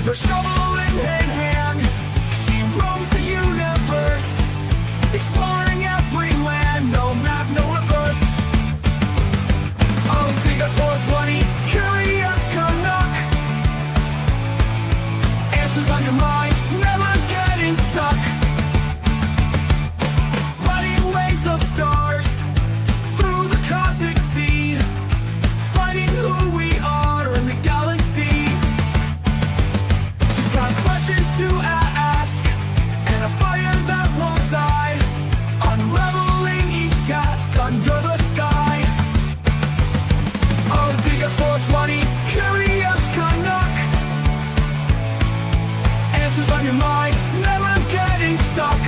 With her shovel in hand, she roams the universe, exploring every land, no map, no reverse. Oh, dig a 420, curious Canuck. Answers on your mind, never getting stuck. Riding waves of stars through the cosmic sea, finding who we are in the galaxy. She's got questions to ask and a fire that won't die, unraveling each task under the sky. Oh, dig a 420, curious Canuck. Answers on your mind, never getting stuck.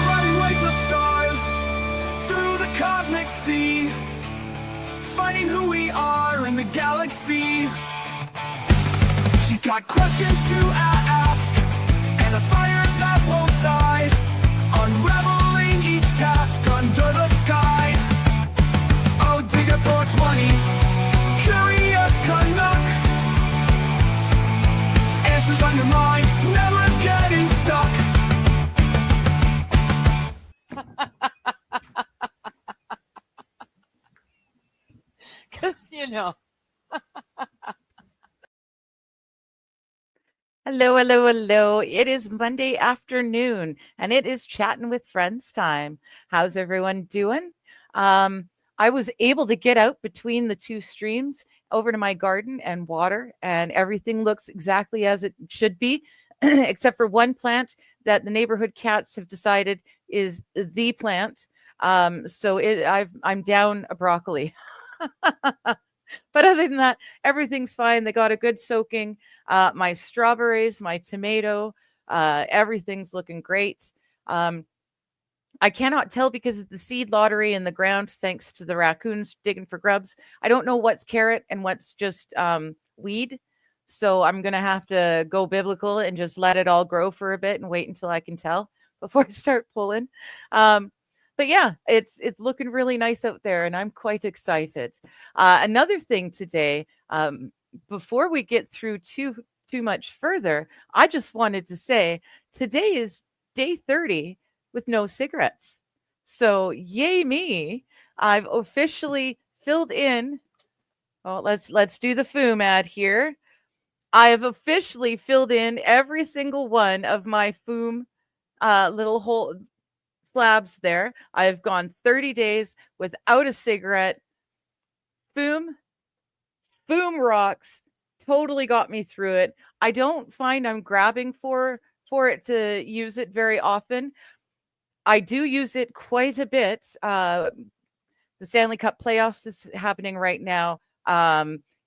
Riding waves of stars through the cosmic sea, finding who we are in the galaxy. She's got questions to ask and a fire that won't die, unraveling each task under the sky. Oh, dig a 420, curious Canuck. Answers on your mind, never getting stuck. Because, Hello, hello, hello. It is Monday afternoon and it is Chatting with Friends time. How's everyone doing? I was able to get out between the two streams over to my garden and water, and everything looks exactly as it should be, except for one plant that the neighborhood cats have decided is the plant. I'm down a broccoli. But other than that, everything's fine. They got a good soaking. My strawberries, my tomato, everything's looking great. I cannot tell because of the seed lottery in the ground, thanks to the raccoons digging for grubs. I don't know what's carrot and what's just weed. So I'm going to have to go biblical and just let it all grow for a bit and wait until I can tell before I start pulling. But yeah, it's looking really nice out there, and I'm quite excited. Another thing today, before we get through too much further, I just wanted to say today is day 30 with no cigarettes. So yay me! I've officially filled in. Oh, let's do the FOOM ad here. I have officially filled in every single one of my FOOM little hole slabs there. I've gone 30 days without a cigarette. FOOM rocks. Totally got me through it. I don't find I'm grabbing for it to use it very often. I do use it quite a bit. The Stanley Cup playoffs is happening right now.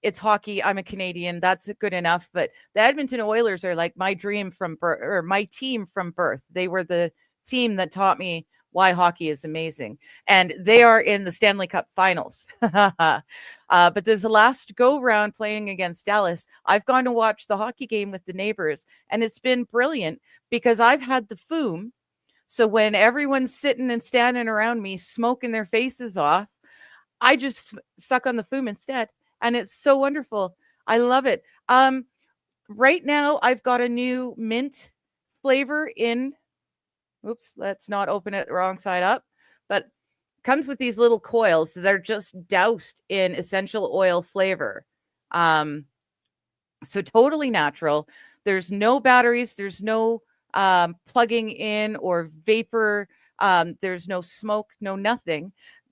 It's hockey. I'm a Canadian. That's good enough. But the Edmonton Oilers are like my dream from birth, or my team from birth. They were the team that taught me why hockey is amazing. And they are in the Stanley Cup finals. But there's the last go round playing against Dallas. I've gone to watch the hockey game with the neighbors, and it's been brilliant because I've had the FOOM. So when everyone's sitting and standing around me smoking their faces off, I just suck on the FOOM instead. And it's so wonderful. I love it. Right now, I've got a new mint flavor in. Oops, let's not open it wrong side up. But comes with these little coils. They're just doused in essential oil flavor. So totally natural. There's no batteries. There's no plugging in or vapor. There's no smoke, no nothing.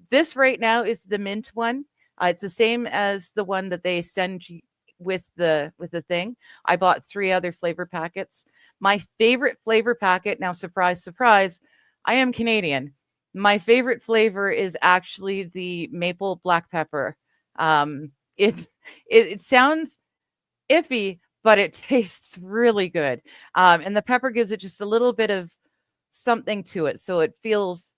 This right now is the mint one. It's the same as the one that they send you with the thing. I bought 3 other flavor packets. My favorite flavor packet, now surprise, surprise, I am Canadian. My favorite flavor is actually the maple black pepper. It sounds iffy, but it tastes really good. And the pepper gives it just a little bit of something to it. So it feels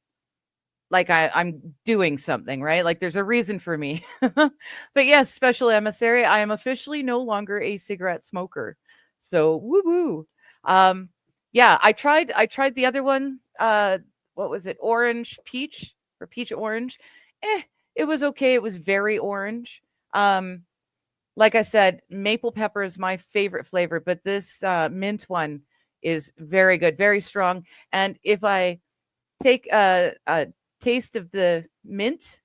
like I'm doing something, right? Like there's a reason for me. But yes, special emissary, I am officially no longer a cigarette smoker. So woo woo. Um, yeah, I tried the other one. What was it? Orange peach or peach orange? It was okay. It was very orange. Um, like I said, maple pepper is my favorite flavor, but this mint one is very good, very strong. And if I take a taste of the mint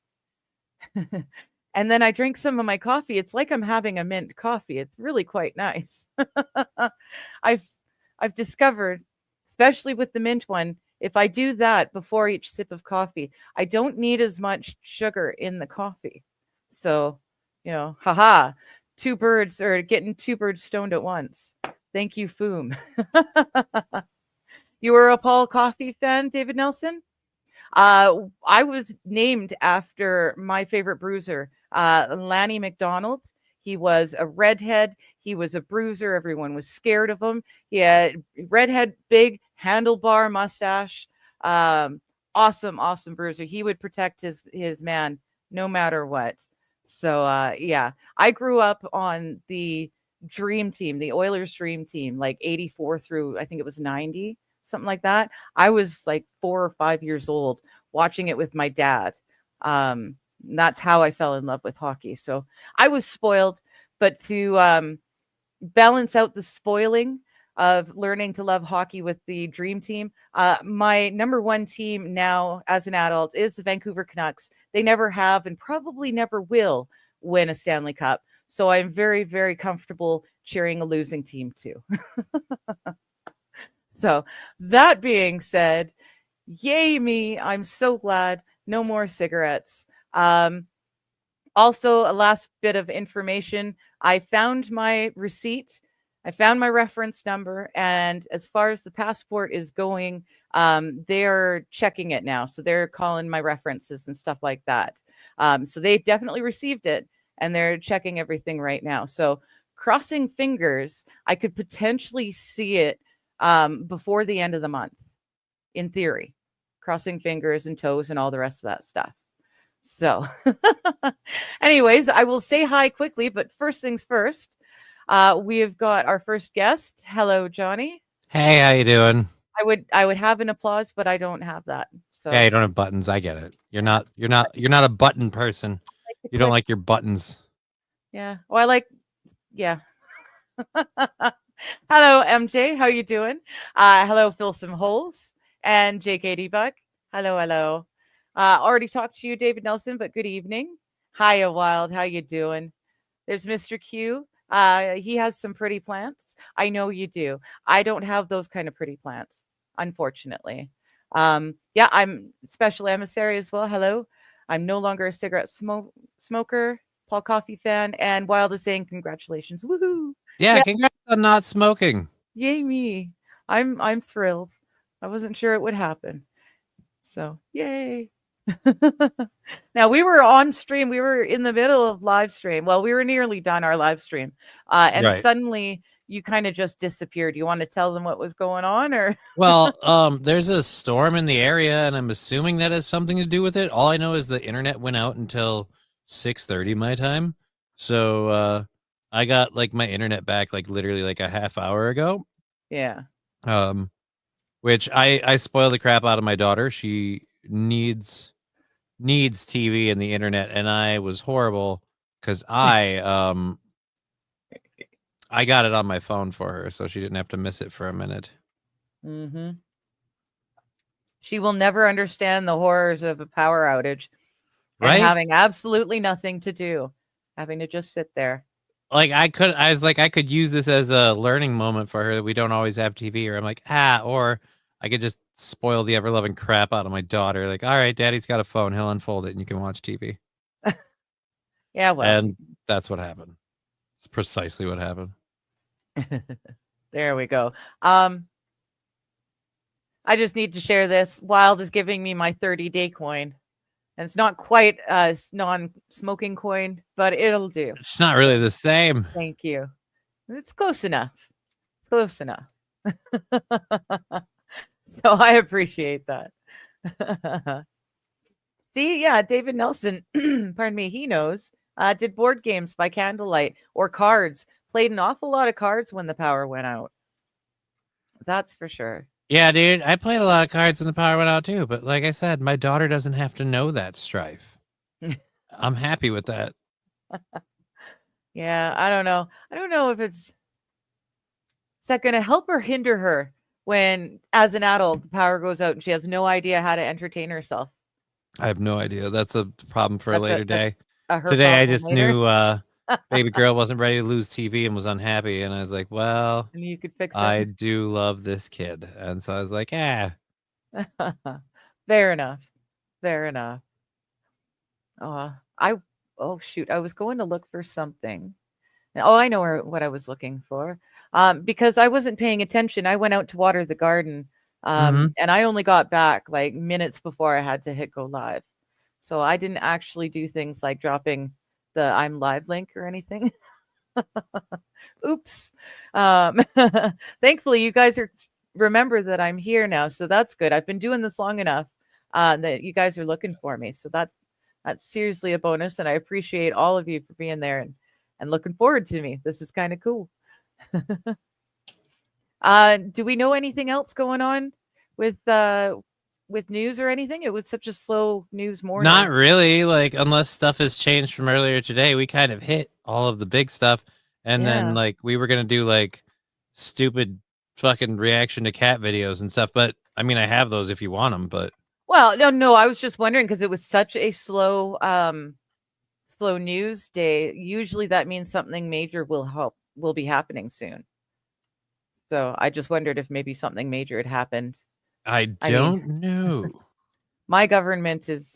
and then I drink some of my coffee, it's like I'm having a mint coffee. It's really quite nice. I've I've discovered, especially with the mint one, if I do that before each sip of coffee, I don't need as much sugar in the coffee. So, haha, two birds or getting two birds stoned at once. Thank you, Foom. You were a Paul Coffee fan, David Nelson? I was named after my favorite bruiser, Lanny McDonald. He was a redhead. He was a bruiser. Everyone was scared of him. He had redhead, big handlebar mustache. Awesome, awesome bruiser. He would protect his man no matter what. So yeah, I grew up on the dream team, the Oilers dream team, like 84 through I think it was 90, something like that. I was like 4 or 5 years old watching it with my dad. That's how I fell in love with hockey. So I was spoiled, but to balance out the spoiling of learning to love hockey with the dream team, my number one team now as an adult is the Vancouver Canucks. They never have and probably never will win a Stanley Cup. So I'm very, very comfortable cheering a losing team too. So that being said, yay me. I'm so glad. No more cigarettes. Also, a last bit of information. I found my receipt. I found my reference number. And as far as the passport is going, they're checking it now. So they're calling my references and stuff like that. So they definitely received it and they're checking everything right now. So crossing fingers, I could potentially see it before the end of the month, in theory, crossing fingers and toes and all the rest of that stuff. So anyways, I will say hi quickly, but first things first, we have got our first guest. Hello, Johnny. Hey, how you doing? I would have an applause, but I don't have that. So Yeah, you don't have buttons. I get it. You're not a button person. You don't like your buttons. Yeah. Well, I like, yeah. Hello, MJ. How you doing? Hello, Philsome Holes and JKD Buck. Hello, hello. Already talked to you, David Nelson, but good evening. Hiya, Wild. How you doing? There's Mr. Q. He has some pretty plants. I know you do. I don't have those kind of pretty plants, unfortunately. Yeah, I'm special emissary as well. Hello. I'm no longer a cigarette smoker, Paul Coffee fan, and Wild is saying congratulations. Woohoo! Yeah, congrats on not smoking. Yay me. I'm thrilled. I wasn't sure it would happen. So yay. Now we were on stream. We were in the middle of live stream. Well, we were nearly done our live stream. And Right. suddenly you kind of just disappeared. You want to tell them what was going on or? Well, there's a storm in the area, and I'm assuming that has something to do with it. All I know is the internet went out until 6:30 my time. So I got like my internet back like literally like a half hour ago. Yeah. Which I spoil the crap out of my daughter. She needs TV and the internet, and I was horrible because I got it on my phone for her, so she didn't have to miss it for a minute. Mm-hmm. She will never understand the horrors of a power outage and Right? having absolutely nothing to do, having to just sit there. Like I could use this as a learning moment for her that we don't always have TV, or I'm like, or I could just spoil the ever loving crap out of my daughter. Like, all right, daddy's got a phone, he'll unfold it and you can watch TV. Yeah, well. And that's what happened. It's precisely what happened. There we go. I just need to share this. Wild is giving me my 30-day coin. And it's not quite a non-smoking coin, but it'll do. It's not really the same. Thank you. It's close enough. Close enough. So I appreciate that. See, yeah, David Nelson, pardon me, he knows. Did board games by candlelight or cards. Played an awful lot of cards when the power went out. That's for sure. Yeah, dude, I played a lot of cards when the power went out too, but like I said, my daughter doesn't have to know that strife. I'm happy with that. Yeah, I don't know. I don't know if is that going to help or hinder her when, as an adult, the power goes out and she has no idea how to entertain herself. I have no idea. That's a problem for a later day. Her Today, I problem just later, knew baby girl wasn't ready to lose TV and was unhappy, and I was like, well, and you could fix I it. do love this kid, and so I was like, yeah. Fair enough. Fair enough. I oh shoot, I was going to look for something. Oh, I know what I was looking for. Because I wasn't paying attention. I went out to water the garden. Mhm. And I only got back like minutes before I had to hit go live. So I didn't actually do things like dropping the I'm live link or anything. Oops. Thankfully, you guys remember that I'm here now, so that's good. I've been doing this long enough that you guys are looking for me, so that's seriously a bonus, and I appreciate all of you for being there and looking forward to me. This is kind of cool. Do we know anything else going on with news or anything? It was such a slow news morning. Not really. Like, unless stuff has changed from earlier today, we kind of hit all of the big stuff. And then, Yeah. like, we were going to do, like, stupid fucking reaction to cat videos and stuff. But, I mean, I have those if you want them, but. Well, no, I was just wondering because it was such a slow news day. Usually that means something major will be happening soon. So I just wondered if maybe something major had happened. I don't know. My government is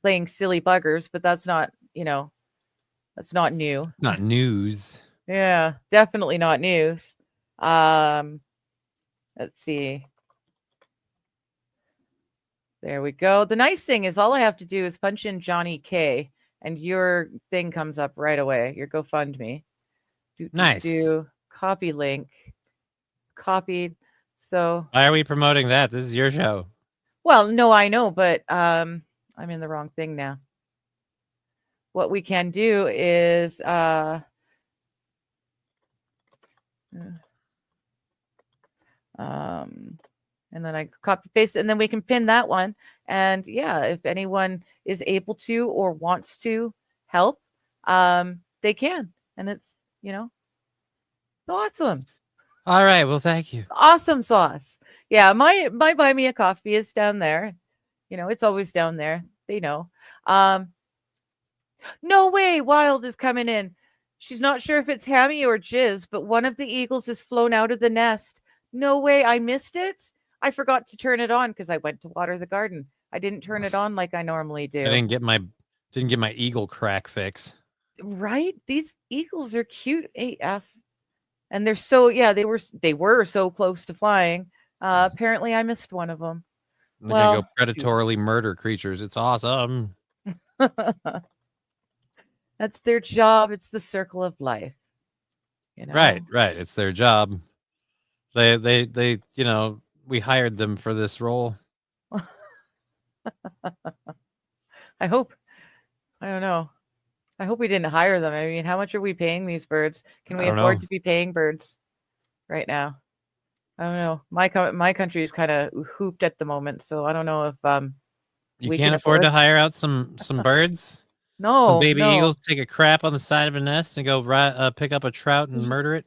playing silly buggers, but that's not, that's not new. Not news. Yeah, definitely not news. Let's see. There we go. The nice thing is all I have to do is punch in Johnny K and your thing comes up right away. Your GoFundMe. Nice. Copy link. Copied. So why are we promoting that? This is your show. Well, no, I know, but I'm in the wrong thing now. What we can do is and then I copy paste it, and then we can pin that one. And yeah, if anyone is able to or wants to help, they can. And it's, awesome. All right. Well, thank you. Awesome sauce. Yeah, my buy me a coffee is down there. It's always down there. They know. No way, Wild is coming in. She's not sure if it's Hammy or Jizz, but one of the eagles has flown out of the nest. No way, I missed it. I forgot to turn it on because I went to water the garden. I didn't turn it on like I normally do. I didn't get my eagle crack fix. Right? These eagles are cute AF. And they're so, yeah, they were so close to flying. Apparently I missed one of them. They're gonna go predatorily murder creatures. It's awesome. That's their job. It's the circle of life. Right. It's their job. They we hired them for this role. I hope. I don't know. I hope we didn't hire them. I mean, how much are we paying these birds? Can we afford to be paying birds right now? I don't know. My country is kind of hooped at the moment, so I don't know if you can't afford to hire out some birds. No, some baby eagles take a crap on the side of a nest and go pick up a trout and murder it.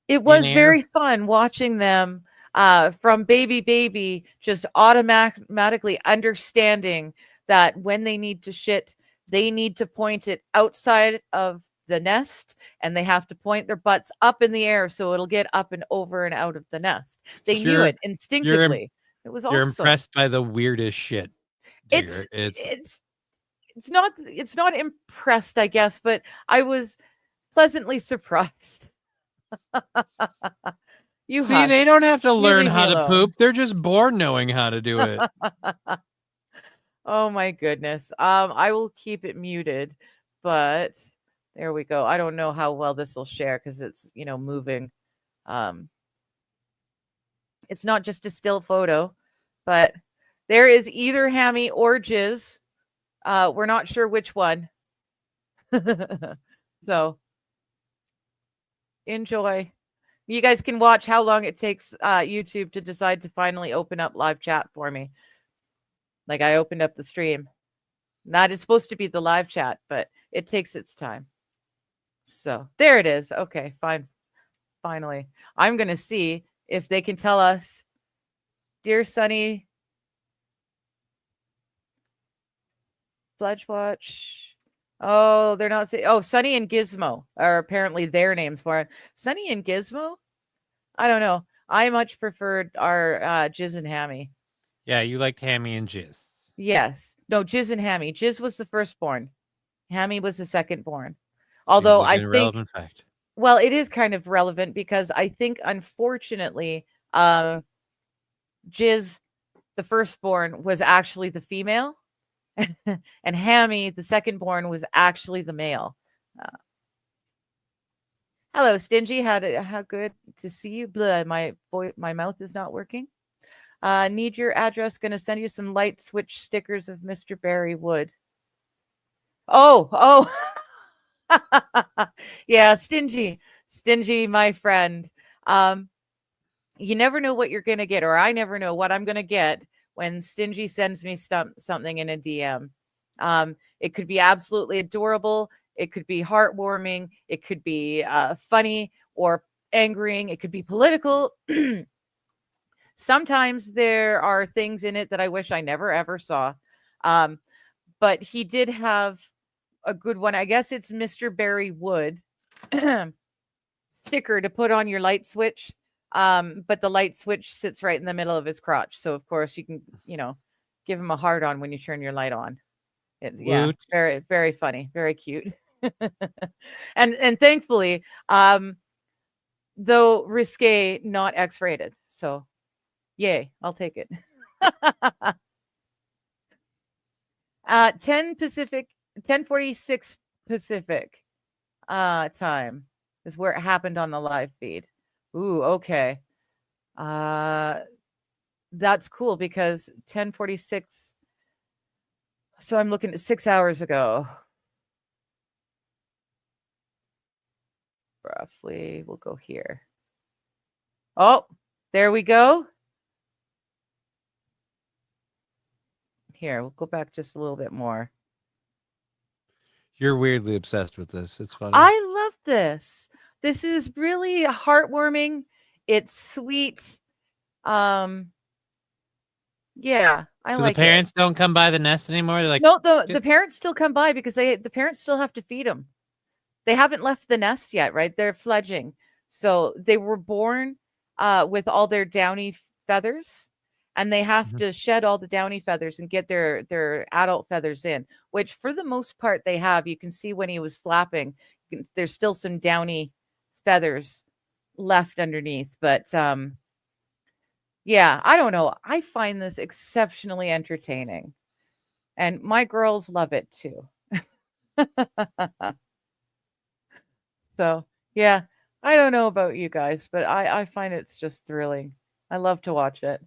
It was very fun watching them from baby just automatically understanding that when they need to shit, they need to point it outside of the nest and they have to point their butts up in the air so it'll get up and over and out of the nest. They knew it instinctively. It was awesome. You're impressed by the weirdest shit. Dear. It's not impressed, I guess, but I was pleasantly surprised. See, they don't have to learn how to poop. They're just born knowing how to do it. Oh my goodness. I will keep it muted, but there we go. I don't know how well this will share because it's, moving. It's not just a still photo, but there is either Hammy or Jizz We're not sure which one. So enjoy. You guys can watch how long it takes YouTube to decide to finally open up live chat for me. Like I opened up the stream. That is supposed to be the live chat, but it takes its time. So there it is. Okay, fine. Finally, I'm going to see if they can tell us, Dear Sunny, Fledge Watch. Oh, they're not saying. Oh, Sunny and Gizmo are apparently their names for it. Sunny and Gizmo? I don't know. I much preferred our Jizz and Hammy. Yeah, you liked Hammy and Jizz. Yes. No, Jizz and Hammy. Jizz was the firstborn. Hammy was the secondborn. Although Seems like I an think, irrelevant fact. well, it is kind of relevant because I think, unfortunately, Jizz, the firstborn, was actually the female, and Hammy, the secondborn, was actually the male. Hello, Stingy. How good to see you. Blah, my mouth is not working. Need your address. Going to send you some light switch stickers of Mr. Barry Wood. Oh. Yeah, Stingy, my friend. You never know what you're going to get, or I never know what I'm going to get when Stingy sends me something in a DM. It could be absolutely adorable. It could be heartwarming. It could be funny or angering. It could be political. Sometimes there are things in it that I wish I never, ever saw. But he did have a good one. I guess it's Mr. Barry Wood sticker to put on your light switch. But the light switch sits right in the middle of his crotch. So, of course, you can, give him a hard on when you turn your light on. Yeah, very, very funny, very cute. and thankfully, though risque, not X-rated. So, yay, I'll take it. 10:46 Pacific time is where it happened on the live feed. Ooh, okay. That's cool because 10:46. So I'm looking at 6 hours ago. Roughly, we'll go here. Oh, there we go. Here, we'll go back just a little bit more. You're weirdly obsessed with this. It's funny. I love this. This is really heartwarming. It's sweet. Yeah, I so like the parents don't come by the nest anymore. They're like, no, the parents still come by because the parents still have to feed them. They haven't left the nest yet, right? They're fledging. So they were born with all their downy feathers, and they have to shed all the downy feathers and get their adult feathers in, which for the most part they have. You can see when he was flapping, there's still some downy feathers left underneath. But yeah, I don't know. I find this exceptionally entertaining, and my girls love it too. So yeah, I don't know about you guys, but I find it's just thrilling. I love to watch it.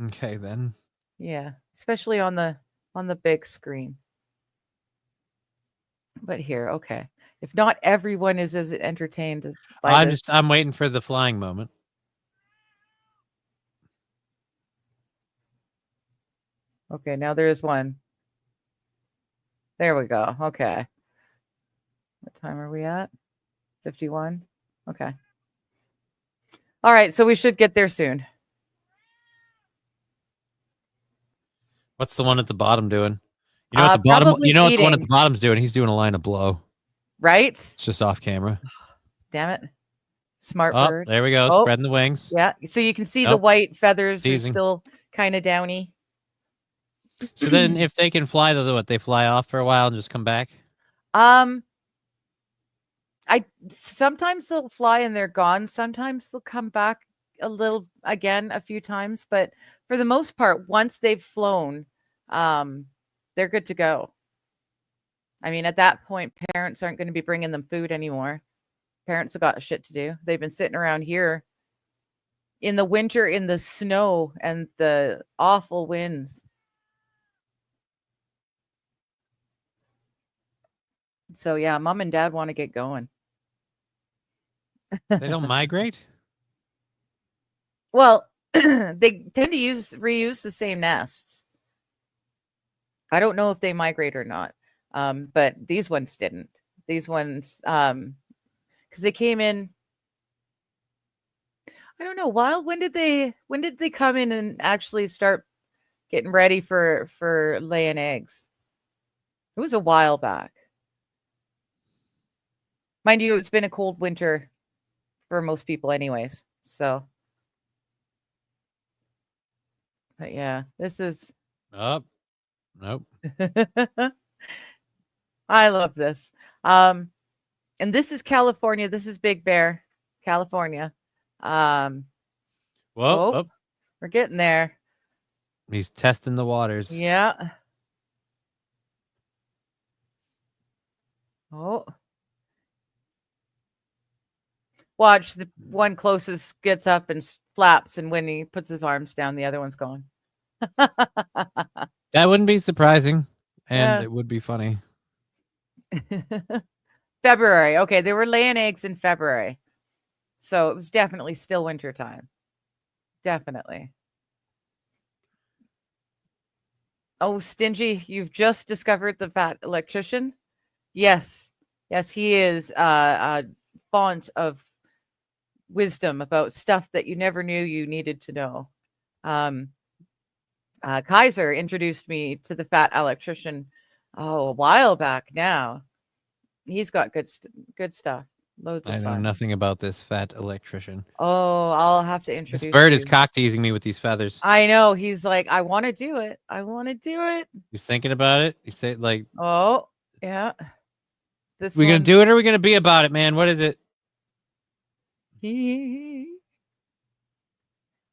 Okay, then. Yeah, especially on the big screen. But here, okay. If not everyone is as entertained by this. I'm waiting for the flying moment. Okay, now there is one. There we go. Okay. What time are we at? 51. Okay. All right, so we should get there soon. What's the one at the bottom doing? You know what the bottom? You know what the one at the bottom's doing? He's doing a line of blow. Right? It's just off camera. Damn it. Smart bird. There we go. Oh, spreading the wings. Yeah. So you can see the white feathers are still kind of downy. So then if they can fly, they fly off for a while and just come back? Sometimes they'll fly and they're gone. Sometimes they'll come back a few times, but for the most part, once they've flown, they're good to go. I mean, at that point, parents aren't going to be bringing them food anymore. Parents have got shit to do. They've been sitting around here in the winter, in the snow and the awful winds. So yeah, mom and dad want to get going. They don't migrate? Well, they tend to reuse the same nests. I don't know if they migrate or not. But these ones didn't. These ones, because they came in. I don't know. When did they come in and actually start getting ready for laying eggs? It was a while back. Mind you, it's been a cold winter for most people anyways. So but yeah, this is Oh, nope. I love this. And this is California. This is Big Bear, California. Whoa, Oh, oh, we're getting there. he's testing the waters. Yeah. Oh. Watch, the one closest gets up and flaps, and when he puts his arms down, the other one's going. That wouldn't be surprising, and Yeah. it would be funny. February. Okay, they were laying eggs in February. So it was definitely still winter time. Definitely. Oh, Stingy, you've just discovered the fat electrician? Yes. Yes, he is a font of wisdom about stuff that you never knew you needed to know. Kaiser introduced me to the fat electrician a while back now. He's got good stuff. Loads of I know fun. nothing about this fat electrician. Oh, I'll have to introduce This bird is you. cock teasing me with these feathers. I know. He's like, I want to do it. I want to do it. He's thinking about it. He said, like, Oh, yeah. This we gonna one. do it or we gonna be about it, man? What is it?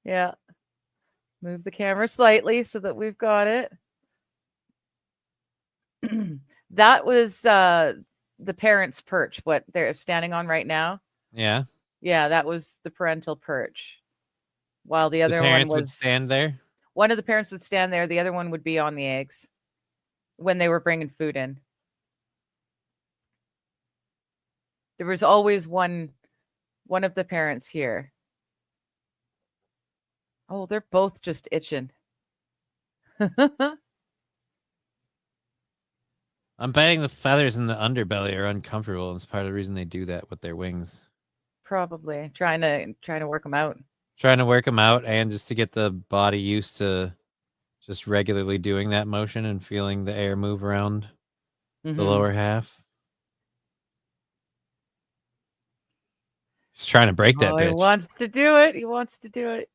Yeah. Move the camera slightly so that we've got it. That was the parents' perch, what they're standing on right now. Yeah. Yeah, that was the parental perch. While the So other the one parents would was stand there. one of the parents would stand there, the other one would be on the eggs when they were bringing food in. There was always one of the parents here. Oh, they're both just itching. I'm betting the feathers in the underbelly are uncomfortable, and it's part of the reason they do that with their wings. Probably trying to work them out. Trying to work them out, and just to get the body used to just regularly doing that motion and feeling the air move around the lower half. He's trying to break that Oh, bitch. he wants to do it. He wants to do it.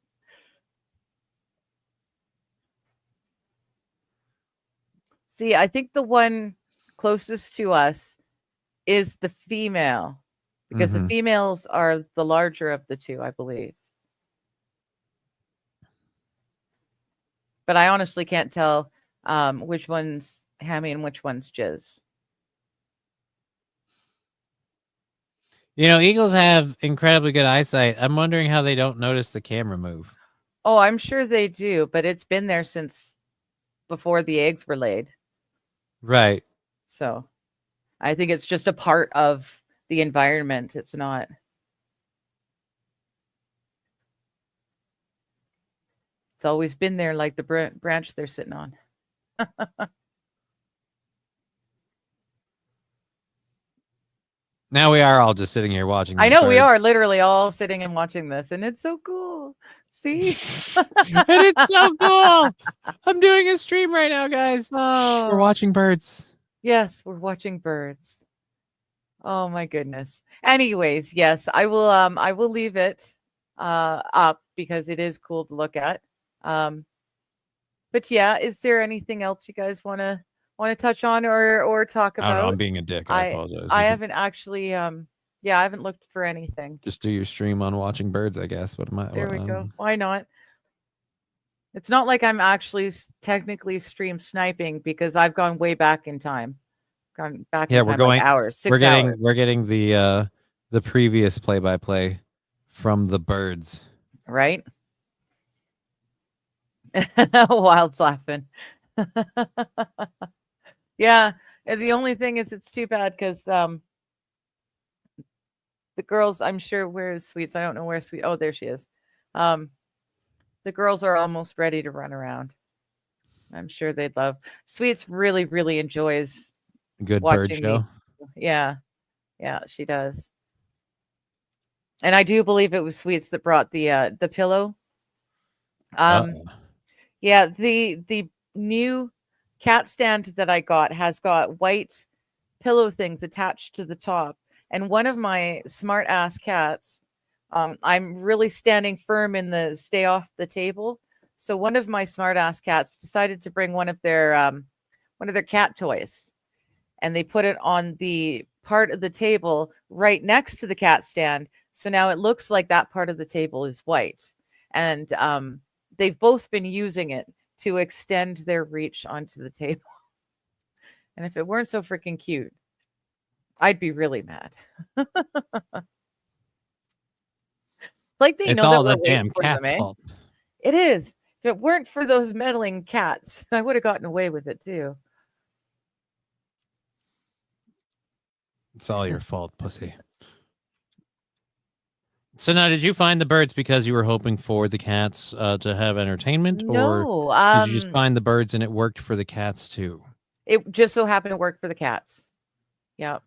See, I think the one closest to us is the female, because the females are the larger of the two, I believe. But I honestly can't tell which one's Hammy and which one's Jizz. You know, eagles have incredibly good eyesight. I'm wondering how they don't notice the camera move. Oh, I'm sure they do, but it's been there since before the eggs were laid. Right. So I think it's just a part of the environment. It's not. It's always been there, like the branch they're sitting on. Now we are all just sitting here watching. I know we birds. are literally all sitting and watching this, and it's so cool. See? And it's so cool. I'm doing a stream right now, guys. Oh. We're watching birds. Yes, we're watching birds. Oh my goodness. Anyways, yes, I will leave it up because it is cool to look at. But yeah, is there anything else you guys want to touch on or talk about? I don't know, I'm being a dick. I apologize. I haven't actually I haven't looked for anything. Just do your stream on watching birds, I guess. What am I? There we go. Why not? It's not like I'm actually technically stream sniping because I've gone way back in time. Gone back in time, we're going like hours. 6 We're getting hours. we're getting the previous play-by-play from the birds. Right? Wild's laughing. Yeah, And the only thing is, it's too bad because the girls, I'm sure, where is Sweets? I don't know where Sweet. Oh, there she is. The girls are almost ready to run around. I'm sure they'd love. Sweets really, really enjoys Good bird watching show. me. Yeah, yeah, she does. And I do believe it was Sweets that brought the pillow. Uh-oh. Yeah, the new cat stand that I got has got white pillow things attached to the top. And one of my smart ass cats, I'm really standing firm in the stay off the table. So one of my smart ass cats decided to bring one of their cat toys, and they put it on the part of the table right next to the cat stand. So now it looks like that part of the table is white. And they've both been using it to extend their reach onto the table. And if it weren't so freaking cute, I'd be really mad. Like they It's know all that the we're damn waiting for cat's them, eh? fault. It is. If it weren't for those meddling cats, I would have gotten away with it too. It's all your fault, pussy. So now, did you find the birds because you were hoping for the cats to have entertainment, or No, did you just find the birds and it worked for the cats too? it just so happened to work for the cats. Yeah,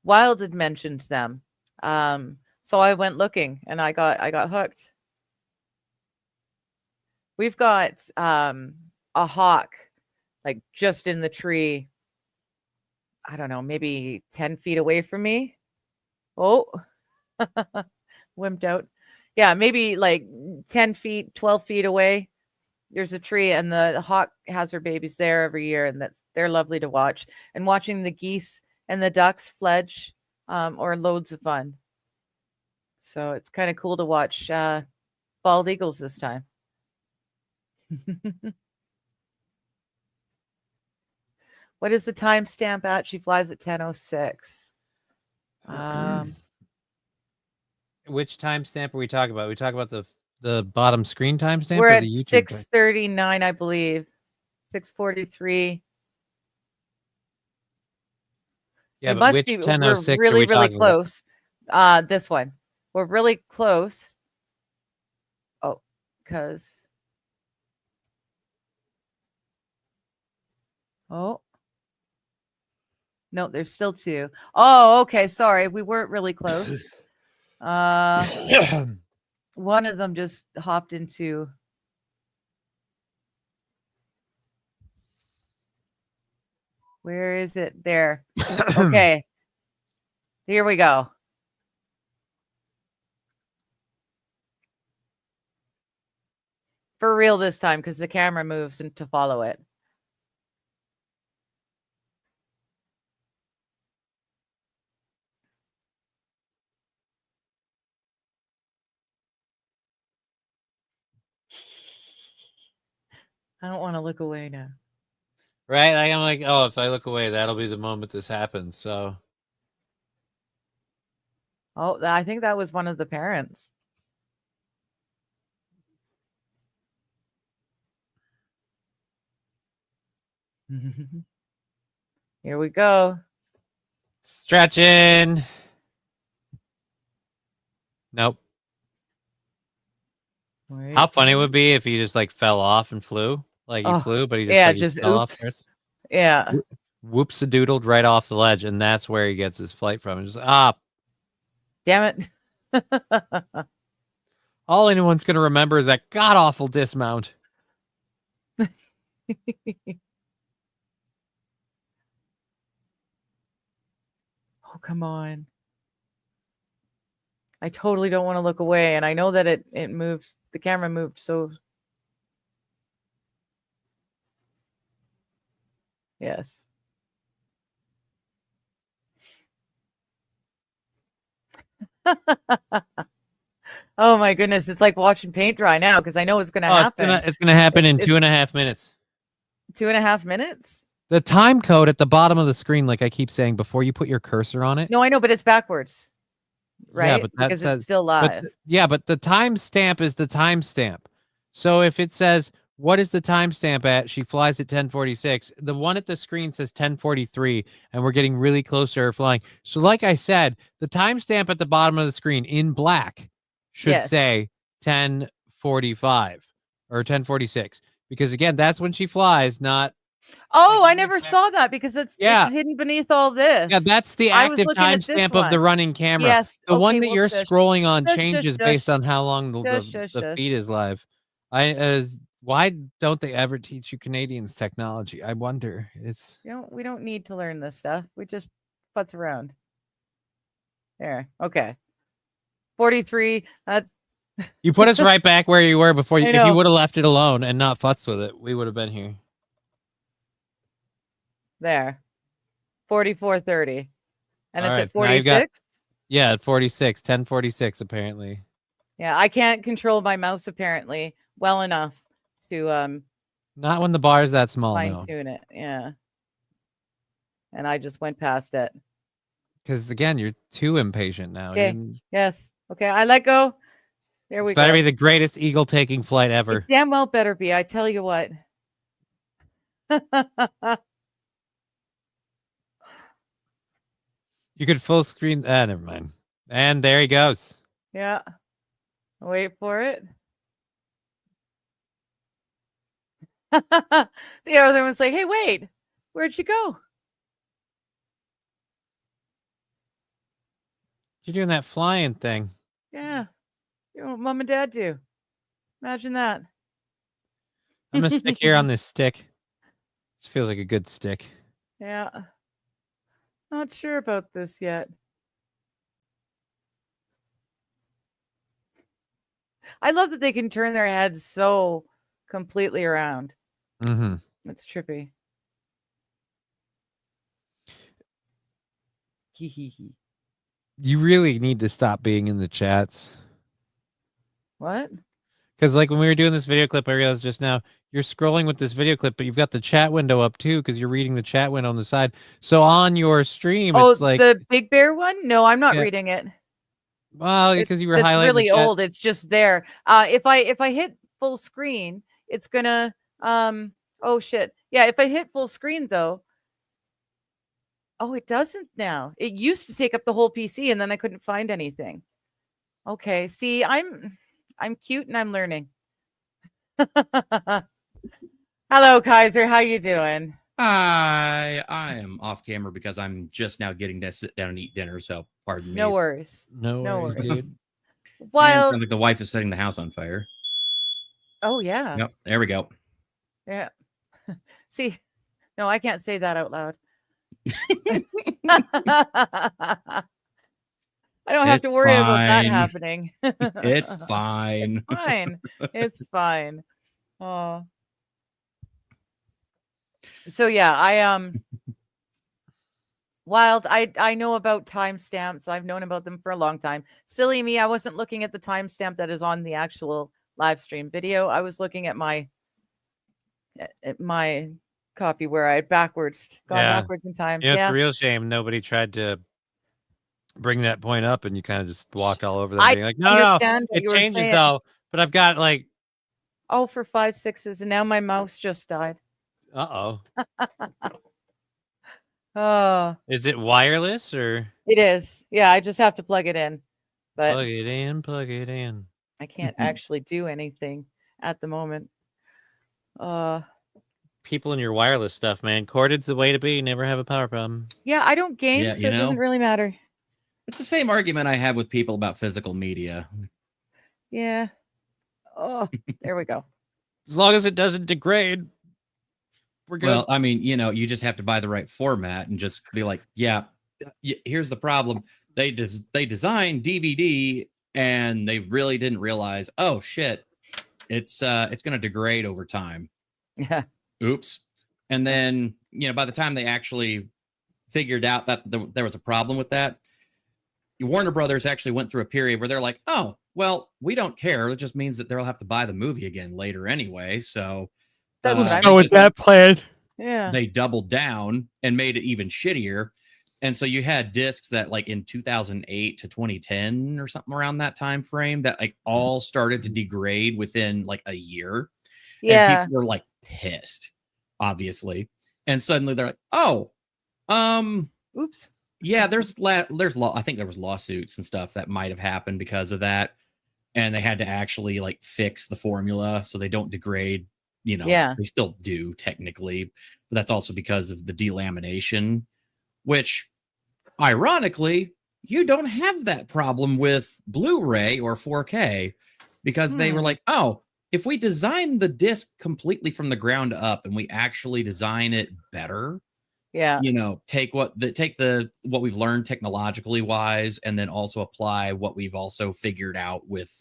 Wild had mentioned them, so I went looking and I got hooked. We've got a hawk like just in the tree. I don't know, maybe 10 feet away from me. Oh, wimped out. Yeah, maybe like 10 feet, 12 feet away. There's a tree, and the hawk has her babies there every year, and they're lovely to watch. And watching the geese and the ducks fledge are loads of fun. So it's kind of cool to watch bald eagles this time. What is the timestamp at? She flies at 10:06. Which timestamp are we talking about? We talk about the bottom screen timestamp We're or at the YouTube? 6:39, I believe. 6:43. Yeah, We but must which be. 10:06 We're are really, we really talking about? close. This one. We're really close. Oh, because. Oh. No, there's still two. Oh, okay. Sorry. We weren't really close. One of them just hopped into. Where is it? There. Okay. Here we go. For real this time, because the camera moves and to follow it. I don't want to look away now. Right? I'm like, oh, if I look away, that'll be the moment this happens. So. Oh, I think that was one of the parents. Here we go. Stretching. Nope. Wait. How funny it would be if he just like fell off and flew. Like he flew, but he just, yeah, like, he just fell off oops. first. Yeah. Whoops a doodled right off the ledge, and that's where he gets his flight from. It's just Damn it. all anyone's gonna remember is that god awful dismount. Oh, come on. I totally don't want to look away, and I know that it moved. The camera moved, so yes. Oh my goodness, it's like watching paint dry now because I know it's going to happen. It's gonna happen in 2.5 minutes. 2.5 minutes? The time code at the bottom of the screen, like I keep saying, before you put your cursor on it. No, I know, but it's backwards, right? Yeah, but that because says, it's still live. but the timestamp is the timestamp. So if it says what is the timestamp at? She flies at 10:46. The one at the screen says 10:43, and we're getting really close to her flying. So, like I said, the timestamp at the bottom of the screen in black should Yes. say 10:45 or 10:46, because again, that's when she flies, not. Oh, Like, I never saw that because it's Yeah. hidden beneath all this. Yeah, that's the I was active looking at this timestamp of the one. running camera. Yes. The one okay, that well, you're shush. scrolling on Shush, changes shush, based shush. on how long Shush, the shush. feed is live. Why don't they ever teach you Canadians technology? I wonder. It's We don't need to learn this stuff. We just putz around. There. Okay. 43. you put us right back where you were before. I If you know. would have left it alone and not futzed with it, we would have been here. There. 44:30. And All it's right, at so now you've got- 46. Yeah, at 46, 10:46 apparently. Yeah, I can't control my mouse apparently well enough to Not when the bar is that small, fine no. tune it. Yeah. And I just went past it. Because again, you're too impatient now. Okay. Yes. Okay, I let go. There we It's better go. be the greatest eagle taking flight ever. It damn well better be. I tell you what. You could full screen. Never mind. And there he goes. Yeah. Wait for it. The other one's like, hey, wait, where'd you go? You're doing that flying thing. Yeah. You know what mom and dad do? Imagine that. I'm gonna stick here on this stick. This feels like a good stick. Yeah. Not sure about this yet. I love that they can turn their heads so completely around. Mm-hmm. It's trippy. You really need to stop being in the chats. What? Because like when we were doing this video clip, I realized just now you're scrolling with this video clip, but you've got the chat window up too because you're reading the chat window on the side. So on your stream, Oh, it's like, the Big Bear one? No, I'm not Yeah. reading it. well, because you were It's highlighting really the chat. old. It's just there. If I hit full screen, it's gonna oh shit. Yeah, if I hit full screen though. Oh, it doesn't now. It used to take up the whole PC and then I couldn't find anything. Okay, see, I'm cute and I'm learning. Hello, Kaiser. How you doing? I am off camera because I'm just now getting to sit down and eat dinner. So pardon me. No worries. No No worries, worries. dude. Man, Wild. sounds like the wife is setting the house on fire. Oh yeah. Yep, there we go. Yeah. See, no, I can't say that out loud. I don't have to It's worry about that fine. happening. It's fine. Fine. It's fine. Oh. So yeah, Wild, I know about timestamps. I've known about them for a long time. Silly me, I wasn't looking at the timestamp that is on the actual live stream video. I was looking at my copy where I had gone Yeah. backwards in time. You know, it's Yeah. a real shame nobody tried to bring that point up, and you kind of just walked all over them, I being like, "No, understand what it you were changes saying. though." But I've got like, Oh, for 5 6s, and now my mouse just died. oh, Oh, is it wireless or it is. Yeah, I just have to plug it in, but plug it in, plug it in? I can't actually do anything at the moment. People in your wireless stuff, man. Corded's the way to be. Never have a power problem. Yeah, I don't game, Yeah, so you it doesn't know? really matter. It's the same argument I have with people about physical media. Yeah. Oh, there we go. As long as it doesn't degrade, we're good. Well, I mean, you just have to buy the right format and just be like, yeah, here's the problem. They designed DVD and they really didn't realize, oh shit, it's going to degrade over time. Yeah. Oops. And then, by the time they actually figured out that there was a problem with that, Warner Brothers actually went through a period where they're like, oh, well, we don't care. It just means that they'll have to buy the movie again later anyway. So That's what I they mean. just- plan. Yeah. they doubled down and made it even shittier. And so you had discs that like in 2008 to 2010 or something around that time frame that like all started to degrade within like a year. Yeah. And people were like pissed, obviously. And suddenly they're like, oh, Oops. yeah, I think there was lawsuits and stuff that might have happened because of that. And they had to actually like fix the formula so they don't degrade, Yeah. they still do technically, but that's also because of the delamination, which ironically, you don't have that problem with Blu-ray or 4K because they were Hmm. like, oh, if we design the disc completely from the ground up and we actually design it better, Yeah. take what we've learned technologically wise, and then also apply what we've also figured out with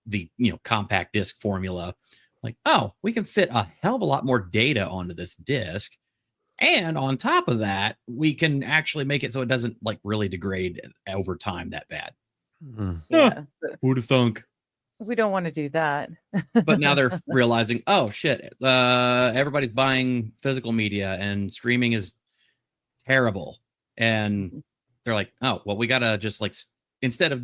the compact disc formula. Like, oh, we can fit a hell of a lot more data onto this disc. And on top of that, we can actually make it so it doesn't like really degrade over time that bad. Mm. Yeah. But Who'd have thunk? we don't want to do that. But now they're realizing, oh shit, everybody's buying physical media and streaming is terrible. And they're like, oh, well, we gotta just like instead of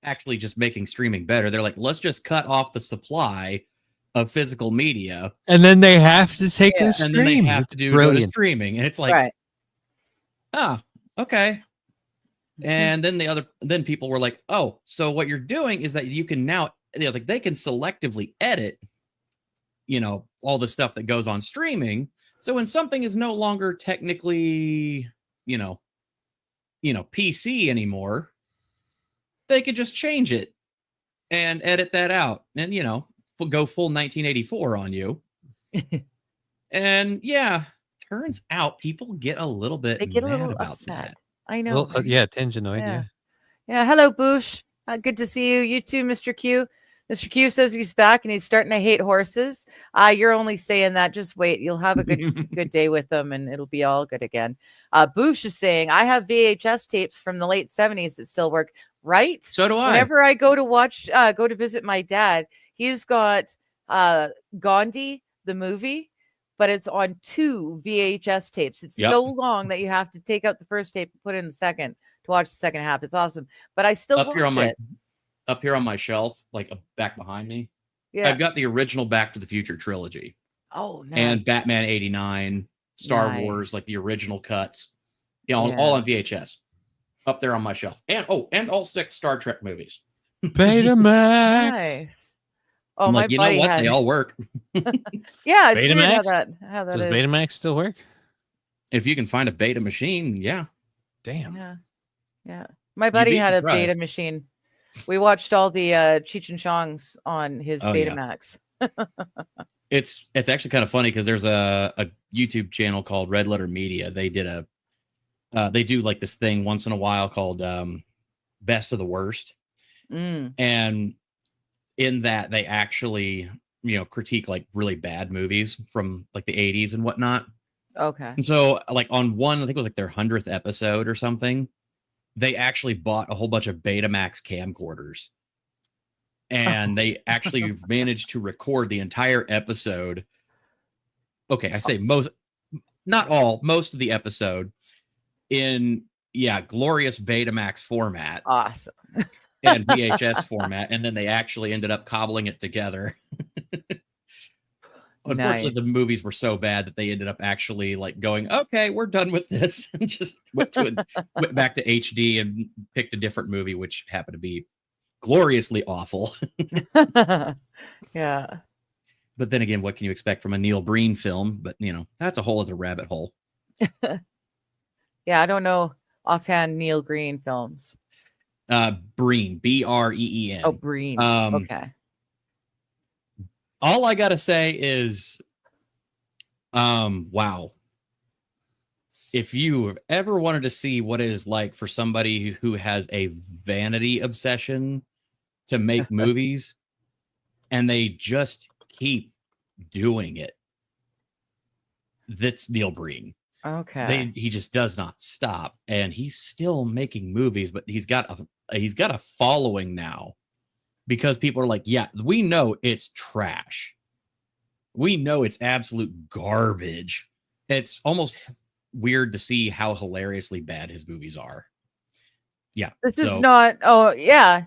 actually just making streaming better, they're like, let's just cut off the supply of physical media, And then they have to take Yeah. the streams. and then they have It's to go to brilliant. streaming, and it's like, Right. okay. And then people were like, oh, so what you're doing is that you can now, like they can selectively edit, all the stuff that goes on streaming. So when something is no longer technically, PC anymore, they could just change it and edit that out and, go full 1984 on you. And yeah, turns out people get a little bit They get a mad little about upset. that. I know. Well, yeah, tinge annoyed. Yeah. Yeah. Yeah. Hello, Boosh. Good to see you. You too, Mr. Q. Mr. Q says he's back and he's starting to hate horses. You're only saying that. Just wait. You'll have a good day with them and it'll be all good again. Boosh is saying, I have VHS tapes from the late 70s that still work. Right? So do I. Whenever I go to visit my dad, he's got Gandhi, the movie, but it's on 2 VHS tapes. It's Yep. so long that you have to take out the first tape and put in the second to watch the second half. It's awesome. But I still up watch here on it. up here on my shelf, like back behind me, Yeah. I've got the original Back to the Future trilogy Oh, no. and Batman 89, Star Nice. Wars, like the original cuts, all on VHS up there on my shelf. And all 6 Star Trek movies. Betamax. Nice. Oh, I'm my like, you know buddy what? had. They all work. Yeah, it's weird how Betamax? that Does is. Betamax still work? If you can find a beta machine, yeah. Damn. Yeah. Yeah. My buddy be had a beta surprised. machine. We watched all the Cheech and Chong's on his Oh, yeah. Betamax. It's actually kind of funny because there's a YouTube channel called Red Letter Media. They did they do like this thing once in a while called Best of the Worst. Mm. And in that they actually critique like really bad movies from like the 80s and whatnot. Okay. And so like on one, I think it was like their 100th episode or something, they actually bought a whole bunch of Betamax camcorders and they actually managed to record the entire episode. Okay, I say most of the episode in glorious Betamax format Awesome. and VHS format, and then they actually ended up cobbling it together. Unfortunately, the Nice. movies were so bad that they ended up actually like going, okay, we're done with this, and just went back to HD and picked a different movie, which happened to be gloriously awful. Yeah. But then again, what can you expect from a Neil Breen film? But that's a whole other rabbit hole. Yeah, I don't know offhand Neil Green films. Breen, Breen. Oh, Breen. Um, Okay. All I gotta say is, wow. If you ever wanted to see what it is like for somebody who has a vanity obsession to make movies and they just keep doing it, that's Neil Breen. Okay. He just does not stop, and he's still making movies, but he's got a following now because people are like, yeah, we know it's trash. We know it's absolute garbage. It's almost weird to see how hilariously bad his movies are. Yeah. This so is not. Oh, yeah.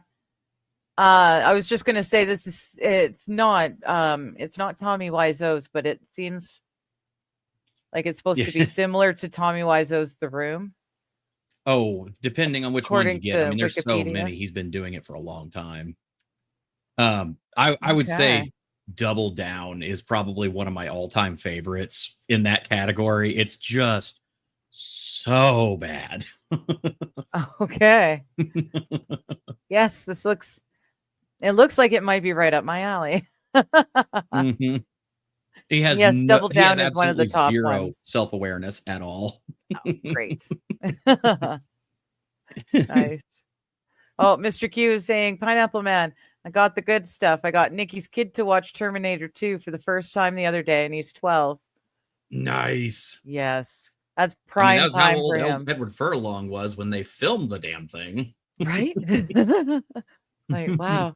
I was just gonna say it's not Tommy Wiseau's, but it seems like it's supposed to be Yeah. similar to Tommy Wiseau's The Room. Oh, depending on which one you According get. I to mean, there's so Wikipedia. many. He's been doing it for a long time. I would say Okay. Double Down is probably one of my all-time favorites in that category. It's just so bad. Okay. Yes, it looks like it might be right up my alley. Mhm. He has Yes, Double he has Down is one of the absolutely top zero ones. self-awareness at all. Great. Nice. Oh, Mr. Q is saying, Pineapple Man, I got the good stuff. I got Nikki's kid to watch Terminator 2 for the first time the other day, and he's 12. Nice. Yes. That's I mean, that prime was how time old for him. Edward Furlong was when they filmed the damn thing. Right? Like, wow.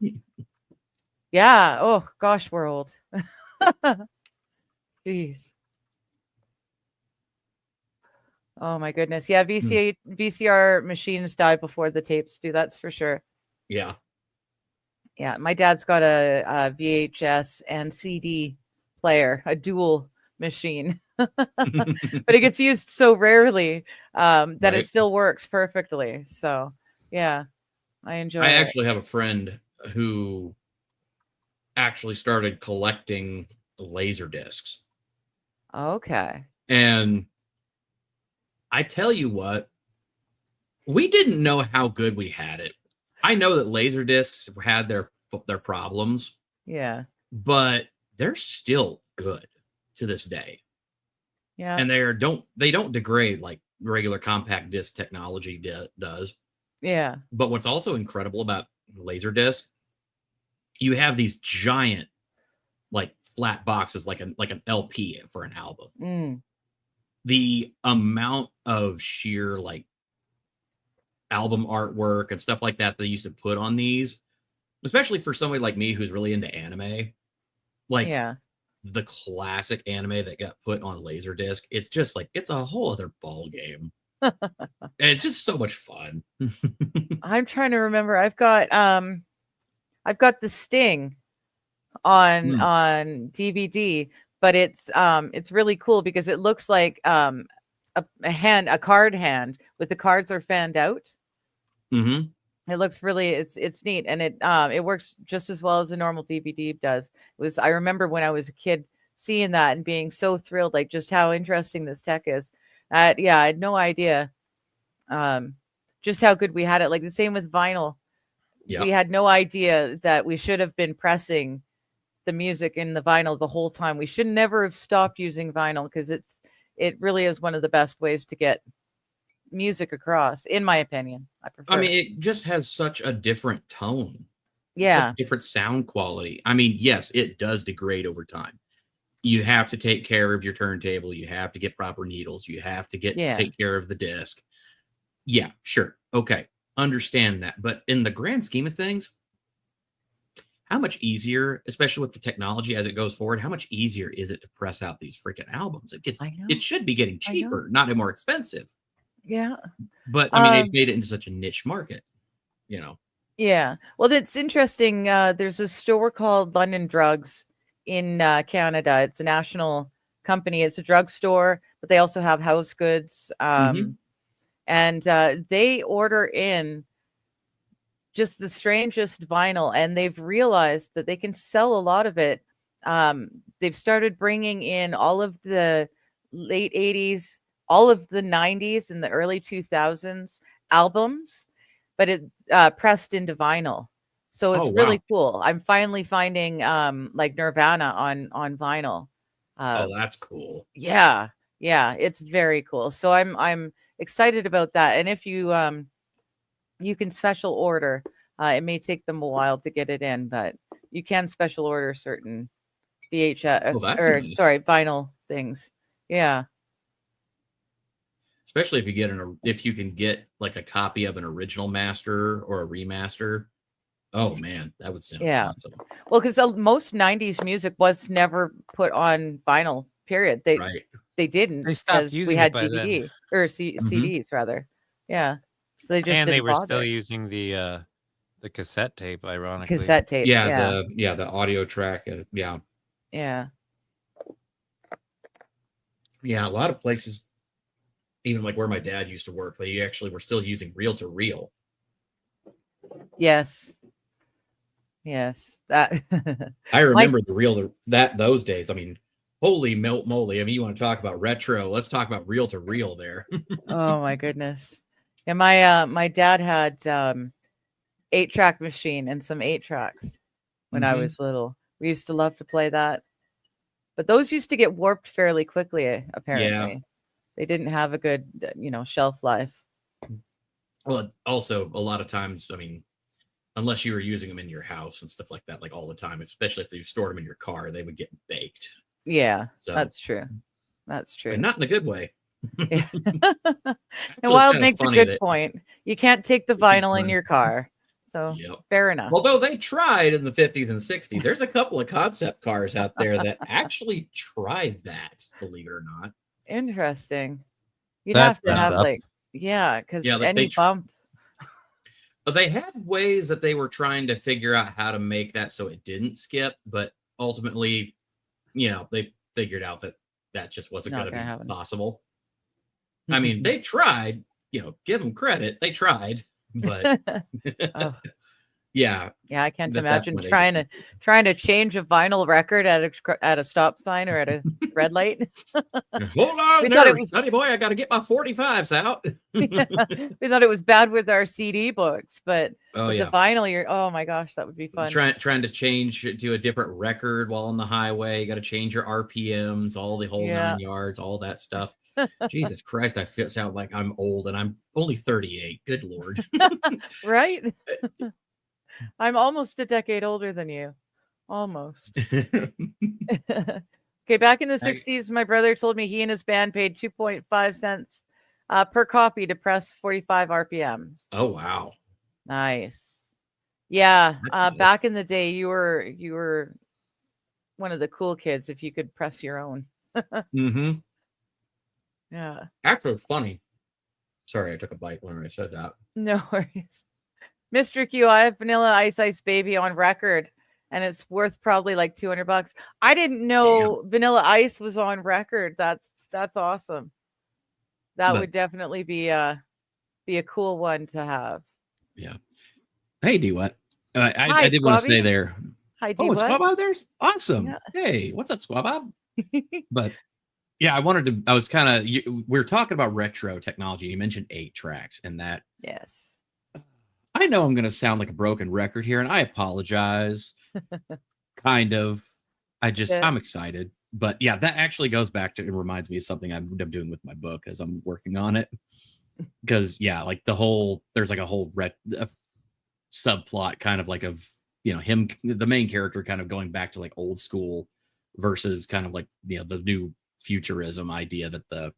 Yeah. Oh, gosh, we're old. Jeez. Oh, my goodness. Yeah, VCR machines die before the tapes do. That's for sure. Yeah. Yeah, my dad's got a VHS and CD player, a dual machine, but it gets used so rarely that Right. it still works perfectly. So, yeah, I enjoy I it. actually have a friend who actually started collecting laser discs. Okay. And I tell you what, we didn't know how good we had it. I know that laser discs had their problems, Yeah. but they're still good to this day. Yeah. And they don't degrade like regular compact disc technology does. Yeah. But what's also incredible about Laserdisc, you have these giant, like flat boxes, like an LP for an album. Mm. The amount of sheer like album artwork and stuff like that they used to put on these, especially for somebody like me who's really into anime, like Yeah. the classic anime that got put on Laserdisc, it's just like it's a whole other ball game. And it's just so much fun. I'm trying to remember. I've got the Sting on DVD, but it's really cool because it looks like a card hand with the cards are fanned out. Mm-hmm. It looks really it's neat, and it works just as well as a normal DVD does. I remember when I was a kid seeing that and being so thrilled, like just how interesting this tech is. Yeah, I had no idea just how good we had it. Like the same with vinyl. Yeah. We had no idea that we should have been pressing the music in the vinyl the whole time. We should never have stopped using vinyl because it really is one of the best ways to get music across, in my opinion. I prefer. I mean, it just has such a different tone. Yeah. Such different sound quality. I mean, yes, it does degrade over time. You have to take care of your turntable. You have to get proper needles. You have to take care of the disc. Yeah, sure. Okay. Understand that. But in the grand scheme of things, how much easier, especially with the technology as it goes forward, how much easier is it to press out these freaking albums? It should be getting cheaper, not more expensive. Yeah. But I mean, they've made it into such a niche market, you know. Yeah. Well, that's interesting. There's a store called London Drugs in Canada. It's a national company. It's a drugstore, but they also have house goods. And they order in just the strangest vinyl, and they've realized that they can sell a lot of it. They've started bringing in all of the late 80s, all of the 90s and the early 2000s albums, but it pressed into vinyl. So it's really cool. I'm finally finding like Nirvana on vinyl. Oh, that's cool. Yeah. Yeah, it's very cool. So I'm excited about that. And if you you can special order, it may take them a while to get it in, but you can special order certain VHS nice. Vinyl things. Yeah. Especially if you can get like a copy of an original master or a remaster. Oh man, that would sound awesome. Well, because most 90s music was never put on vinyl, period. They didn't. They stopped using we had it by DVD then. or CDs rather. Yeah. So they just and they were bother. still using the The cassette tape, ironically. cassette tape. Yeah, the audio track. Yeah. yeah. Yeah, a lot of places, even like where my dad used to work, they actually were still using reel to reel. Yes. Yes. That. I remember the reel that those days. I mean, holy moly! I mean, you want to talk about retro? Let's talk about reel to reel there. Oh my goodness. And my dad had 8-track machine and some 8-tracks when I Mhm. was little. We used to love to play that. But those used to get warped fairly quickly, apparently. They didn't have a good, shelf life. Well, also a lot of times, I mean, unless you were using them in your house and stuff like that, like all the time, especially if you stored them in your car, they would get baked. Yeah, So, that's true. That's true. and not in a good way. Yeah. Actually, And it's Wild kinda makes a funny good that- point. You can't take the You can't vinyl in find- your car. So Yep. fair enough. Although they tried in the 50s and 60s, there's a couple of concept cars out there that actually tried that, believe it or not. Interesting. You'd That's have to have messed up. because Yeah, like any they tr- bump. But they had ways that they were trying to figure out how to make that so it didn't skip, but ultimately, they figured out that that just wasn't Not going to gonna be happen. possible. I mean, they tried, give them credit. They tried, but Oh, yeah. yeah, I can't At that imagine point, they trying to change a vinyl record at a stop sign or at a red light. Hold on We there, thought it was- Sonny boy. I got to get my 45s out. Yeah. We thought it was bad with our CD books, but Oh, with yeah. the vinyl, oh my gosh, that would be fun. Trying to change it to a different record while on the highway. You got to change your RPMs, all the whole Yeah. 9 yards, all that stuff. Jesus Christ, I sound like I'm old and I'm only 38. Good Lord. Right? I'm almost a decade older than you. Almost. Okay, back in the 60s, my brother told me he and his band paid 2.5 cents per copy to press 45 RPMs. Oh, wow. Nice. Yeah, That's nice. back in the day, you were one of the cool kids if you could press your own. Mm-hmm. Yeah. Actually, funny. Sorry, I took a bite when I said that. No worries. Mr. Q, I have Vanilla Ice Baby on record, and it's worth probably like $200. I didn't know Vanilla Ice was on record. That's awesome. That But- would definitely be a cool one to have. Yeah. Hey, D what? Hi, I did want to Squabby. stay there. Hi, D. Oh, is what? Squab out there? Awesome. Yeah. Hey, what's up, Squab? But yeah, I was kind of, we were talking about retro technology. You mentioned 8 tracks and that. Yes. I know I'm going to sound like a broken record here, and I apologize. Kind of. Yeah. I'm excited. But yeah, that actually goes back to, it reminds me of something I'm doing with my book as I'm working on it. Because yeah, like there's like a whole subplot kind of like of, him, the main character kind of going back to like old school versus kind of like, the new futurism idea that the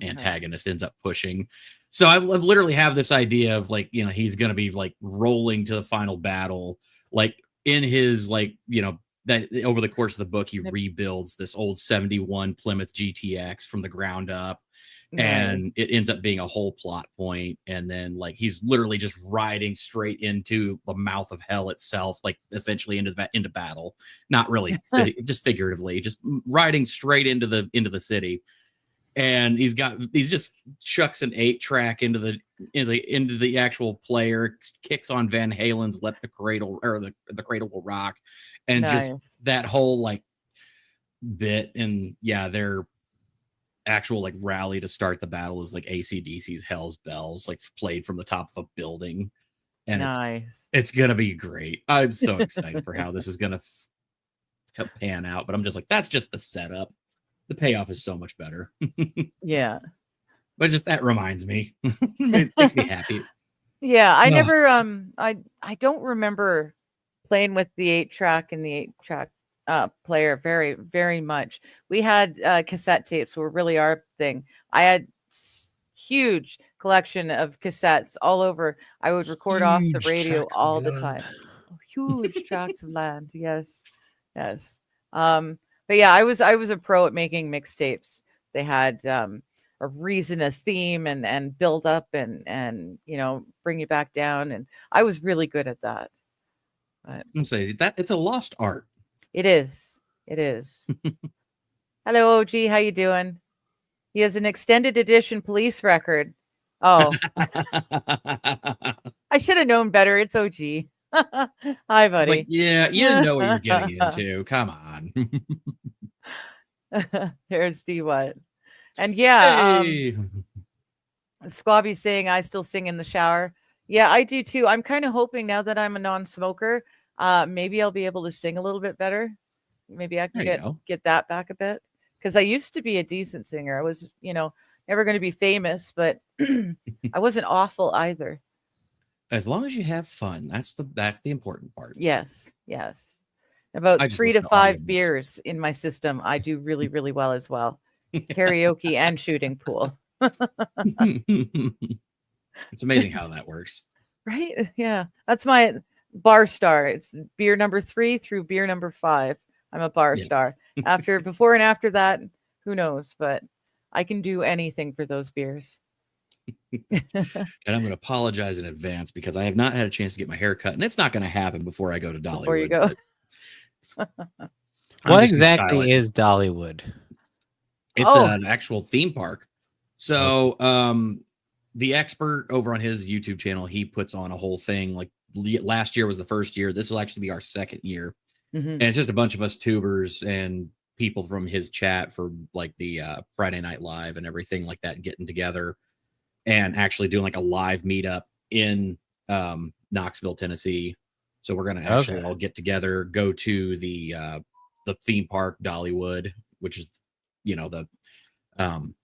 antagonist ends up pushing. So I literally have this idea of like, he's going to be like rolling to the final battle, like in his like, that over the course of the book, he rebuilds this old 71 Plymouth GTX from the ground up. And it ends up being a whole plot point. And then like, he's literally just riding straight into the mouth of hell itself, like essentially into battle, not really just figuratively, just riding straight into the city. And he's just chucks an 8-track into the actual player, kicks on Van Halen's "Let the Cradle" or the Cradle Will Rock, and just that whole like bit. And yeah, their actual like rally to start the battle is like AC/DC's "Hell's Bells," like played from the top of a building, and it's gonna be great. I'm so excited for how this is gonna pan out. But I'm just like, that's just the setup. The payoff is so much better. Yeah. But just that reminds me. It makes me happy. Yeah, I never I don't remember playing with the 8-track and the 8-track player very, very much. We had cassette tapes were really our thing. I had huge collection of cassettes all over. I would record off the radio all the time. Huge tracts of land. Yes. Yes. But yeah, I was a pro at making mixtapes. They had reason, a theme, and build up and bring you back down. And I was really good at that. But I'm saying that it's a lost art. it is. It is. Hello, OG. How you doing? He has an extended edition police record. Oh, I should have known better. It's OG. Hi, It's buddy. like, yeah, you didn't know what you're getting into. Come on. There's D what. And yeah, Hey. Squabby's saying I still sing in the shower. Yeah, I do too. I'm kind of hoping now that I'm a non-smoker, maybe I'll be able to sing a little bit better. Maybe I can There you go. get that back a bit. Because I used to be a decent singer. I was, never going to be famous, but I wasn't awful either. As long as you have fun, that's the important part. Yes, yes. About I just 3 to listen to 5 audiobooks. beers in my system, I do really, really well as well. Karaoke and shooting pool. It's amazing how that works. Right? Yeah. That's my bar star. It's beer number 3 through beer number 5. I'm a bar Yeah. star. Before and after that, who knows? But I can do anything for those beers. And I'm going to apologize in advance because I have not had a chance to get my hair cut, and it's not going to happen before I go to Dollywood. Before you go. but I'm What just gonna style exactly it. is Dollywood? It's Oh. an actual theme park. So, the expert over on his YouTube channel, he puts on a whole thing. Like last year was the first year. This will actually be our second year. Mhm. And it's just a bunch of us tubers and people from his chat for like the Friday Night Live and everything like that, getting together and actually doing like a live meetup in Knoxville, Tennessee. So we're gonna actually Okay. all get together, go to the theme park, Dollywood, which is the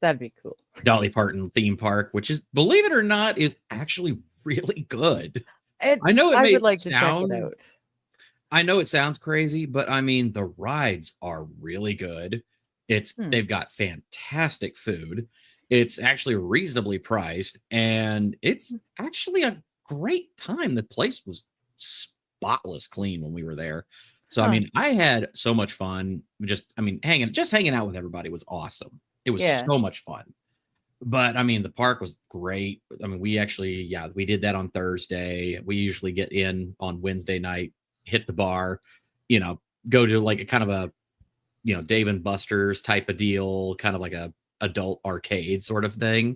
That'd be cool. Dolly Parton theme park, which is, believe it or not, is actually really good. I know it I may would like to check sound it out. I know it sounds crazy, but I mean the rides are really good. They've got fantastic food. It's actually reasonably priced, and it's actually a great time. The place was spotless clean when we were there. So I Huh. mean, I had so much fun. Hanging out with everybody was awesome. It was Yeah. so much fun. But I mean, the park was great. I mean, we did that on Thursday. We usually get in on Wednesday night, hit the bar, go to like a kind of a, Dave and Buster's type of deal, kind of like a adult arcade sort of thing.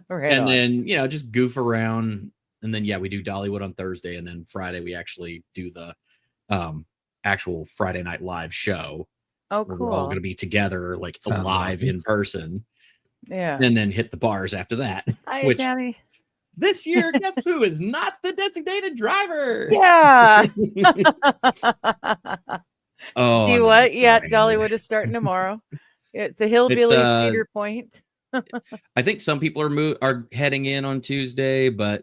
Right And on. then, just goof around. And then, we do Dollywood on Thursday. And then Friday, we actually do the actual Friday Night Live show Oh, where we're all cool. going to be together, like Sounds live awesome. in person, Yeah. and then hit the bars after that. Hi, which Tammy. this year, guess who is not the designated driver? Yeah. Oh, See I'm what? gonna Yeah, cry. Dollywood is starting tomorrow. It's a hillbilly Cedar Point. I think some people are heading in on Tuesday, but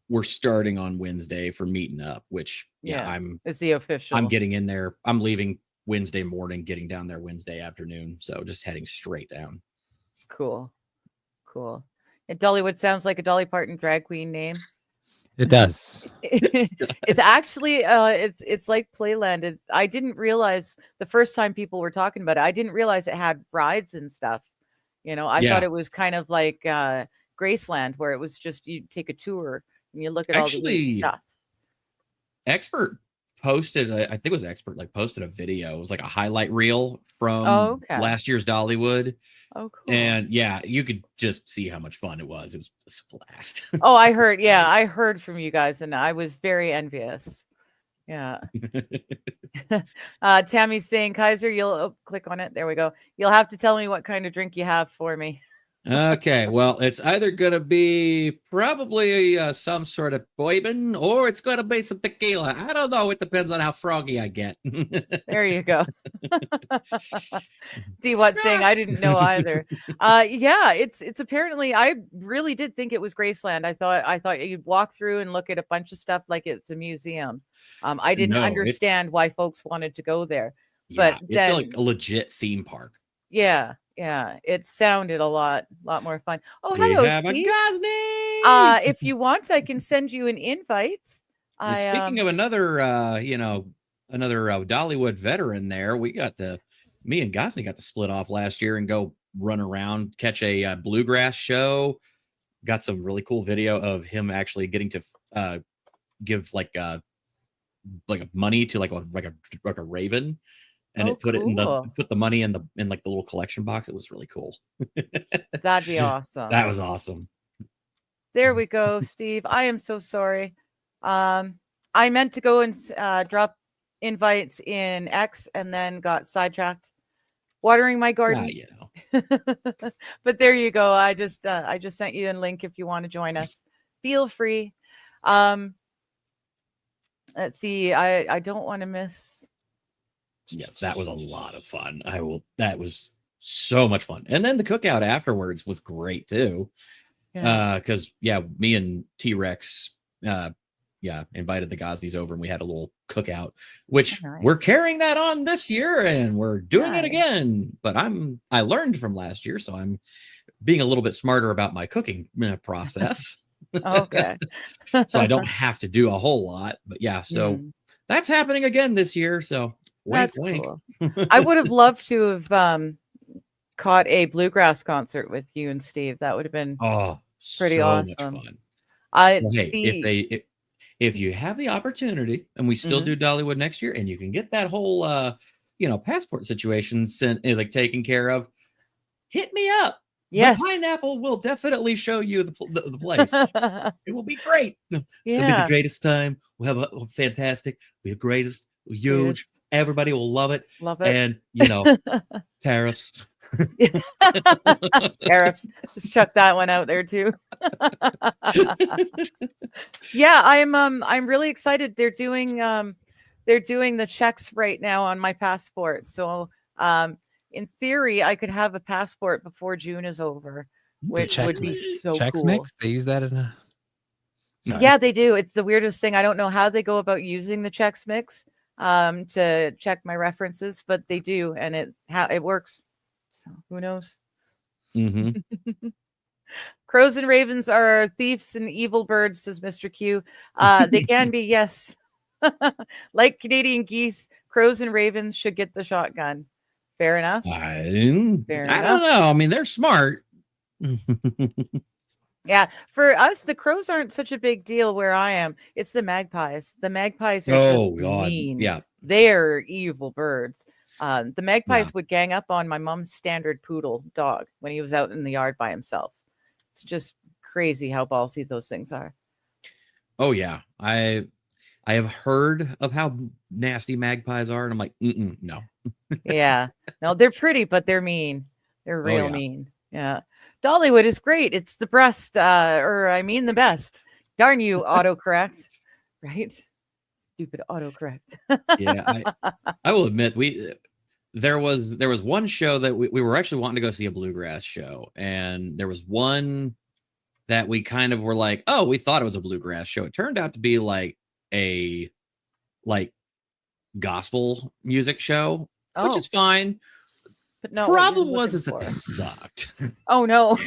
we're starting on Wednesday for meeting up, which Yeah. I'm It's the official. getting in there. I'm leaving Wednesday morning, getting down there Wednesday afternoon. So just heading straight down. Cool. Cool. And Dollywood sounds like a Dolly Parton drag queen name. It does. It's actually it's like Playland. I didn't realize the first time people were talking about it, I didn't realize it had rides and stuff. I Yeah. thought it was kind of like Graceland, where it was just you take a tour and you look at all the Actually, neat stuff. Expert posted, I think it was Expert, like posted a video. It was like a highlight reel from okay. last year's Dollywood. Oh, cool. And yeah, you could just see how much fun it was. It was a blast. Oh, I heard. Yeah, I heard from you guys, and I was very envious. Yeah. Tammy's saying, Kaiser, you'll click on it. There we go. You'll have to tell me what kind of drink you have for me. Okay, well, it's either going to be probably some sort of bourbon or it's going to be some tequila. I don't know. It depends on how froggy I get. There you go. See what saying? I didn't know either. Yeah, it's apparently, I really did think it was Graceland. I thought you'd walk through and look at a bunch of stuff like it's a museum. I didn't No, understand why folks wanted to go there. Yeah, But it's like then- a legit theme park. Yeah, it sounded a lot more fun. Oh, We hello, have a Steve. Gosney. If you want, I can send you an invite. And speaking of another, another Dollywood veteran there, me and Gosney got to split off last year and go run around, catch a bluegrass show. Got some really cool video of him actually getting to give like money to like a raven, and Oh, it put it in the cool. put the money in like the little collection box. It was really cool. That'd be awesome. That was awesome. There we go, Steve. I am so sorry. I meant to go and drop invites in X and then got sidetracked watering my garden. You know. But there you go. I just sent you a link if you want to join us. Feel free. Let's see. I don't want to miss. Yes, that was a lot of fun. That was so much fun. And then the cookout afterwards was great too. Yeah. Because me and T-Rex invited the Gosneys over and we had a little cookout, which Nice. we're carrying that on this year and we're doing it Nice. again. But I learned from last year, so I'm being a little bit smarter about my cooking process. Okay. So I don't have to do a whole lot. But yeah, so Mm, that's happening again this year. So wink, that's wink. cool. I would have loved to have caught a bluegrass concert with you and Steve. That would have been Oh, pretty so awesome. much fun. I Well, hey, the- if you have the opportunity, and we still Mhm. do Dollywood next year, and you can get that whole passport situation like taken care of, hit me up. yes. The Pineapple will definitely show you the place. It will be great. It'll be the Yeah. greatest time. We'll have a fantastic. We're greatest. We're huge. Everybody will love it. Love it. And tariffs. Tariffs. Just chuck that one out there too. Yeah, I'm really excited. They're doing the checks right now on my passport. So in theory, I could have a passport before June is over, which would be so Chex cool. Mix. They use that in a. Sorry. Yeah, they do. It's the weirdest thing. I don't know how they go about using the Chex Mix to check my references, but they do, and it works. So who knows? Mm-hmm. Crows and ravens are thieves and evil birds, says Mr. Q. They can be, yes. Like Canadian geese, crows and ravens should get the shotgun. Fair enough. I Fair don't enough. know. I mean, they're smart. Yeah, for us, the crows aren't such a big deal where I am. It's the magpies. The magpies are Oh just God. mean. Yeah. They're evil birds. The magpies Yeah. would gang up on my mom's standard poodle dog when he was out in the yard by himself. It's just crazy how ballsy those things are. Oh yeah. I have heard of how nasty magpies are, and I'm like, no. Yeah. No, they're pretty, but they're mean. They're real yeah. mean. Yeah. Dollywood is great. It's the breast, the best. Darn you, autocorrect. Right? Stupid autocorrect. Yeah. I will admit there was one show that we were actually wanting to go see a bluegrass show, and there was one that we kind of were like, oh, we thought it was a bluegrass show. It turned out to be like a gospel music show, which is fine. But no, what you're Problem was looking is that for. they sucked. Oh no.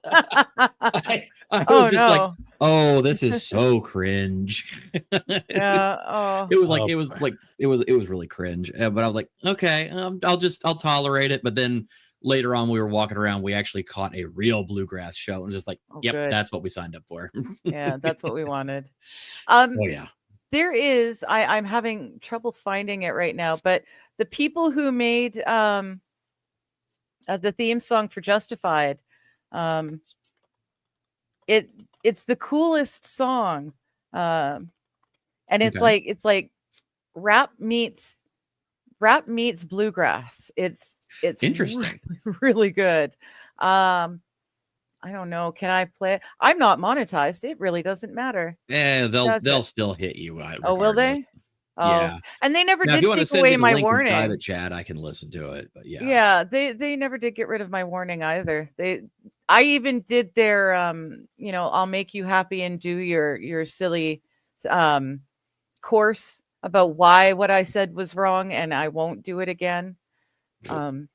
I was Oh just like, no. oh, this is so cringe. Yeah. Oh. It was like Oh, it was really cringe. But I was like, okay, I'll tolerate it. But then later on, we were walking around, we actually caught a real bluegrass show, and just like, Oh, yep, good. that's what we signed up for. Yeah, that's what we wanted. Oh yeah. There is, I'm having trouble finding it right now, but the people who made the theme song for Justified, it's the coolest song. And it's Okay. like rap meets bluegrass. It's Interesting. really, really good. I don't know. Can I play it? I'm not monetized. It really doesn't matter. Yeah, Does they'll it? still hit you. Oh, will regardless. they? Oh, Yeah. and they never Now, if did you want to take send away me the my link in warning. private chat, I can listen to it. But yeah. Yeah, they never did get rid of my warning either. I even did their I'll make you happy and do your silly course about why what I said was wrong and I won't do it again. because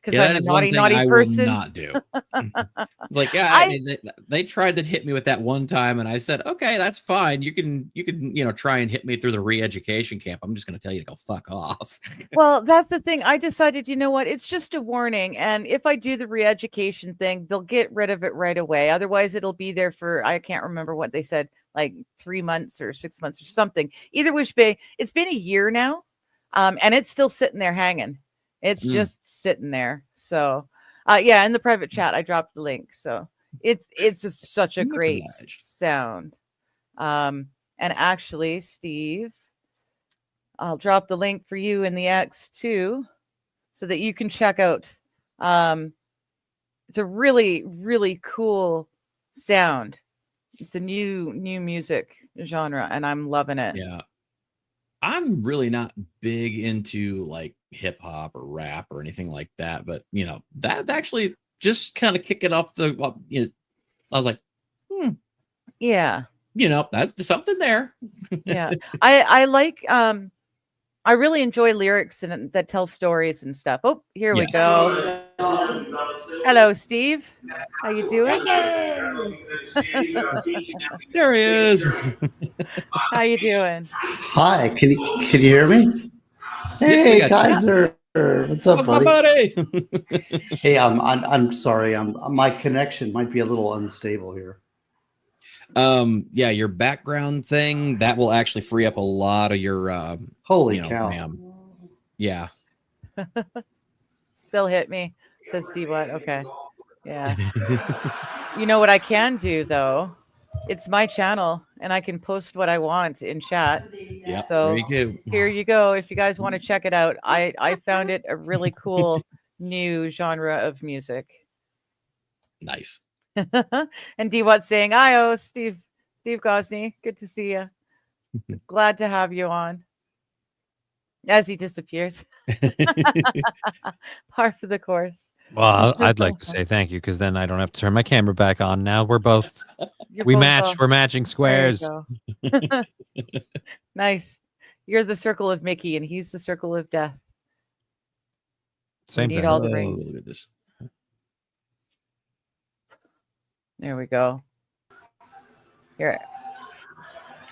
Yeah, that I'm a is one naughty, thing naughty I will person. not do. It's like, yeah, I- I mean, they tried to hit me with that one time, and I said, okay, that's fine. You can, try and hit me through the re-education camp. I'm just going to tell you to go fuck off. Well, that's the thing. I decided, you know what? It's just a warning. And if I do the re-education thing, they'll get rid of it right away. Otherwise, it'll be there for, I can't remember what they said, like 3 months or 6 months or something. Either which way, it's been a year now. And it's still sitting there hanging. It's just sitting there. So, yeah, in the private chat, I dropped the link. So it's just such a Much great obliged. sound. And actually, Steve, I'll drop the link for you in the X too, so that you can check out. It's a really, really cool sound. It's a new music genre, and I'm loving it. Yeah. I'm really not big into like hip hop or rap or anything like that, but that's actually just kind of kicking off the, I was like, Yeah. That's just something there. Yeah. I like I really enjoy lyrics and that tell stories and stuff. Oh, here we Yes. go. Hello, Steve. How you doing? There he is. How you doing? Hi, can you hear me? Hey, got Kaiser, what's up, How's my buddy? buddy? Hey, I'm sorry. My connection might be a little unstable here. Yeah, your background thing that will actually free up a lot of your Holy cow! RAM. Yeah. Still hit me. Says Steve what? Okay. Yeah. You know what I can do though? It's my channel and I can post what I want in chat. Yeah. So there you go. here you go. If you guys want to check it out, I found it a really cool new genre of music. Nice. And D-Watt's saying, "Io, Steve Gosney, good to see you. Glad to have you on." As he disappears. Par for the course. Well, I'd like to say thank you because then I don't have to turn my camera back on. Now we're both we both match. off. We're matching There you squares. go. Nice. You're the circle of Mickey and he's the circle of death. Same need thing. all the rings. Look at this. There we go. Here.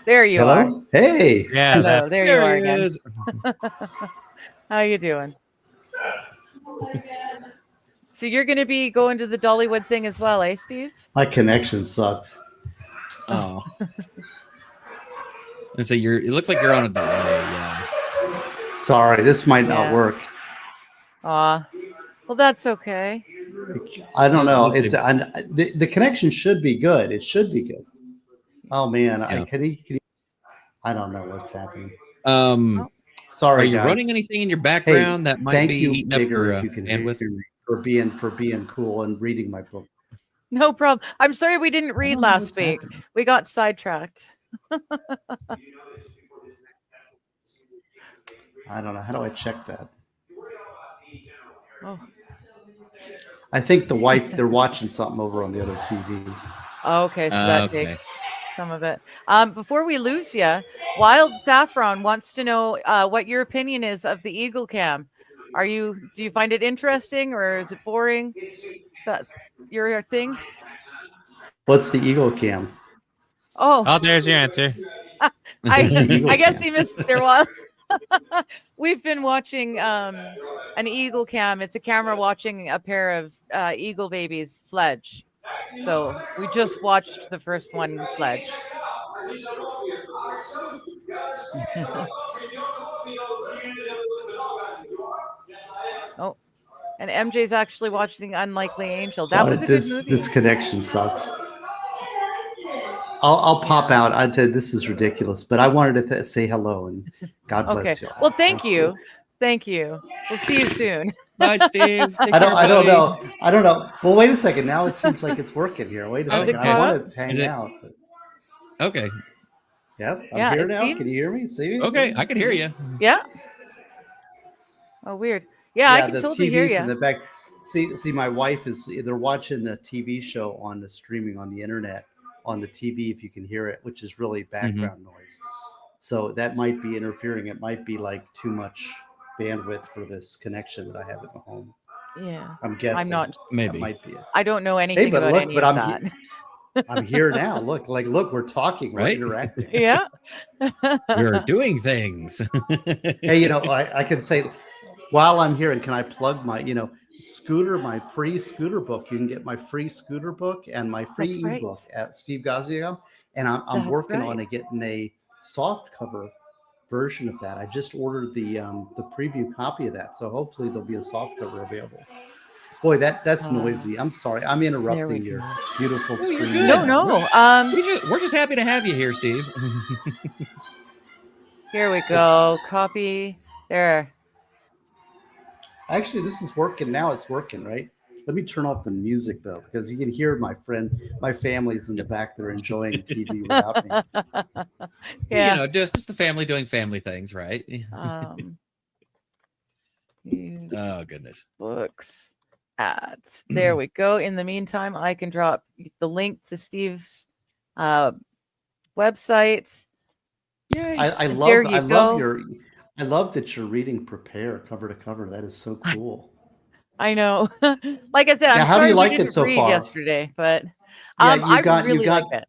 There you Hello. are. Hey. Yeah. Hello. That, There you are he again. is. How you doing? So you're going to be going to the Dollywood thing as well, eh, Steve? My connection sucks. Oh. And so it looks like you're on a delay. Yeah. Sorry, this might not Yeah. work. Aw. Well, that's okay. I don't know. The connection should be good. It should be good. Oh man, Yeah. I don't know what's happening. Are Sorry, you guys. running anything in your background that might Thank be you, eating up Bigger, your if you can hear bandwidth? me, for being cool and reading my book. No problem. I'm sorry we didn't read don't know last what's week. happening. We got sidetracked. I don't know. How do I check that? Oh. I think they're watching something over on the other TV. Okay, so that Okay. takes some of it. Before we lose you, Wild Saffron wants to know what your opinion is of the Eagle Cam. Do you find it interesting or is it boring? That your thing? What's the Eagle Cam? oh, there's your answer. I guess he missed there was. We've been watching an eagle cam. It's a camera watching a pair of eagle babies fledge. So we just watched the first one fledge. Oh, and MJ's actually watching Unlikely Angel. That Sorry, was a good this movie. this connection sucks. I'll pop out. I said this is ridiculous, but I wanted to say hello and God bless Okay. you. Well, thank you. Thank you. We'll see you soon. Bye, Steve. Take I don't care, buddy. know. I don't know. Well, wait a second. Now it seems like it's working here. Wait a Oh, second. okay. I want to Is hang it- out. But, Okay. yep, I'm Yeah, here it now. seems- Can you hear me? See me? Okay. I can hear you. Yeah. Oh, weird. Yeah, I can the totally hear TV's in you. the back. See, my wife they're watching the TV show on the streaming on the internet on the TV. If you can hear it, which is really background noise, so that might be interfering. It might be like too much bandwidth for this connection that I have at home. Yeah. I'm guessing. not- Maybe. That might be it. I don't know anything but about look, any but of I'm that. I'm here now. Look, we're talking, we're Right? interacting. Yeah. We're doing things. Hey, I can say while I'm here, and can I plug my, Scooter, my free Scooter book? You can get my free Scooter book and my free That's right. ebook at SteveGazia.com. And I'm That's working right. on getting a soft cover version of that. I just ordered the preview copy of that, so hopefully there'll be a soft cover available. Boy, that's noisy. I'm sorry. I'm interrupting your beautiful Oh, you're screen. good. No. We're just happy to have you here, Steve. Here we go. Copy. There. Actually, this is working now. It's working, right? Let me turn off the music though, because you can hear my family's in the back. They're enjoying TV without me. Yeah. Just the family doing family things, right? Use Oh goodness. books ads. There we go. In the meantime, I can drop the link to Steve's website. Yay. I There love you I go. love I love that you're reading Prepare cover to cover. That is so cool. I know. Like I said, Yeah, I'm how do sorry you we like it didn't so read far? yesterday, but Yeah, I really like it.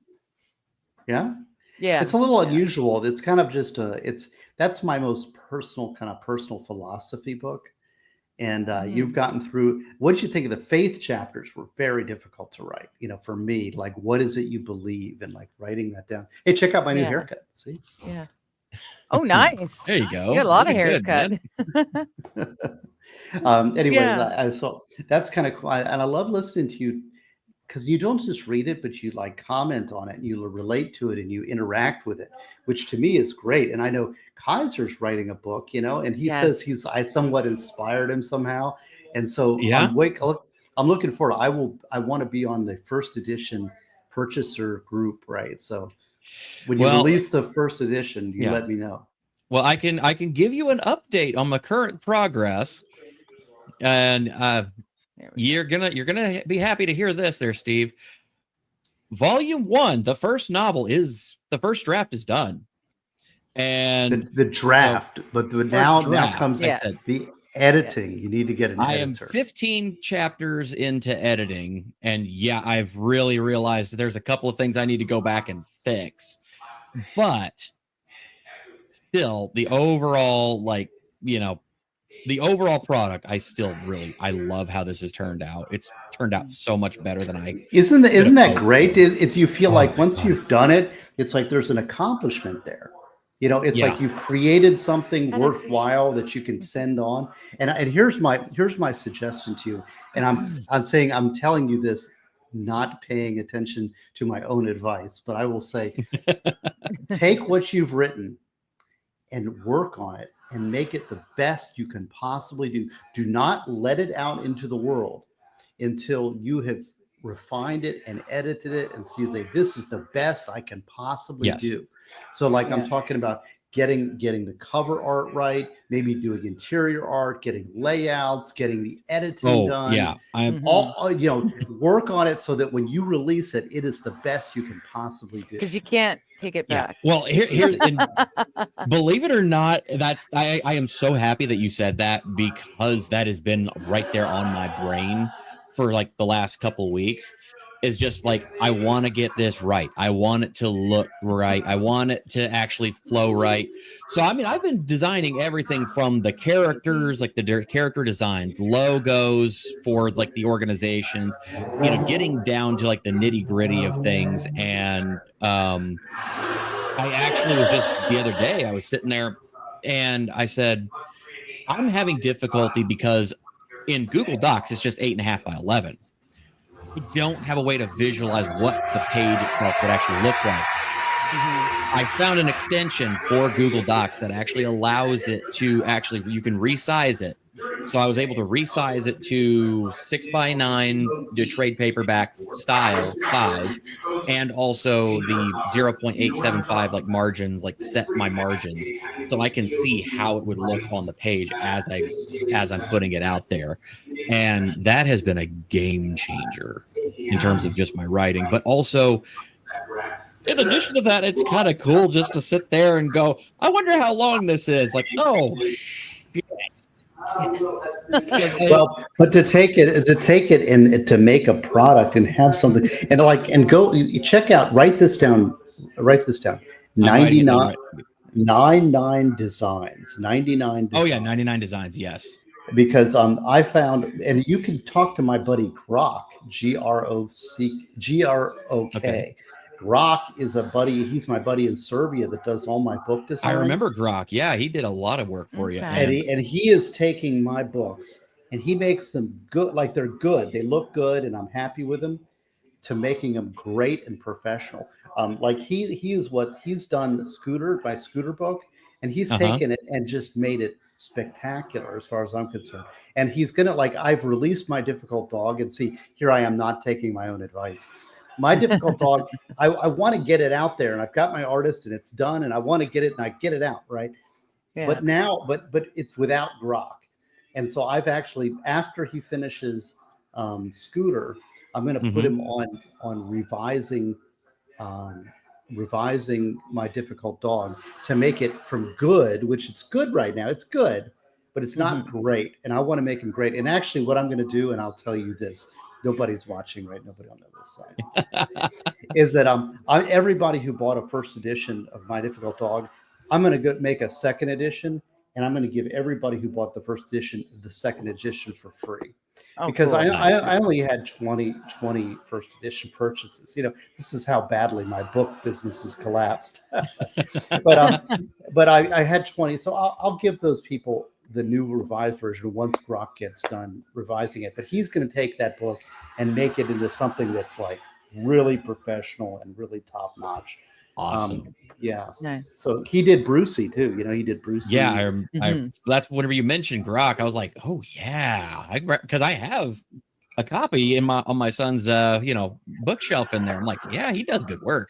Yeah. Yeah. It's a little unusual. It's kind of just that's my most personal philosophy book. And you've gotten through. What did you think of the faith chapters? Were very difficult to write. For me, like, what is it you believe, and like writing that down. Hey, check out my new Yeah. haircut. See? Yeah. Oh, nice. There you go. You got a lot of Looking hairs good, cut. man. Anyway, Yeah. so that's kind of cool. And I love listening to you because you don't just read it, but you like comment on it and you relate to it and you interact with it, which to me is great. And I know Kaiser's writing a book, and he says I somewhat inspired him somehow. And so Yeah. I'm looking forward. I want to be on the first edition purchaser group, right? So when you release the first edition, you let me know. Well, I can give you an update on my current progress, and you're gonna be happy to hear this, there, Steve. Volume 1, the first draft is done, and The draft, but now comes I said. the editing. You need to get an I am editor. 15 chapters into editing, and I've really realized there's a couple of things I need to go back and fix, but still the overall the overall product, I love how this has turned out. It's turned out so much better than I Isn't that great? If you feel like once God. you've done it, it's like there's an accomplishment there. It's Yeah. like you've created something worthwhile that you can send on. And here's my suggestion to you. And I'm telling you this, not paying attention to my own advice, but I will say, take what you've written and work on it and make it the best you can possibly do. Do not let it out into the world until you have refined it and edited it and so you say, this is the best I can possibly do. So I'm talking about getting the cover art right, maybe doing interior art, getting layouts, getting the editing done. Yeah, I'm all work on it so that when you release it, it is the best you can possibly do. Because you can't take it back. Well, here and believe it or not, I am so happy that you said that, because that has been right there on my brain for like the last couple weeks. Is just like, I want to get this right. I want it to look right. I want it to actually flow right. So, I mean, I've been designing everything from the characters, like the character designs, logos for like the organizations, getting down to like the nitty gritty of things. And I actually was just the other day, I was sitting there and I said, I'm having difficulty because in Google Docs, it's just 8.5 by 11. I don't have a way to visualize what the page itself would actually look like. I found an extension for Google Docs that actually allows it to you can resize it. So I was able to resize it to 6x9, the trade paperback style size, and also the 0.875 like margins, like set my margins, so I can see how it would look on the page as I'm putting it out there. And that has been a game changer in terms of just my writing, but also in addition to that, it's kind of cool just to sit there and go, I wonder how long this is. Like, oh shit. Well, but to take it and to make a product and have something and go you check out, write this down. I'm writing it down 99 99 designs. 99 Oh yeah, designs. 99 designs. Yes. Because I found, and you can talk to my buddy Grok, Grok. Okay. Grok is a buddy. He's my buddy in Serbia that does all my book designs. I remember Grok. Yeah, he did a lot of work for you. Okay. And he is taking my books and he makes them good, like they're good. They look good, and I'm happy with them, to making them great and professional. Like he's done my Scooter book, and he's taken it and just made it spectacular as far as I'm concerned. And he's gonna, like, I've released my difficult dog, and see, here I am not taking my own advice. My difficult dog, I want to get it out there, and I've got my artist, and it's done, and I want to get it, and I get it out, right? Yeah. But now, but it's without Grok. And so I've actually, after he finishes Scooter, I'm going to put him on revising my difficult dog to make it from good, which it's good right now. It's good, but it's not great. And I want to make him great. And actually what I'm going to do, and I'll tell you this, nobody's watching, right? Nobody on this side, is that everybody who bought a first edition of My Difficult Dog, I'm going to go make a second edition, and I'm going to give everybody who bought the first edition the second edition for free. Oh, Because cool. I only had 20 first edition purchases. This is how badly my book business has collapsed. but I had 20, so I'll give those people the new revised version once Grok gets done revising it. But he's going to take that book and make it into something that's like really professional and really top notch. Awesome. Yeah. Nice. So he did Brucey too. He did Brucey. Yeah, that's whenever you mentioned Grok, I was like, oh yeah, because I have a copy on my son's bookshelf in there. I'm like, yeah, he does good work.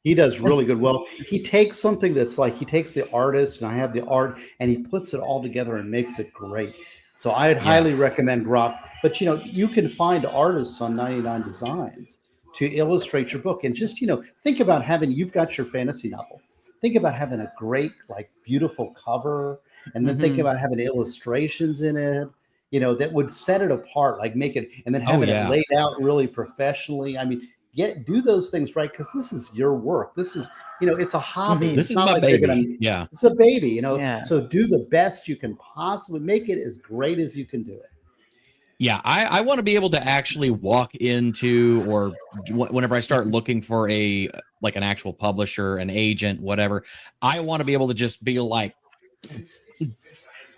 He does really good. Well, he takes something that's like, he takes the artist, and I have the art, and he puts it all together and makes it great. So I'd highly recommend Grok. But you can find artists on 99 Designs to illustrate your book. And just, think about you've got your fantasy novel. Think about having a great, like, beautiful cover, and then think about having illustrations in it, that would set it apart, like make it, and then having it laid out really professionally. I mean, do those things right, because this is your work. This is, it's a hobby. This It's is not my like they're baby. Yeah. It's a baby, Yeah. So do the best you can possibly, make it as great as you can do it. Yeah, I want to be able to actually walk into, or whenever I start looking for an actual publisher, an agent, whatever, I want to be able to just be like,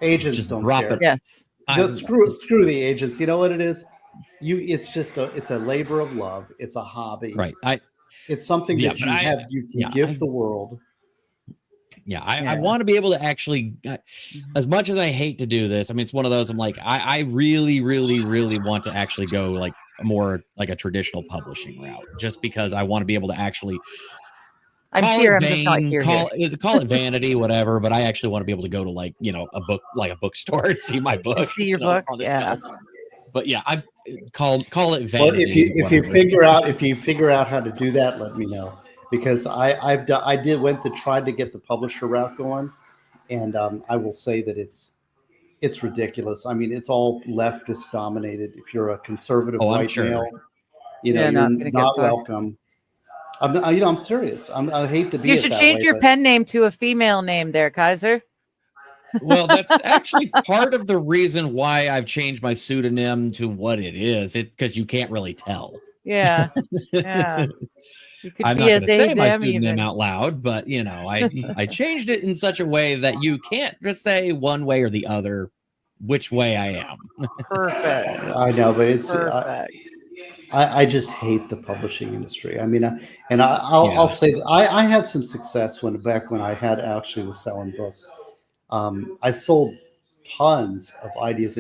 Agents just don't drop care. it. Yes. Just screw the agents. You know what it is? It's a labor of love. It's a hobby. Right. It's something that you can give the world. Yeah, I want to be able to actually, as much as I hate to do this, I mean, it's one of those, I'm like, I really, really, really want to actually go like more like a traditional publishing route, just because I want to be able to actually I'm just not here. call it vanity, whatever, but I actually want to be able to go to a bookstore and see my book. See your book? Yeah. But yeah, I call it vanity. Well, if you figure out how to do that, let me know. Because I tried to get the publisher route going, and I will say that it's ridiculous. I mean, it's all leftist dominated. If you're a conservative white male, you're not welcome. I'm serious. I hate to be. You should change your pen name to a female name, there, Kaiser. Well, that's actually part of the reason why I've changed my pseudonym to what it is. Because you can't really tell. Yeah. Yeah. I'm not going to say my pseudonym out loud, but I changed it in such a way that you can't just say one way or the other which way I am. Perfect. I know, but it's perfect. I just hate the publishing industry. I mean, I'll say that I had some success when I had actually was selling books. I sold tons of ideas.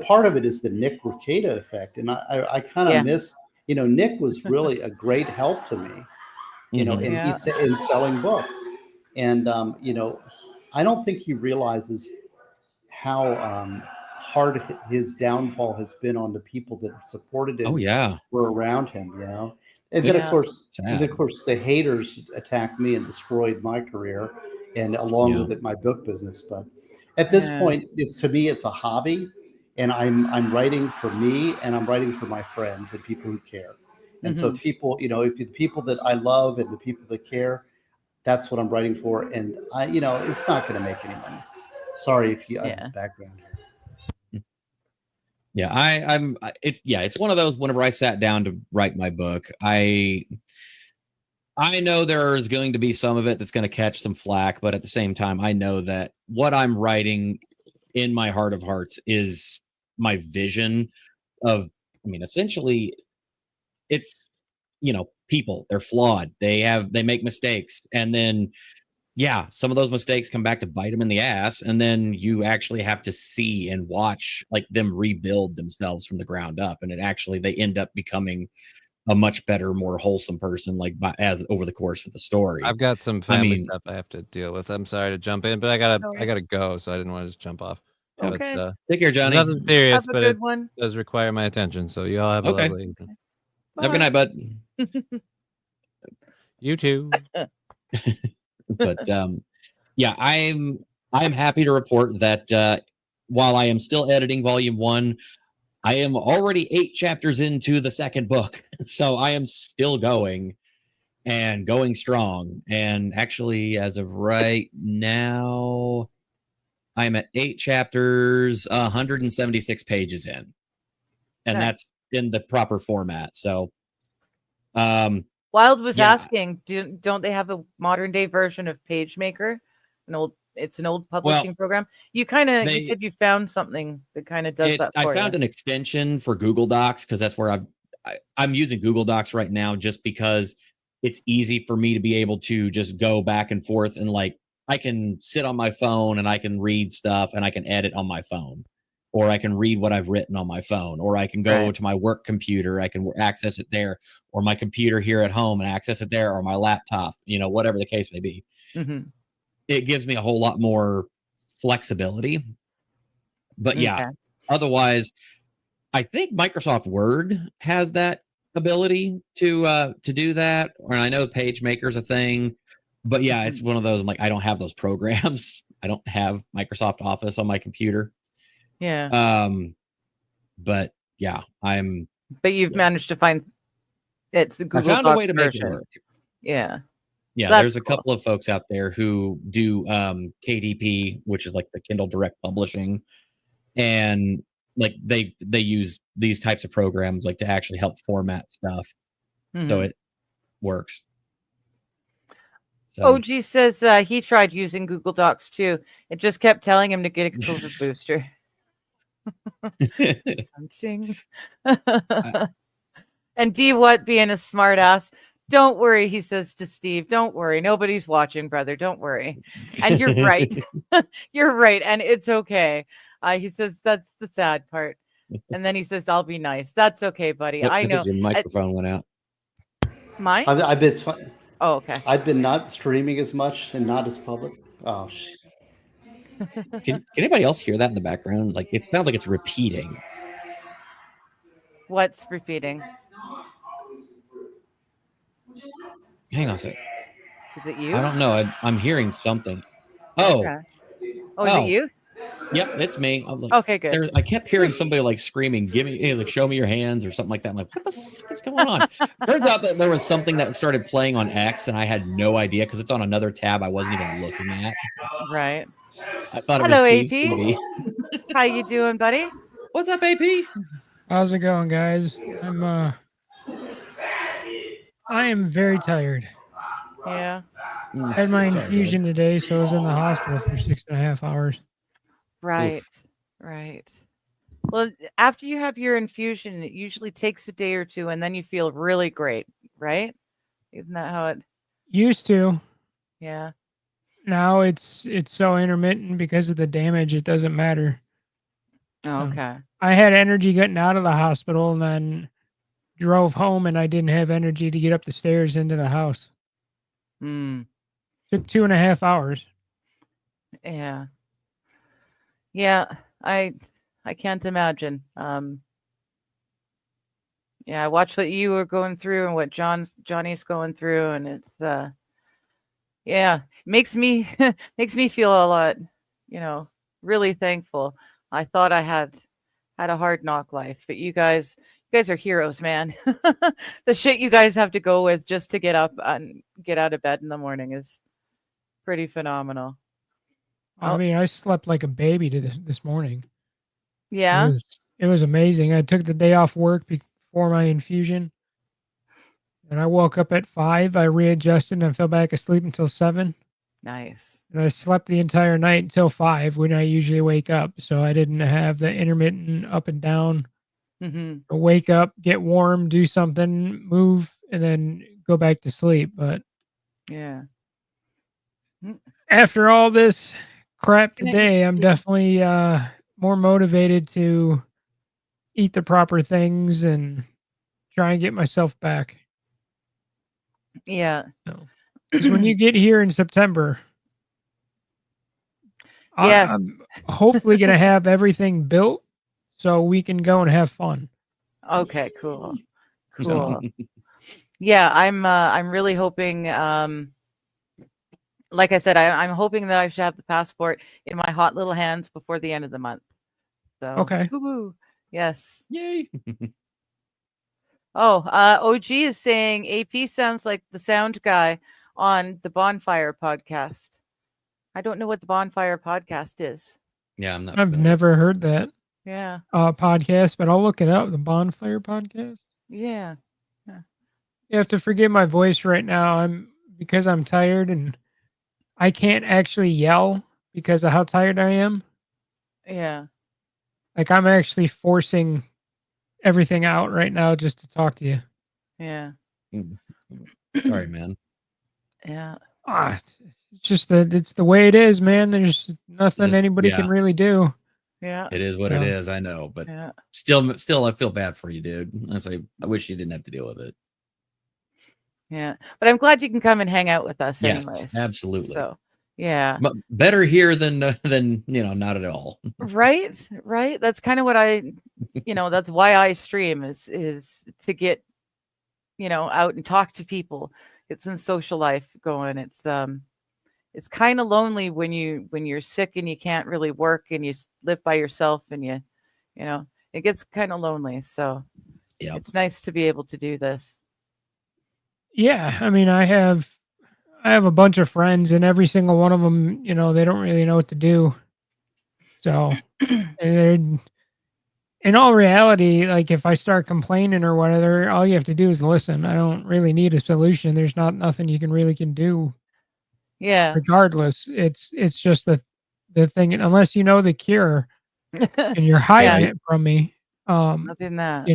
Part of it is the Nick Rekieta effect, and I kind of miss. Nick was really a great help to me, in selling books. And, I don't think he realizes how hard his downfall has been on the people that have supported him. Oh, yeah. Were around him, And then, of course, the haters attacked me and destroyed my career, and along with it, my book business. But At this Yeah. point, it's to me, it's a hobby, and I'm writing for me, and I'm writing for my friends and people who care. And so Mhm. people, if the people that I love and the people that care, that's what I'm writing for. And it's not going to make any money. Sorry if you have Yeah. this background. Yeah, it's one of those. Whenever I sat down to write my book, I know there's going to be some of it that's going to catch some flack, but at the same time, I know that what I'm writing in my heart of hearts is my vision of, I mean, essentially, it's, people, they're flawed. They make mistakes. And then, yeah, some of those mistakes come back to bite them in the ass. And then you actually have to see and watch like them rebuild themselves from the ground up. And they end up becoming a much better, more wholesome person, like as over the course of the story. I've got some I family mean- stuff I have to deal with. I'm sorry to jump in, but I gotta go, so I didn't want to just jump off. Okay. But, Take care, Johnny. nothing serious, Have a but good it one. does require my attention. So you all have a Okay. lovely evening. Have a good night, bud. You too. But yeah, I'm happy to report that while I am still editing volume 1, I am already 8 chapters into the second book. So I am still going and going strong. And actually, as of right now, I'm at 8 chapters, 176 pages in. And Nice. that's in the proper format. So um Wild was Yeah. asking, don't they have a modern day version of PageMaker? It's an old publishing program. You they- said you found something that kind of does that I for found you. an extension for Google Docs because that's where I'm using Google Docs right now, just because it's easy for me to be able to just go back and forth, and like I can sit on my phone and I can read stuff and I can edit on my phone, or I can read what I've written on my phone, or I can go Right. to my work computer, I can access it there, or my computer here at home and access it there, or my laptop, whatever the case may be. Mhm. It gives me a whole lot more flexibility. But yeah, Okay. otherwise, I think Microsoft Word has that ability to do that. Or I know PageMaker's a thing, but yeah, it's one of those. I'm like, I don't have those programs. I don't have Microsoft Office on my computer. Yeah. But yeah, But you've yeah. managed to find it's the I Google found a way Docs to make it version. work. Yeah. Yeah, That's there's a cool. couple of folks out there who do KDP, which is like the Kindle Direct Publishing, and like they use these types of programs like to actually help format stuff, so Mhm. it works. So OG says he tried using Google Docs too. It just kept telling him to get a COVID booster. I'm seeing. And D what being a smart ass. Don't worry, he says to Steve. Don't worry. Nobody's watching, brother. Don't worry. And you're right. You're right. And it's okay. He says that's the sad part. And then he says, I'll be nice. That's okay, buddy. Yep, I think know. your microphone went out. Mine? I've been Oh, okay. I've been not streaming as much and not as public. Oh shit. Can anybody else hear that in the background? Like it sounds like it's repeating. What's repeating? Hang on a second. Is it you? I don't know. I'm hearing something. Oh, Okay. Oh, is Oh. it you? yep, it's me. I'm like, Okay, good. I kept hearing somebody like screaming, "Give me, like, show me your hands" or something like that. I'm like, what the fuck is going on? Turns out that there was something that started playing on X, and I had no idea because it's on another tab I wasn't even looking at. Right. I thought Hello, it was Steve's AD. TV. How you doing, buddy? What's up, AP? How's it going, guys? I am very tired. Yeah. Mm, Had my sorry, infusion today, so I was in the hospital for 6.5 hours. Right. Right. Well, after you have your infusion, it usually takes a day or two and then you feel really great, right? Isn't that how it Used to. yeah. Now it's so intermittent because of the damage. It doesn't matter. Oh, okay. I had energy getting out of the hospital, and then drove home, and I didn't have energy to get up the stairs into the house. Mm, Took 2.5 hours. yeah. Yeah. I can't imagine. Yeah, I watched what you were going through and what Johnny's going through, and it's yeah, makes me makes me feel a lot, really thankful. I thought I had a hard knock life, but you guys are heroes, man. The shit you guys have to go with just to get up and get out of bed in the morning is pretty phenomenal. I mean, I slept like a baby to this morning. Yeah. It was amazing. I took the day off work before my infusion, and I woke up at 5. I readjusted and fell back asleep until 7. Nice. And I slept the entire night until 5 when I usually wake up. So I didn't have the intermittent up and down. Mm-hmm. Wake up, get warm, do something, move, and then go back to sleep. But Yeah. after all this crap Good night, today, Mr. I'm Q. definitely more motivated to eat the proper things and try and get myself back. Yeah. Because when you get here in September, Yes. I'm hopefully going to have everything built so we can go and have fun. Okay, cool. So- Cool. Yeah, I'm really hoping like I said, I'm hoping that I should have the passport in my hot little hands before the end of the month. So Okay. woo-hoo. Yes. Yay. Oh, OG is saying AP sounds like the sound guy on the Bonfire podcast. I don't know what the Bonfire podcast is. Yeah, I'm not. I've familiar. never heard that Yeah. podcast, but I'll look it up. The Bonfire podcast. Yeah. You have to forgive my voice right now. Because I'm tired and I can't actually yell because of how tired I am. Yeah. Like I'm actually forcing everything out right now just to talk to you. Yeah. Sorry, man. Yeah. It's just that it's the way it is, man. There's nothing Just- anybody yeah. can really do. Yeah. It is what Yeah. it is. I know, but Yeah. still, I feel bad for you, dude. I wish you didn't have to deal with it. Yeah. But I'm glad you can come and hang out with us Yes, anyways. absolutely. So yeah. But better here than not at all. Right. That's kind of what that's why I stream is to get out and talk to people, get some social life going. It's kind of lonely when you're sick and you can't really work and you live by yourself and it gets kind of lonely. So Yeah. it's nice to be able to do this. Yeah, I mean, I have a bunch of friends, and every single one of them, they don't really know what to do. So, and in all reality, like if I start complaining or whatever, all you have to do is listen. I don't really need a solution. There's nothing you can do. Yeah. Regardless, it's just the thing. Unless you know the cure and you're hiding Yeah. it from me, Other than that.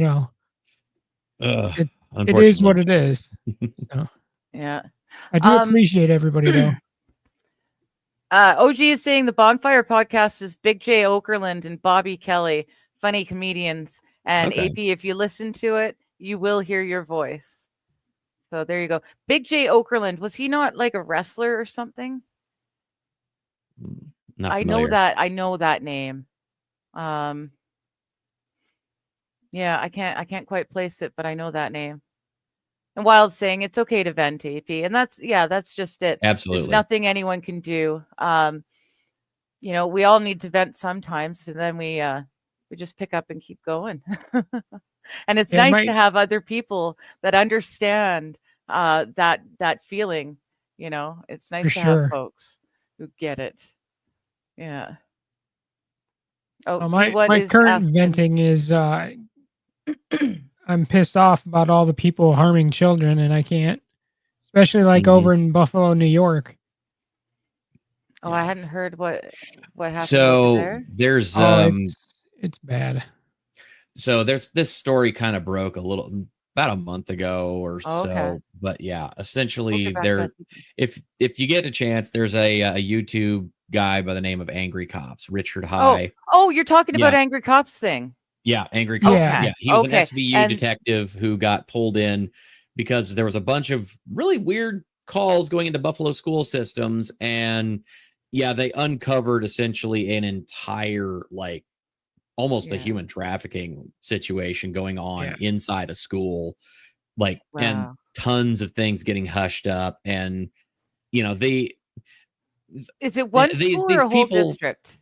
It is what it is. So, Yeah. I do appreciate everybody though. OG is saying the Bonfire podcast is Big J Okerlund and Bobby Kelly, funny comedians. And Okay. AP, if you listen to it, you will hear your voice. So there you go. Big J Okerlund, was he not like a wrestler or something? Not I familiar. know that name. Yeah, I can't quite place it, but I know that name. And Wild saying it's okay to vent, AP. And that's just it. Absolutely. There's nothing anyone can do. We all need to vent sometimes, and then we just pick up and keep going. And it's Yeah, nice to have other people that understand that feeling. It's nice For to sure. have folks who get it. Yeah. Oh, My D1 is current asking- venting is I'm pissed off about all the people harming children, and I can't, especially like Mhm. over in Buffalo, New York. Oh, I hadn't heard what happened over So there. there's Oh, it's bad. so there's this story kind of broke about a month ago or Oh, okay. so. But yeah, We'll essentially get back there, to that. if you get a chance, there's a YouTube guy by the name of Angry Cops, Richard High. Oh, you're talking about Yeah. Angry Cops thing. Yeah, Angry Cops. Yeah. Yeah, he was Okay, an SVU and- detective who got pulled in because there was a bunch of really weird calls going into Buffalo school systems, and yeah, they uncovered essentially an entire almost a Yeah. human trafficking situation going on Yeah. inside a school, and Wow. tons of things getting hushed up, and they Is it one these- school these or a whole people- district?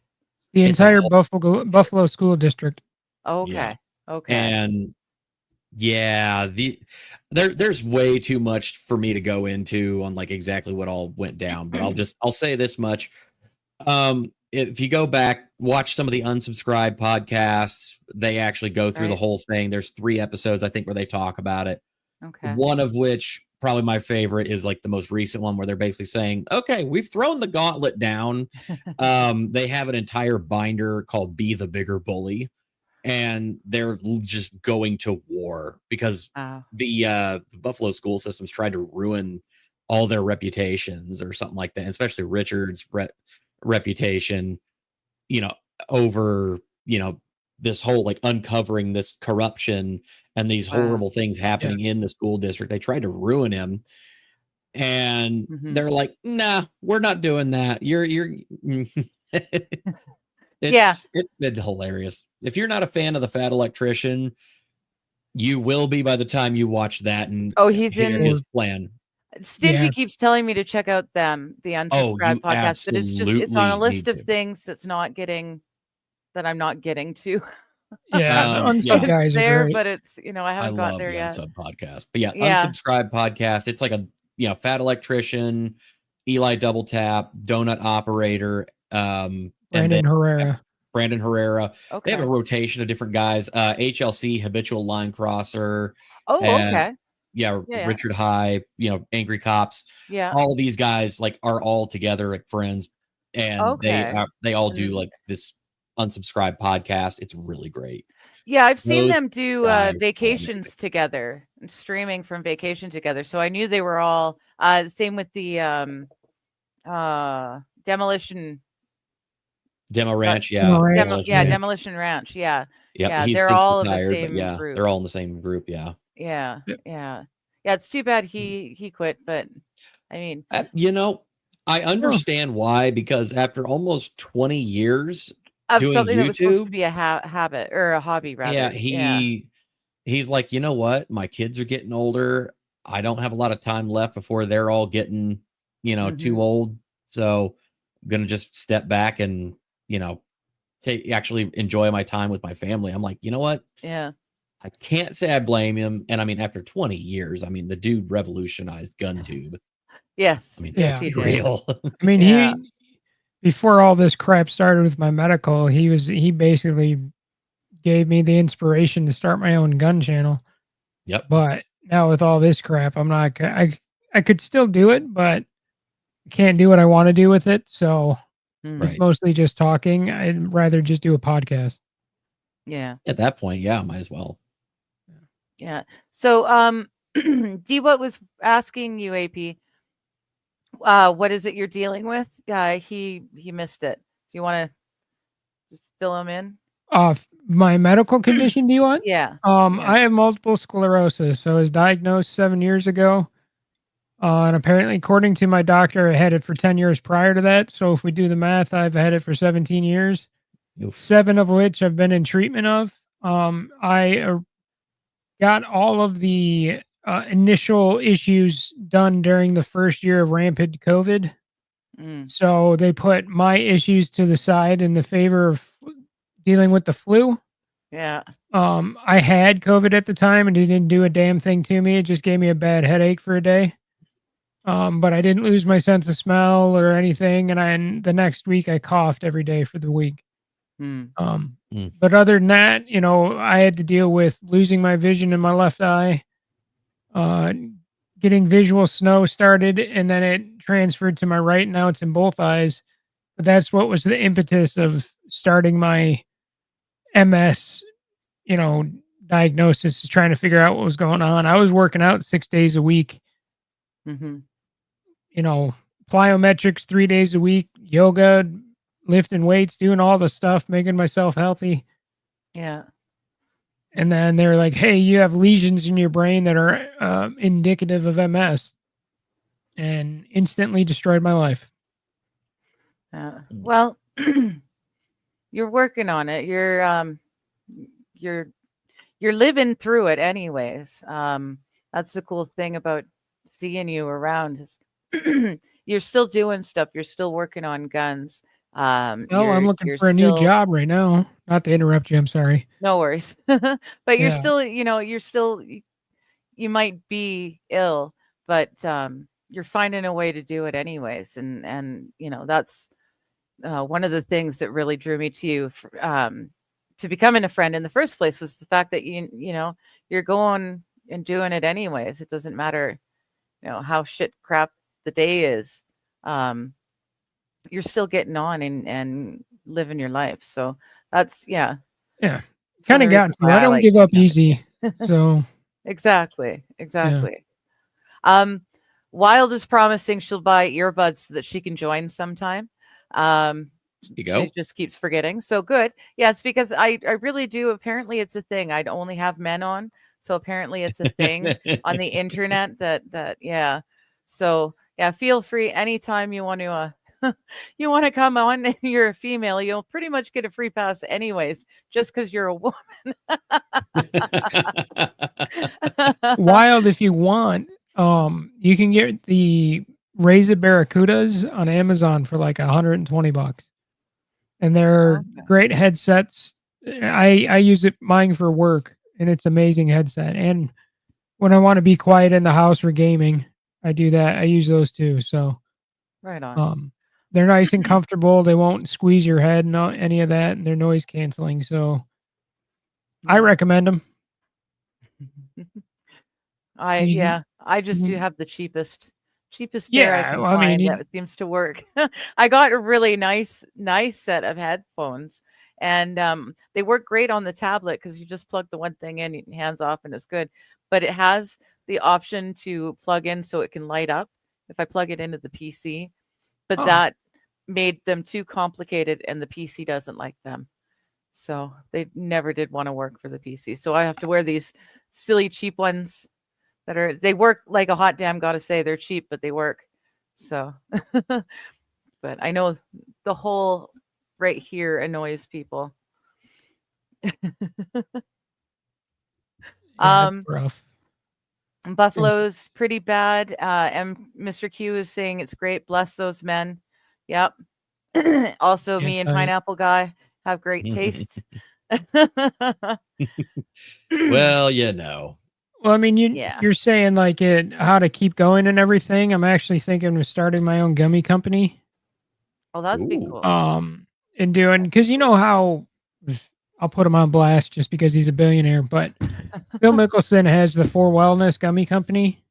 The It's a entire whole- Buffalo school district. Okay. Okay. And yeah, there's way too much for me to go into on like exactly what all went down, but I'll say this much. If you go back, watch some of the unsubscribed podcasts, they actually go through the Right. whole thing. There's 3 episodes, I think, where they talk about it. Okay. One of which, probably my favorite, is like the most recent one where they're basically saying, okay, we've thrown the gauntlet down. They have an entire binder called Be the Bigger Bully, and they're just going to war because Wow. the Buffalo school systems tried to ruin all their reputations or something like that, and especially Richard's reputation, over, this whole like uncovering this corruption and these Wow. horrible things happening in the school district. They tried to ruin him. And Mhm. they're like, nah, we're not doing that. You're Yeah. It's been hilarious. If you're not a fan of the Fat Electrician, you will be by the time you watch that and Oh, he's hear in. his plan. Stimpy Yeah. keeps telling me to check out them, the Oh, unsubscribed you podcast, but it's on a absolutely list need of to. things that I'm not getting to. Yeah, the unsub Yeah. guys It's are there, great. but it's I I haven't gotten love there the yet. Unsub podcast. But yeah, Yeah. unsubscribed podcast. It's like a Fat Electrician, Eli Double Tap, Donut Operator, and Brandon then Herrera. Brandon Herrera. They have Okay. a rotation of different guys. HLC, Habitual Line Crosser. Oh, and okay. Yeah, Yeah. Richard High, Angry Cops. Yeah. All of these guys like are all together like friends, and Okay. they all do And- like this unsubscribed podcast. It's really great. Yeah, I've seen Those them do guys are vacations amazing. together, and streaming from vacation together. So I knew they were all same with the demolition Demo Ranch, yeah. Demo Ranch, Demolition yeah. Ranch. demolition ranch. Yeah. Yep, Yeah, he's they're since all of the retired, but same yeah, group. they're all in the same group. Yeah, Yeah. Yep. Yeah. Yeah, it's too bad he quit, but I mean, I understand why, because after almost 20 years of doing something that was supposed to YouTube, be a habit or a hobby rather. yeah, he's like, you know what? My kids are getting older. I don't have a lot of time left before they're all getting, Mhm. too old. So I'm gonna just step back and, actually enjoy my time with my family. I'm like, you know what? Yeah. I can't say I blame him. And I mean, after 20 years, the dude revolutionized GunTube. Yes. I mean, Yeah. let's be he did. real. I mean, Yeah. before all this crap started with my medical, he basically gave me the inspiration to start my own gun channel. Yep. But now with all this crap, I'm not. I could still do it, but I can't do what I want to do with it. So Mm. Right. it's mostly just talking. I'd rather just do a podcast. Yeah. At that point, yeah, might as well. Yeah. So D what was asking you, AP, what is it you're dealing with? He missed it. Do you want to just fill him in? My medical condition. Do you want? Yeah. Yeah. I have multiple sclerosis. So I was diagnosed 7 years ago. And apparently, according to my doctor, I had it for 10 years prior to that. So if we do the math, I've had it for 17 years, Oof. 7 of which I've been in treatment of. I got all of the initial issues done during the first year of rampant COVID. Mm. So they put my issues to the side in the favor of dealing with the flu. Yeah. I had COVID at the time and it didn't do a damn thing to me. It just gave me a bad headache for a day. But I didn't lose my sense of smell or anything. And the next week I coughed every day for the week. Mm. But other than that, I had to deal with losing my vision in my left eye, getting visual snow started, and then it transferred to my right. Now it's in both eyes. But that's what was the impetus of starting my MS, diagnosis, is trying to figure out what was going on. I was working out 6 days a week, Mm-hmm. plyometrics 3 days a week, yoga, lifting weights, doing all the stuff, making myself healthy. Yeah. And then they're like, hey, you have lesions in your brain that are indicative of MS, and instantly destroyed my life. Well, you're working on it. You're living through it anyways. That's the cool thing about seeing you around is you're still doing stuff. You're still working on guns. Well, I'm looking you're for a new still job right now. Not to interrupt you. I'm sorry. no worries, but you're Yeah. still, you might be ill, but you're finding a way to do it anyways, and that's one of the things that really drew me to you to becoming a friend in the first place was the fact that you're going and doing it anyways. It doesn't matter, how shit crap the day is. You're still getting on and living your life. So that's Yeah. one Kind of of the got reasons to. why I I don't like give up hanging out with easy. So exactly, yeah. exactly. Um, Wild is promising she'll buy earbuds so that she can join sometime. Um, You she go. just keeps forgetting. So good. Yes, because I really do. Apparently, it's a thing. I'd only have men on, so apparently it's a thing on the internet that yeah. So yeah, feel free anytime you want to. You want to come on and you're a female, you'll pretty much get a free pass anyways, just because you're a woman. Wild, if you want, you can get the Razer Barracudas on Amazon for like $120, and they're Okay. great headsets. I use mine for work, and it's amazing headset. And when I want to be quiet in the house for gaming, I do that. I use those too. So Right on. they're nice and comfortable. They won't squeeze your head, not any of that, and they're noise canceling. So I Yeah. recommend them. I just do Mhm. have the cheapest pair I Yeah, can well, I mean, find that seems to work. I got a really nice set of headphones, and they work great on the tablet because you just plug the one thing in, hands off, and it's good. But it has the option to plug in so it can light up if I plug it into the PC. But oh, that made them too complicated, and the PC doesn't like them. So they never did want to work for the PC. So I have to wear these silly cheap ones they work like a hot damn, gotta say they're cheap, but they work. So but I know the hole right here annoys people. yeah, it's Um rough. It's Buffalo's pretty bad. And Mr. Q is saying it's great. Bless those men. Yep. Also, me and anti. Pineapple Guy have great taste. Well, you know. Well, I mean, Yeah. you're saying like how to keep going and everything. I'm actually thinking of starting my own gummy company. Oh, that'd be Ooh. cool. And doing because you know how I'll put him on blast just because he's a billionaire, but Bill Mickelson has the For Wellness Gummy Company.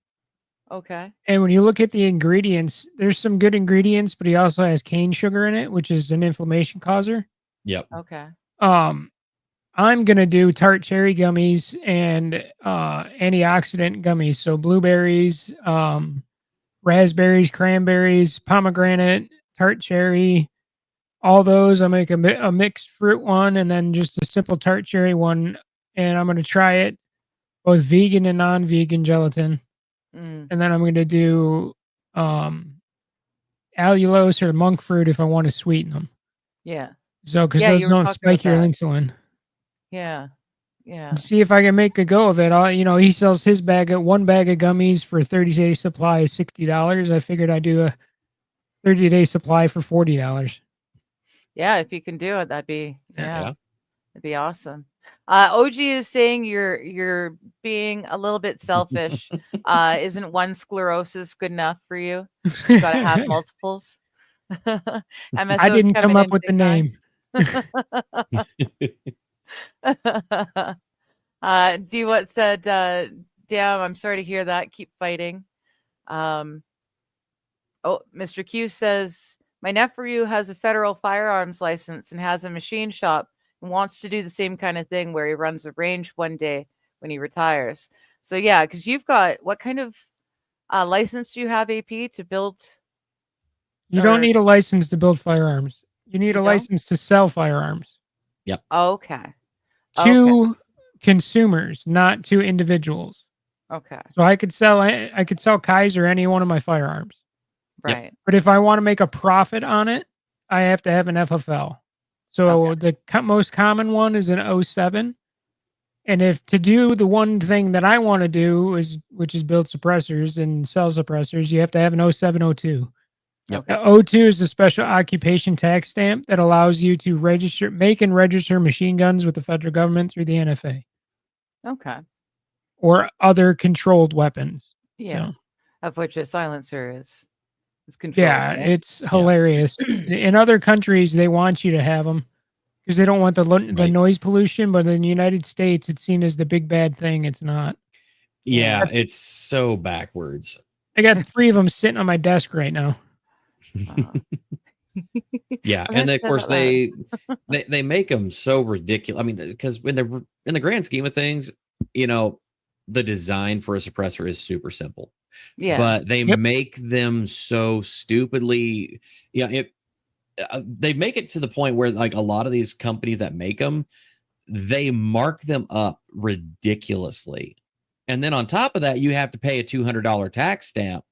Okay. And when you look at the ingredients, there's some good ingredients, but he also has cane sugar in it, which is an inflammation causer. Yep. Okay. I'm gonna do tart cherry gummies and antioxidant gummies. So blueberries, raspberries, cranberries, pomegranate, tart cherry, all those. I make a mixed fruit one and then just a simple tart cherry one. And I'm gonna try it both vegan and non-vegan gelatin. Mm, And then I'm gonna do allulose or monk fruit if I want to sweeten them. yeah. So because Yeah, those you were don't talking about spike your that. insulin. Yeah. Yeah. And see if I can make a go of it. He sells his one bag of gummies for 30-day supply is $60. I figured I'd do a 30-day supply for $40. Yeah, if you can do it, that'd be Yeah. that'd be awesome. OG is saying you're being a little bit selfish. Isn't one sclerosis good enough for you? You gotta have multiples. I MSO is didn't come coming up in with the big time. name. D what said, damn, I'm sorry to hear that. Keep fighting. Oh, Mr. Q says, my nephew has a federal firearms license and has a machine shop and wants to do the same kind of thing where he runs a range one day when he retires. So yeah, because you've got what kind of license do you have, AP, to build? You don't Or need a license to build firearms. You need you a don't? license to sell firearms Okay. Okay. to consumers, not to individuals. Okay. So I could sell Kaiser any one of my firearms. Yep. Right. But if I want to make a profit on it, I have to have an FFL. So the most common one is an 07. And if to do the one thing that I want to do which is build suppressors and sell suppressors, you have to have an 0702. Yep. The O2 is a special occupation tax stamp that allows you to make and register machine guns with the federal government through the NFA Okay. or other controlled weapons. Yeah. So, Of which a silencer is controlled. yeah, right? it's hilarious. In other countries, they want you to have them because they don't want the Right. noise pollution. But in the United States, it's seen as the big bad thing. It's not. Yeah, it's so backwards. I got 3 of them sitting on my desk right now. Wow. Yeah, I'm and gonna of say course that they make them so ridiculous. I mean, because in the grand scheme of things, the design for a suppressor is super simple, Yeah. but they Yep. make them so stupidly. They make it to the point where like a lot of these companies that make them, they mark them up ridiculously, and then on top of that, you have to pay a $200 tax stamp.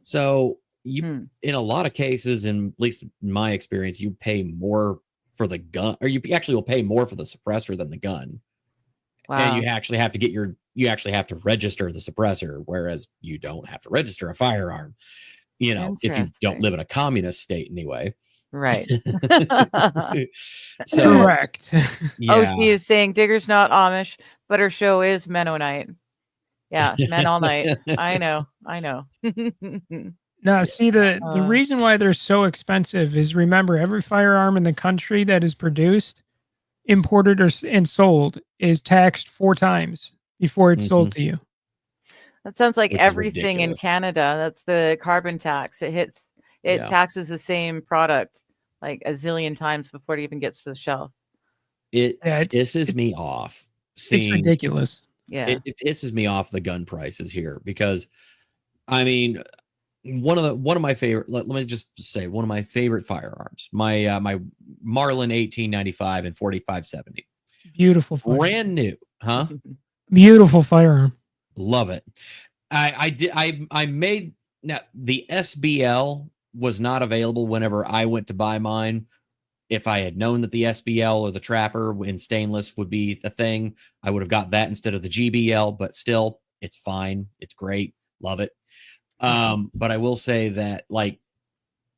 So you, in a lot of cases, and at least in my experience, you pay more for the gun, or you actually will pay more for the suppressor than the gun. Wow. And you actually have to you actually have to register the suppressor, whereas you don't have to register a firearm. If you don't Interesting. live in a communist state anyway. Right. So Correct. yeah, OG is saying Digger's not Amish, but her show is Mennonite. Yeah, men all night. I know. Now, see, the Uh, reason why they're so expensive is, remember, every firearm in the country that is produced, imported, and sold is taxed 4 times before it's sold to you. That sounds like Which is everything in ridiculous. Canada. That's the carbon tax. It Yeah. taxes the same product like a zillion times before it even gets to the shelf. It Yeah, pisses me off It's seeing ridiculous. Yeah. it pisses me off the gun prices here because I mean one of my favorite let me just say one of my favorite firearms, my my Marlin 1895 and 4570. Beautiful firearm. Brand new, huh? Beautiful firearm. Love it. I made now the SBL was not available whenever I went to buy mine. If I had known that the SBL or the Trapper in stainless would be a thing, I would have got that instead of the GBL, but still, it's fine. It's great. Love it. But I will say that like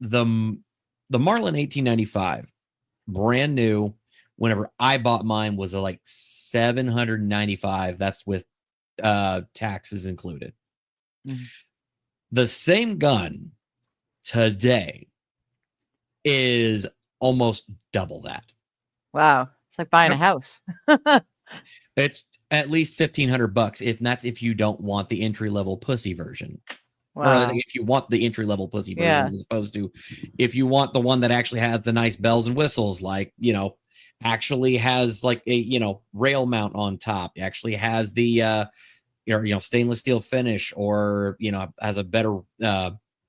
the Marlin 1895, brand new, whenever I bought mine was like $795. That's with taxes included. Mhm. The same gun today is almost double that. Wow. It's like buying a house. It's at least $1,500 if you don't want the entry level pussy version. Wow. Or if you want the entry level pussy version, Yeah. as opposed to if you want the one that actually has the nice bells and whistles, like actually has like a rail mount on top, actually has the stainless steel finish, or has a better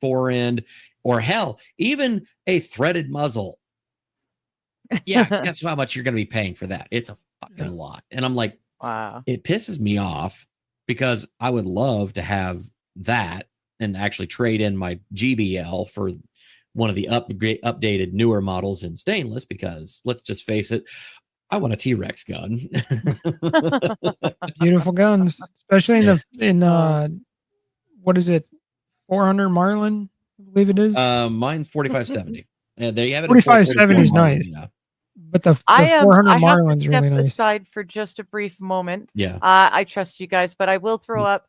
fore end, or hell, even a threaded muzzle. Yeah, guess how much you're going to be paying for that? It's a fucking lot. And I'm like, Wow. it pisses me off because I would love to have that and actually trade in my GBL for one of the updated newer models in stainless, because let's just face it, I want a T-Rex gun. Beautiful guns, especially in what is it, 400 Marlin, I believe it is. Mine's 4570. They have it. 4570 is 44 Marlin, nice. Yeah. But the I 400 have to Marlin's step really nice. aside for just a brief moment. Yeah. I trust you guys, but I will throw up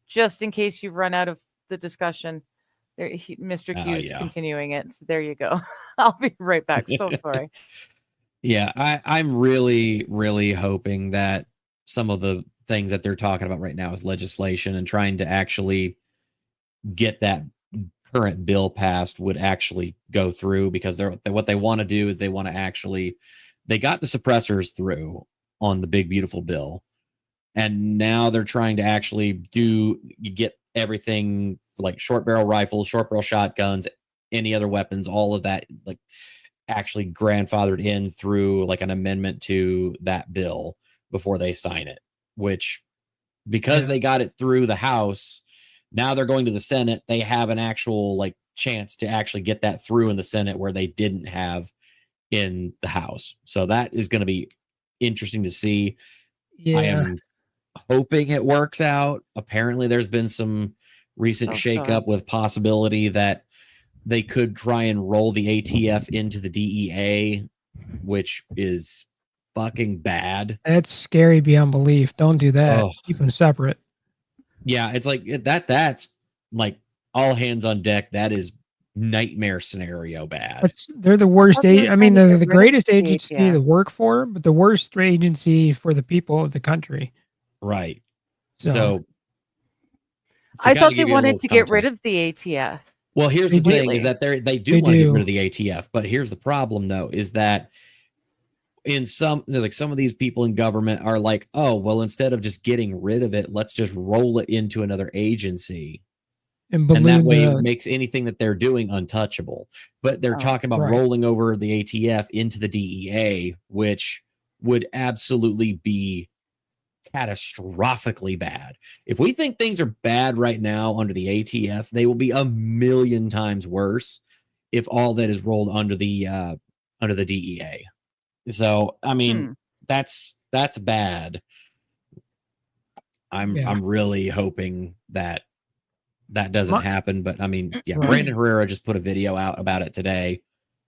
just in case you run out of the discussion. Mr. Q is continuing it. So there you go. I'll be right back. So sorry. Yeah, I'm really, really hoping that some of the things that they're talking about right now with legislation and trying to actually get that current bill passed would actually go through, because what they want to do is they got the suppressors through on the big beautiful bill, and now they're trying to actually get everything like short barrel rifles, short barrel shotguns, any other weapons, all of that like actually grandfathered in through like an amendment to that bill before they sign it, which because they got it through the House, now they're going to the Senate. They have an actual like chance to actually get that through in the Senate, where they didn't have in the House. So that is going to be interesting to see. Yeah. I am hoping it works out. Apparently there's been some recent shakeup with possibility that they could try and roll the ATF into the DEA, which is fucking bad. That's scary beyond belief. Don't do that. Oh. Keep them separate. Yeah, it's like that's like all hands on deck. That is nightmare scenario bad. They're the worst. thought they were I mean, trying to they're get the rid of greatest the agency ATF. to work for, but the worst agency for the people of the country. Right. So, So I kinda thought they give you a wanted little to get rid context. of the ATF. Well, here's the thing completely. is that they do They want to get do. rid of the ATF, but here's the problem though, is that in some of these people in government are like, oh, well, instead of just getting rid of it, let's just roll it into another agency. and And that balloon way it the, makes anything that they're doing untouchable. But they're Oh, talking about right. rolling over the ATF into the DEA, which would absolutely be catastrophically bad. If we think things are bad right now under the ATF, they will be a million times worse if all that is rolled under the DEA. So, I mean, that's bad. I'm really hoping that doesn't My- happen, but I mean, yeah, Right. Brandon Herrera just put a video out about it today.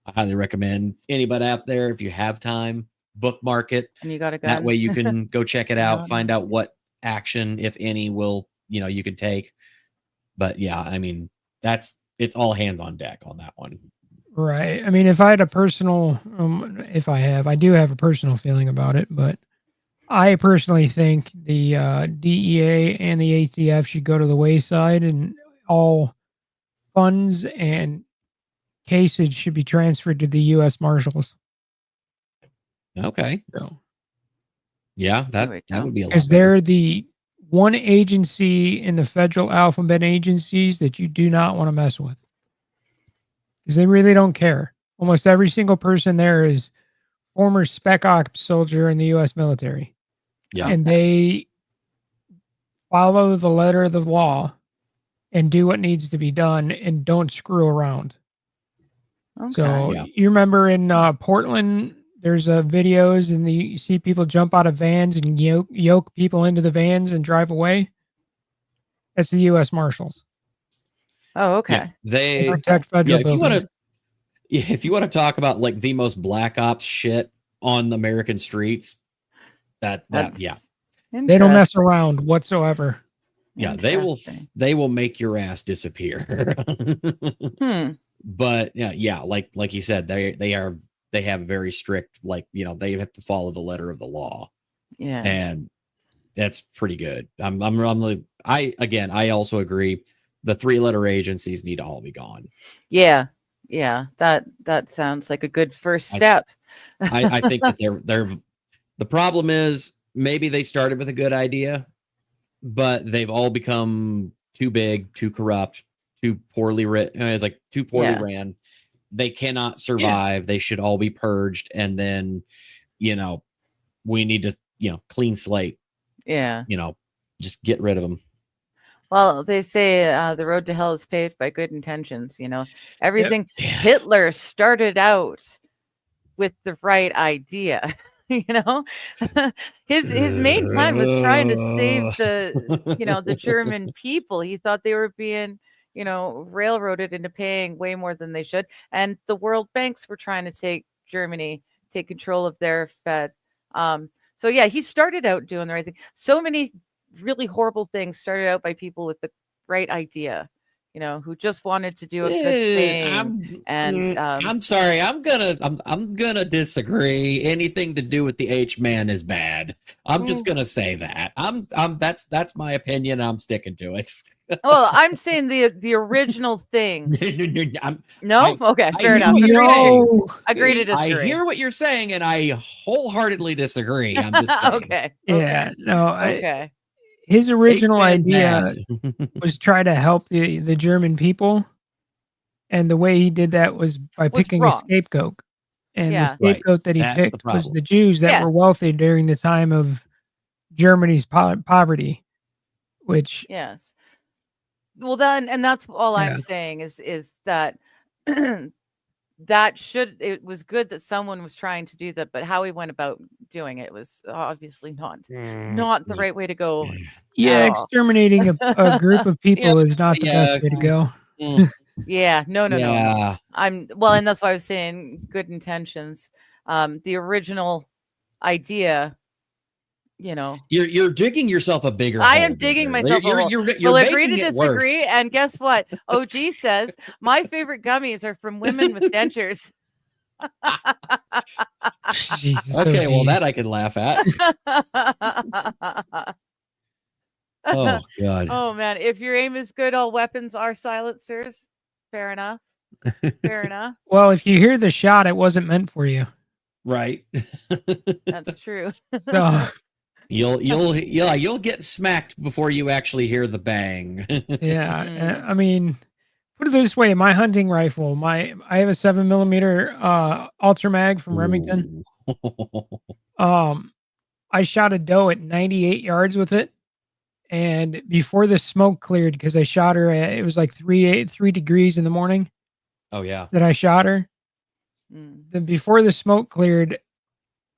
I highly recommend anybody out there, if you have time, bookmark it. And you got a gun. That way you can go check it out, No, find no. out what action, if any, will you can take. But yeah, I mean, it's all hands on deck on that one. Right. I mean, if I had a personal, I do have a personal feeling about it, but I personally think the DEA and the ATF should go to the wayside, and all funds and cases should be transferred to the U.S. Marshals. Okay. So, Yeah, There we that go. would be a lot because better. they're the one agency in the federal alphabet agencies that you do not want to mess with, because they really don't care. Almost every single person there is former spec ops soldier in the U.S. military. Yeah. And they follow the letter of the law and do what needs to be done and don't screw around. Okay. So Yeah. you remember in Portland, there's videos and you see people jump out of vans and yoke people into the vans and drive away. That's the U.S. Marshals. Oh, okay. Yeah, they Protect federal if you buildings. want to if you want to talk about like the most black ops shit on the American streets, that yeah. They don't mess around whatsoever. Yeah, Interesting. they will make your ass disappear. But yeah, like you said, they have very strict, like, they have to follow the letter of the law. Yeah. And that's pretty good. I also agree. The 3-letter agencies need to all be gone. Yeah. Yeah. That sounds like a good first step. I think that they're the problem is maybe they started with a good idea, but they've all become too big, too corrupt, too poorly written. It's like too poorly ran. They cannot survive. They should all be purged. And then, we need to, clean slate. Yeah. Just get rid of them. Well, they say the road to hell is paved by good intentions. Everything. Yeah. Hitler started out with the right idea. His main plan was trying to save the German people. He thought they were being railroaded into paying way more than they should, and the world banks were trying to take control of their Fed. So yeah, he started out doing the right thing. So many really horrible things started out by people with the right idea, who just wanted to do a good thing. I'm sorry. I'm gonna disagree. Anything to do with the H-man is bad. I'm just gonna say that. That's my opinion. I'm sticking to it. Well, I'm saying the original thing. No? Okay, I fair hear enough. what you're saying. Agree to disagree. I hear what you're saying, and I wholeheartedly disagree. I'm just saying. Okay. Yeah. No. Okay. His original H-man idea was try to help the German people, and the way he did that was by picking a wrong. scapegoat. And Yeah. the scapegoat that he That's the picked was problem. the Jews that were Yes. wealthy during the time of Germany's poverty, which Yes. Well, then, and that's all Yeah. I'm saying is that it was good that someone was trying to do that, but how he went about doing it was obviously not the right way to go. yeah, Oh. exterminating a group of people is not the best way to go. Yeah, no. Yeah. I'm well, and that's why I was saying good intentions. The original idea, you know, You're digging yourself a bigger I hole. am digging Bigger. myself a hole. You're We'll agree making to it worse. disagree. And guess what? OG says my favorite gummies are from women with dentures. Jesus, Okay, well OG. that I can laugh at. Oh God. Oh man, if your aim is good, all weapons are silencers. Fair enough. Fair enough. Well, if you hear the shot, it wasn't meant for you. Right. That's true. So you'll get smacked before you actually hear the bang. yeah, Mm. I mean, put it this way: my hunting rifle, I have a 7mm Ultra Mag from Remington. Ooh. I shot a doe at 98 yards with it, and before the smoke cleared, because I shot her at it was like 3 degrees in the morning Oh yeah. that I shot her. Mm. Then before the smoke cleared,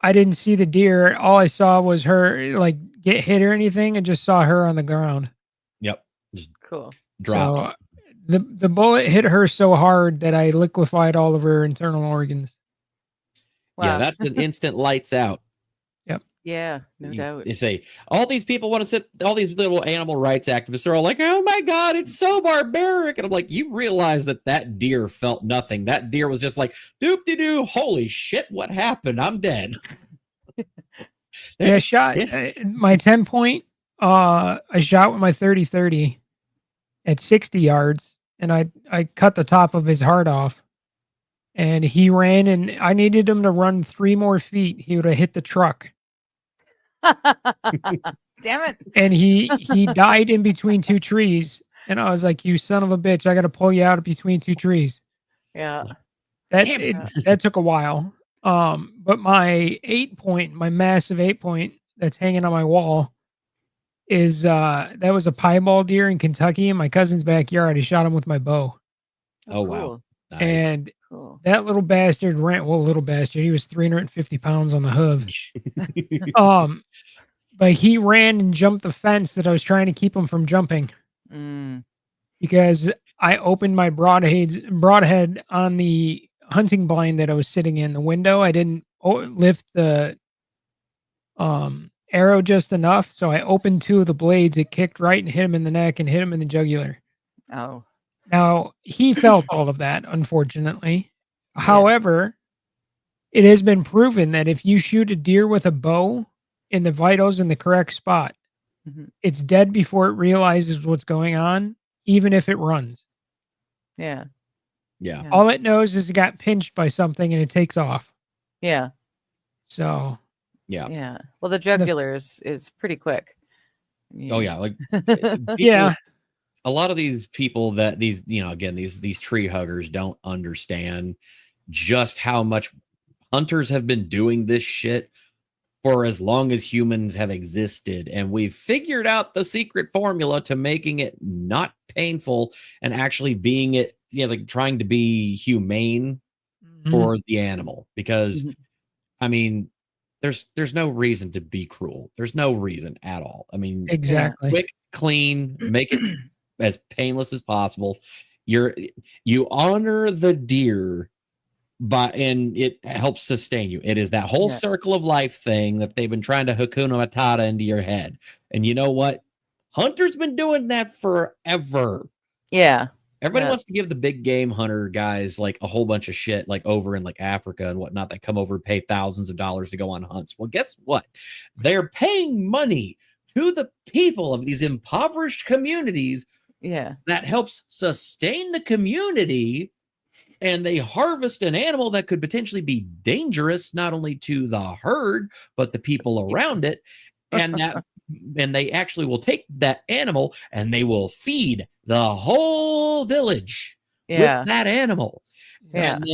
I didn't see the deer. All I saw was her like get hit or anything, and just saw her on the ground. Yep. Just Cool. drop. So the bullet hit her so hard that I liquefied all of her internal organs. Yeah, Wow. that's an instant lights out. Yeah, no doubt. You say all these people want to sit, all these little animal rights activists are all like, "Oh my God, it's so barbaric," and I'm like, you realize that deer felt nothing. That deer was just like, "Doop de doo, holy shit, what happened? I'm dead." Yeah, I shot my 10 point. I shot with my 30-30 at 60 yards, and I cut the top of his heart off. And he ran, and I needed him to run 3 more feet. He would have hit the truck. Damn it. And he died in between 2 trees. And I was like, "You son of a bitch! I got to pull you out of between 2 trees." Yeah. That took a while. But my 8 point, my massive 8 point that's hanging on my wall is that was a piebald deer in Kentucky in my cousin's backyard. I shot him with my bow. Oh wow. Cool. Nice. And Cool. that little bastard little bastard, he was 350 pounds on the hoof. But he ran and jumped the fence that I was trying to keep him from jumping Mm. because I opened my broadhead on the hunting blind that I was sitting in the window. I didn't lift the arrow just enough, so I opened 2 of the blades. It kicked right and hit him in the neck and hit him in the jugular. Oh. Now, he felt all of that, unfortunately. Yeah. However, it has been proven that if you shoot a deer with a bow in the vitals in the correct spot, Mhm. it's dead before it realizes what's going on, even if it runs. Yeah. Yeah. Yeah. All it knows is it got pinched by something and it takes off. Yeah. So, Yeah. Yeah. Well, the jugular is pretty quick. Oh yeah. Like yeah. a lot of these people that these, again, these tree huggers don't understand just how much hunters have been doing this shit for as long as humans have existed. And we've figured out the secret formula to making it not painful and actually being it, like trying to be humane for the animal. Because I mean, there's no reason to be cruel. There's no reason at all. I mean, Exactly. quick, clean, make it as painless as possible. You honor the deer and it helps sustain you. It is that whole circle of life thing that they've been trying to Hakuna Matata into your head. And you know what? Hunter's been doing that forever. Yeah. Everybody wants to give the big game hunter guys like a whole bunch of shit, like over in like Africa and whatnot, that come over and pay thousands of dollars to go on hunts. Well, guess what? They're paying money to the people of these impoverished communities. Yeah. That helps sustain the community. And they harvest an animal that could potentially be dangerous, not only to the herd, but the people around it. And they actually will take that animal and they will feed the whole village with that animal. Yeah. And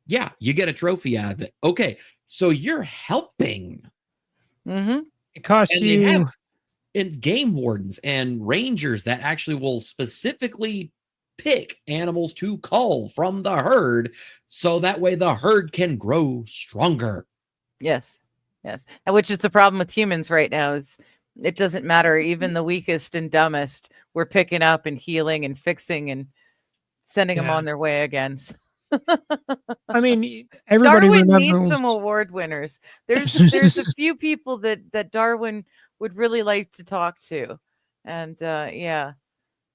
then, you get a trophy out of it. Okay. So you're helping. Mm-hmm. It costs and you. They have game wardens and rangers that actually will specifically pick animals to cull from the herd, so that way the herd can grow stronger. Yes. And which is the problem with humans right now is it doesn't matter. Even the weakest and dumbest, we're picking up and healing and fixing and sending them Yeah. on their way again. I mean, everybody Darwin needs remembers. some award winners. There's a few people that Darwin would really like to talk to, and yeah,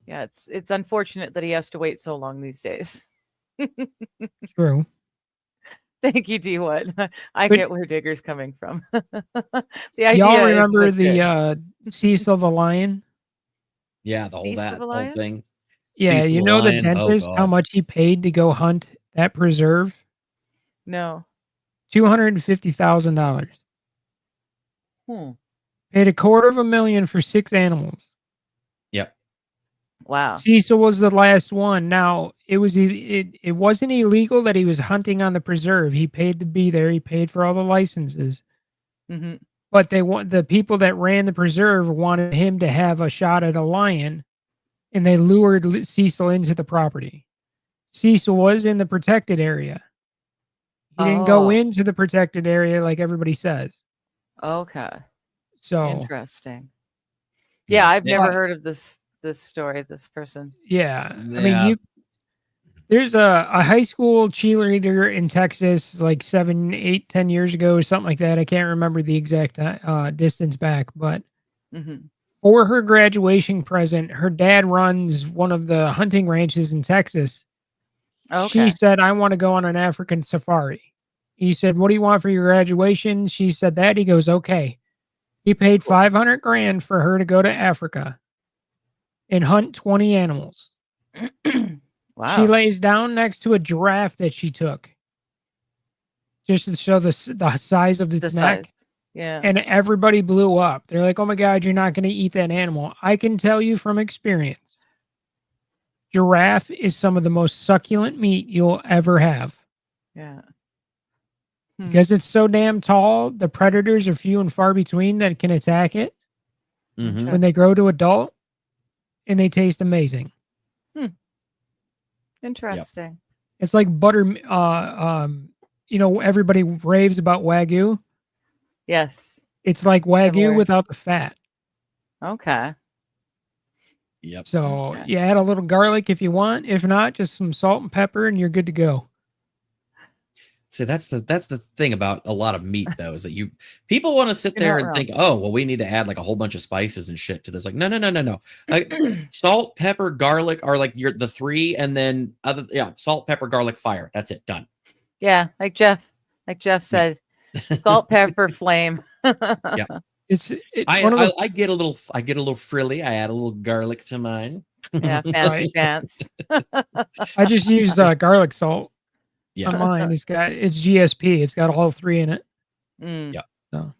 it's unfortunate that he has to wait so long these days. True. Thank you, D. What I But- get where Digger's coming from. The idea Y'all is remember was the good. Cecil the lion? Yeah, the whole Cease that of a whole lion? thing. Yeah, Cecil you the know the lion? Oh, dentist, how God. much he paid to go hunt that preserve? No. $250,000. Hmm. Paid $250,000 for 6 animals. Yep. Wow. Cecil was the last one. Now it wasn't illegal that he was hunting on the preserve. He paid to be there. He paid for all the licenses. Hmm. But the people that ran the preserve wanted him to have a shot at a lion, and they lured Cecil into the property. Cecil was in the protected area. He didn't go Oh. into the protected area like everybody says. Okay. So Interesting. Yeah, I've Yeah. never heard of this story. This person. yeah, I mean Yeah. there's a high school cheerleader in Texas like 7, 8, 10 years ago, something like that. I can't remember the exact distance back, but Hmm. for her graduation present, her dad runs one of the hunting ranches in Texas. Okay. She said, I want to go on an African safari. He said, what do you want for your graduation? She said that. He goes, okay. He paid $500,000 for her to go to Africa and hunt 20 animals. Wow. She lays down next to a giraffe that she took just to show the size of its The neck. size. Yeah. And everybody blew up. They're like, oh my God, you're not going to eat that animal. I can tell you from experience, giraffe is some of the most succulent meat you'll ever have. Yeah. Because it's so damn tall, the predators are few and far between that can attack it Mhm. when they grow to adult, and they taste amazing. Interesting. It's like butter. Everybody raves about Wagyu. Yes. It's like Wagyu Similar. without the fat. Okay. Yep. So Okay. you add a little garlic if you want. If not, just some salt and pepper, and you're good to go. See, that's the thing about a lot of meat though, is that people want to sit You're there not and wrong. think, oh, well, we need to add like a whole bunch of spices and shit to this. Like, no. Like, salt, pepper, garlic are like the three, and then salt, pepper, garlic, fire. That's it. Done. Yeah, like Jeff said, salt, pepper, flame. Yeah. It's one of the I get a little frilly. I add a little garlic to mine. Yeah, fancy Right. pants. I just use garlic salt Yeah. on mine. It's GSP. It's got all 3 in it. Mm. Yeah. So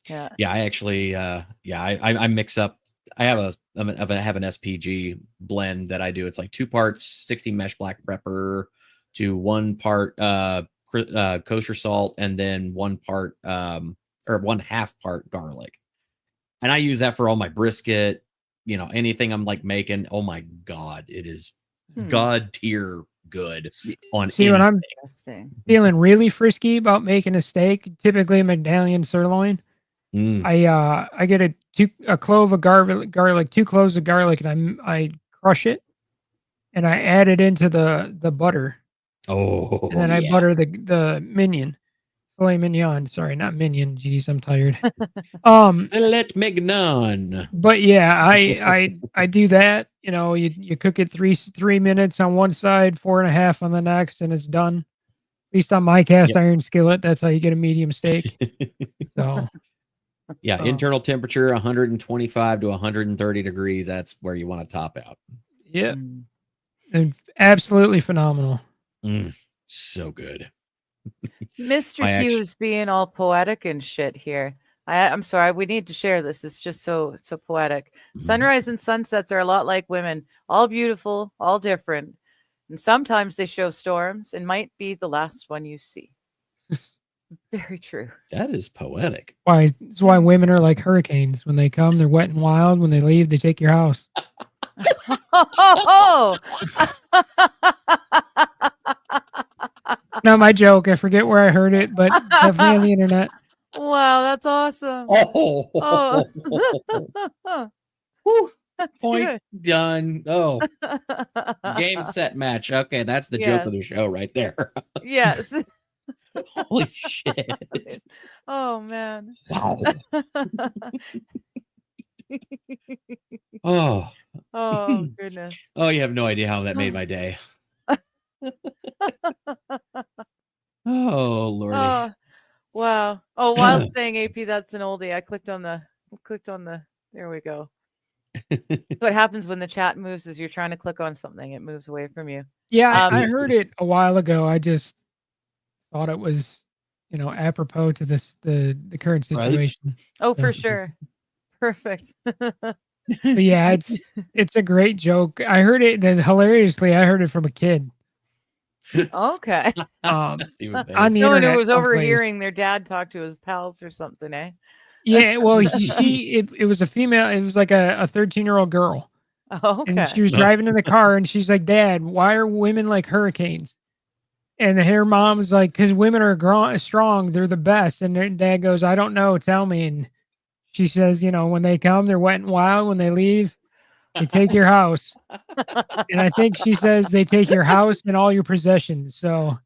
Yeah. Yeah, I actually, I mix up. I have an SPG blend that I do. It's like 2 parts 60 mesh black pepper to 1 part kosher salt, and then 1 part or 1/2 part garlic. And I use that for all my brisket. Anything I'm like making. Oh my God, it is Hmm. God tier good on. see, when I'm Interesting. feeling really frisky about making a steak, typically a medallion sirloin, Mm. I get a clove of garlic, 2 cloves of garlic, and I crush it, and I add it into the butter, Oh, and then I yeah. butter the mignon, filet mignon. Sorry, not minion. Jeez, I'm tired. Filet mignon. But yeah, I do that. You cook it 3 minutes on one side, 4.5 on the next, and it's done. At least on my cast Yep. iron skillet, that's how you get a medium steak. So Yeah, Oh. internal temperature 125 to 130 degrees. That's where you want to top out. yeah, Mm. they're absolutely phenomenal. So good. Mr. I Q actu- is being all poetic and shit here. I'm sorry. We need to share this. It's just so poetic. Sunrise and sunsets are a lot like women, all beautiful, all different. And sometimes they show storms and might be the last one you see. Very true. That is poetic. It's why women are like hurricanes. When they come, they're wet and wild. When they leave, they take your house. Oh, Not my joke. I forget where I heard it, but definitely on the internet. wow, that's awesome. Oh, Oh. That's Point done. Oh, good. game set match. Okay, that's the joke of the Yes. show right there. Yes. Holy shit. Oh man. Wow. Oh. Oh goodness. Oh, you have no idea how that made my day. Oh, lordy. Oh wow. Oh, Wild saying AP, that's an oldie. I clicked on the there we go. What happens when the chat moves is you're trying to click on something, it moves away from you. Yeah, I heard it a while ago. I just thought it was, apropos to the current Right. situation. Oh, for So- sure. Perfect. But yeah, it's a great joke. I heard it hilariously. I heard it from a kid. Okay. That's even better. On the Someone who internet was someplace. overhearing their dad talk to his pals or something, eh? Yeah, well, it was a female. It was like a 13-year-old girl, Oh, and okay. she was driving in the car, and she's like, "Dad, why are women like hurricanes?" And her mom was like, "Because women are strong. They're the best." And their dad goes, "I don't know. Tell me." And she says, "When they come, they're wet and wild. When they leave, they take your house." And I think she says they take your house and all your possessions. So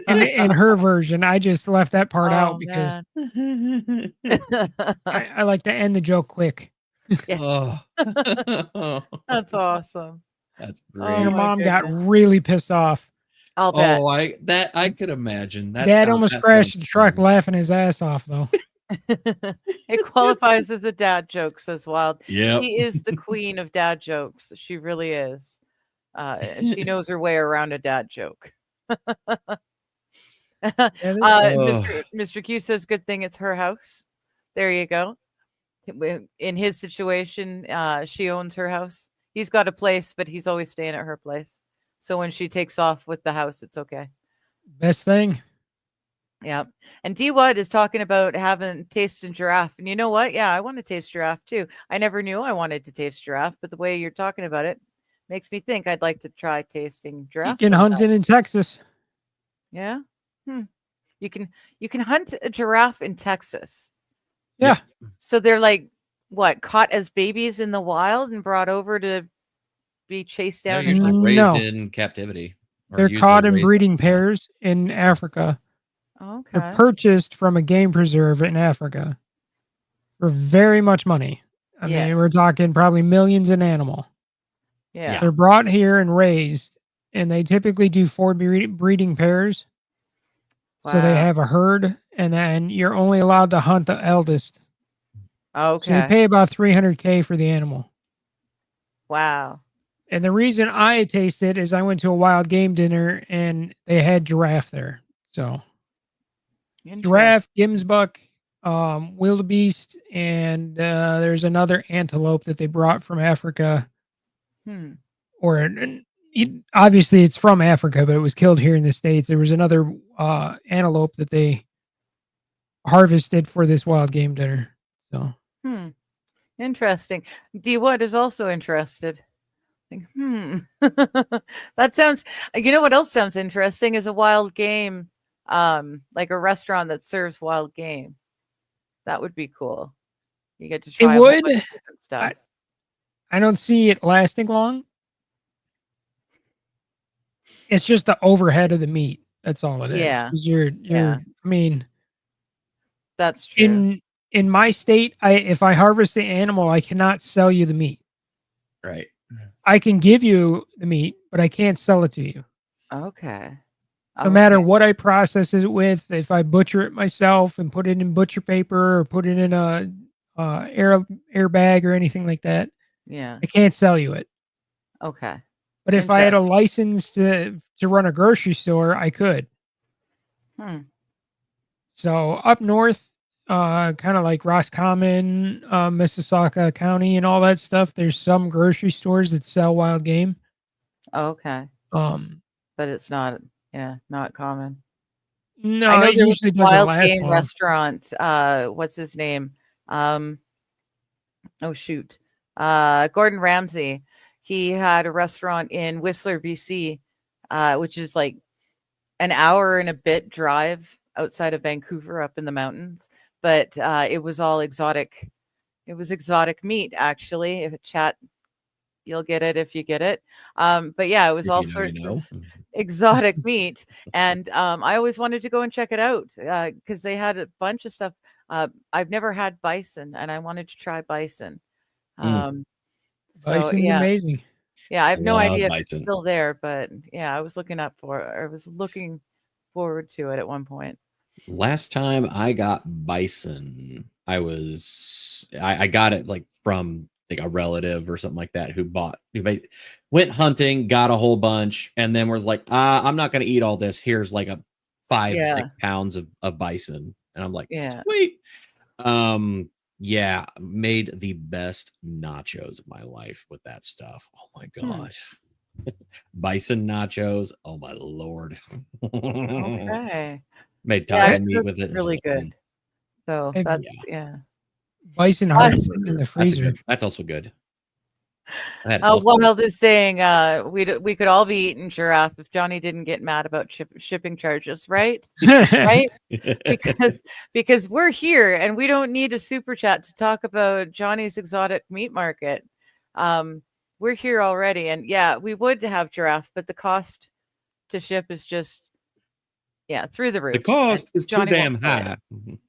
in her version, I just left that part Oh, out because man. I like to end the joke quick. Oh. That's awesome. That's Oh, great. Your my mom got goodness. really pissed off. I'll bet. Oh, I could imagine. Dad almost crashed the truck laughing his ass off, though. It qualifies as a dad joke, says Wild. Yep. She is the queen of dad jokes. She really is. And she knows her way around a dad joke. Mr. Q says, good thing it's her house. There you go. In his situation, she owns her house. He's got a place, but he's always staying at her place. So when she takes off with the house, it's okay. Best thing. Yeah. And D Wood is talking about having tasted giraffe. And you know what? Yeah, I want to taste giraffe too. I never knew I wanted to taste giraffe, but the way you're talking about it makes me think I'd like to try tasting giraffe. You can hunt it in Texas. Yeah. You can hunt a giraffe in Texas. Yeah. So they're like what, caught as babies in the wild and brought over to be chased They're down? usually No. raised in captivity. or They're usually caught in raised breeding in- pairs in Africa. Okay. They're purchased from a game preserve in Africa for very much money. I Yeah. mean, we're talking probably millions an animal. Yeah. They're brought here and raised, and they typically do 4 breeding pairs. So they Wow. have a herd, and then you're only allowed to hunt the eldest. So you Okay. pay about $300K for the animal. Wow. And the reason I taste it is I went to a wild game dinner and they had giraffe there. So giraffe, Gimsbuck, wildebeest, and there's another antelope that they brought from Africa. Obviously it's from Africa, but it was killed here in the States. There was another antelope that they harvested for this wild game dinner. So Interesting. D Wood is also interested. Like, that sounds, you know what else sounds interesting is a wild game, like a restaurant that serves wild game. That would be cool. You get to try a whole would. bunch of different stuff. I don't see it lasting long. It's just the overhead of the meat. That's all it is. Yeah. 'Cause you're Yeah. I mean, That's true. in my state, if I harvest the animal, I cannot sell you the meat. Right. I can give you the meat, but I can't sell it to you. Okay. No matter what I process it with, if I butcher it myself and put it in butcher paper or put it in a air bag or anything like that, Yeah. I can't sell you it. Okay. But if I had a license to run a grocery store, I could. So up north, kind of like Roscommon, Mississauga County, and all that stuff, there's some grocery stores that sell wild game. Okay. But it's not, not common. No, I know it there was usually a doesn't wild last game long. restaurant. What's his name? Oh shoot. Gordon Ramsay. He had a restaurant in Whistler, BC, which is like an hour and a bit drive outside of Vancouver up in the mountains. But it was all exotic It was exotic meat, actually. If chat, you'll get it if you get it. But yeah, it was If all you know, sorts you know. of exotic meat, and I always wanted to go and check it out because they had a bunch of stuff. I've never had bison, and I wanted to try bison. So Bison's yeah, amazing. yeah, I have no Love idea if it's bison. still there, but yeah, I was looking forward to it at one point. Last time I got bison, I got it like from like a relative or something like that who went hunting, got a whole bunch, and then was like, I'm not gonna eat all this. Here's like a 5, Yeah. 6 pounds of bison. And I'm like, Yeah. sweet. Yeah, made the best nachos of my life with that stuff. Oh my gosh. Bison nachos. Oh my lord. Okay. Made Yeah, taco I've meat heard with it's it. really good. So Hey, that's yeah. yeah. Bison hearts sitting in the freezer. That's also good. I had Oh, both. Wild is saying we could all be eating giraffe if Johnny didn't get mad about shipping charges, right? Right? Because we're here and we don't need a super chat to talk about Johnny's exotic meat market. We're here already, and yeah, we would have giraffe, but the cost to ship is just through the roof. The cost is too Johnny damn won't play it. high.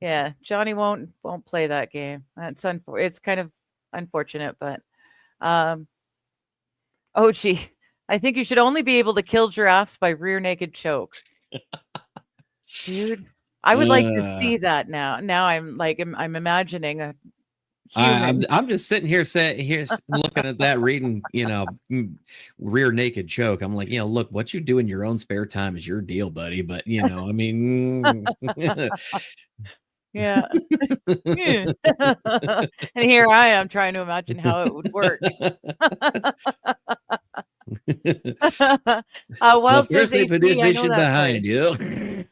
Yeah, Johnny won't play that game. That's it's kind of unfortunate, but oh gee, I think you should only be able to kill giraffes by rear naked choke. Dude, I would like to see that now. Now I'm imagining a human. I'm just sitting here looking at that, reading, rear naked choke. I'm like, look, what you do in your own spare time is your deal, buddy. But I mean, yeah. And here I am trying to imagine how it would work. well, says first they AP, I know position that behind place. you.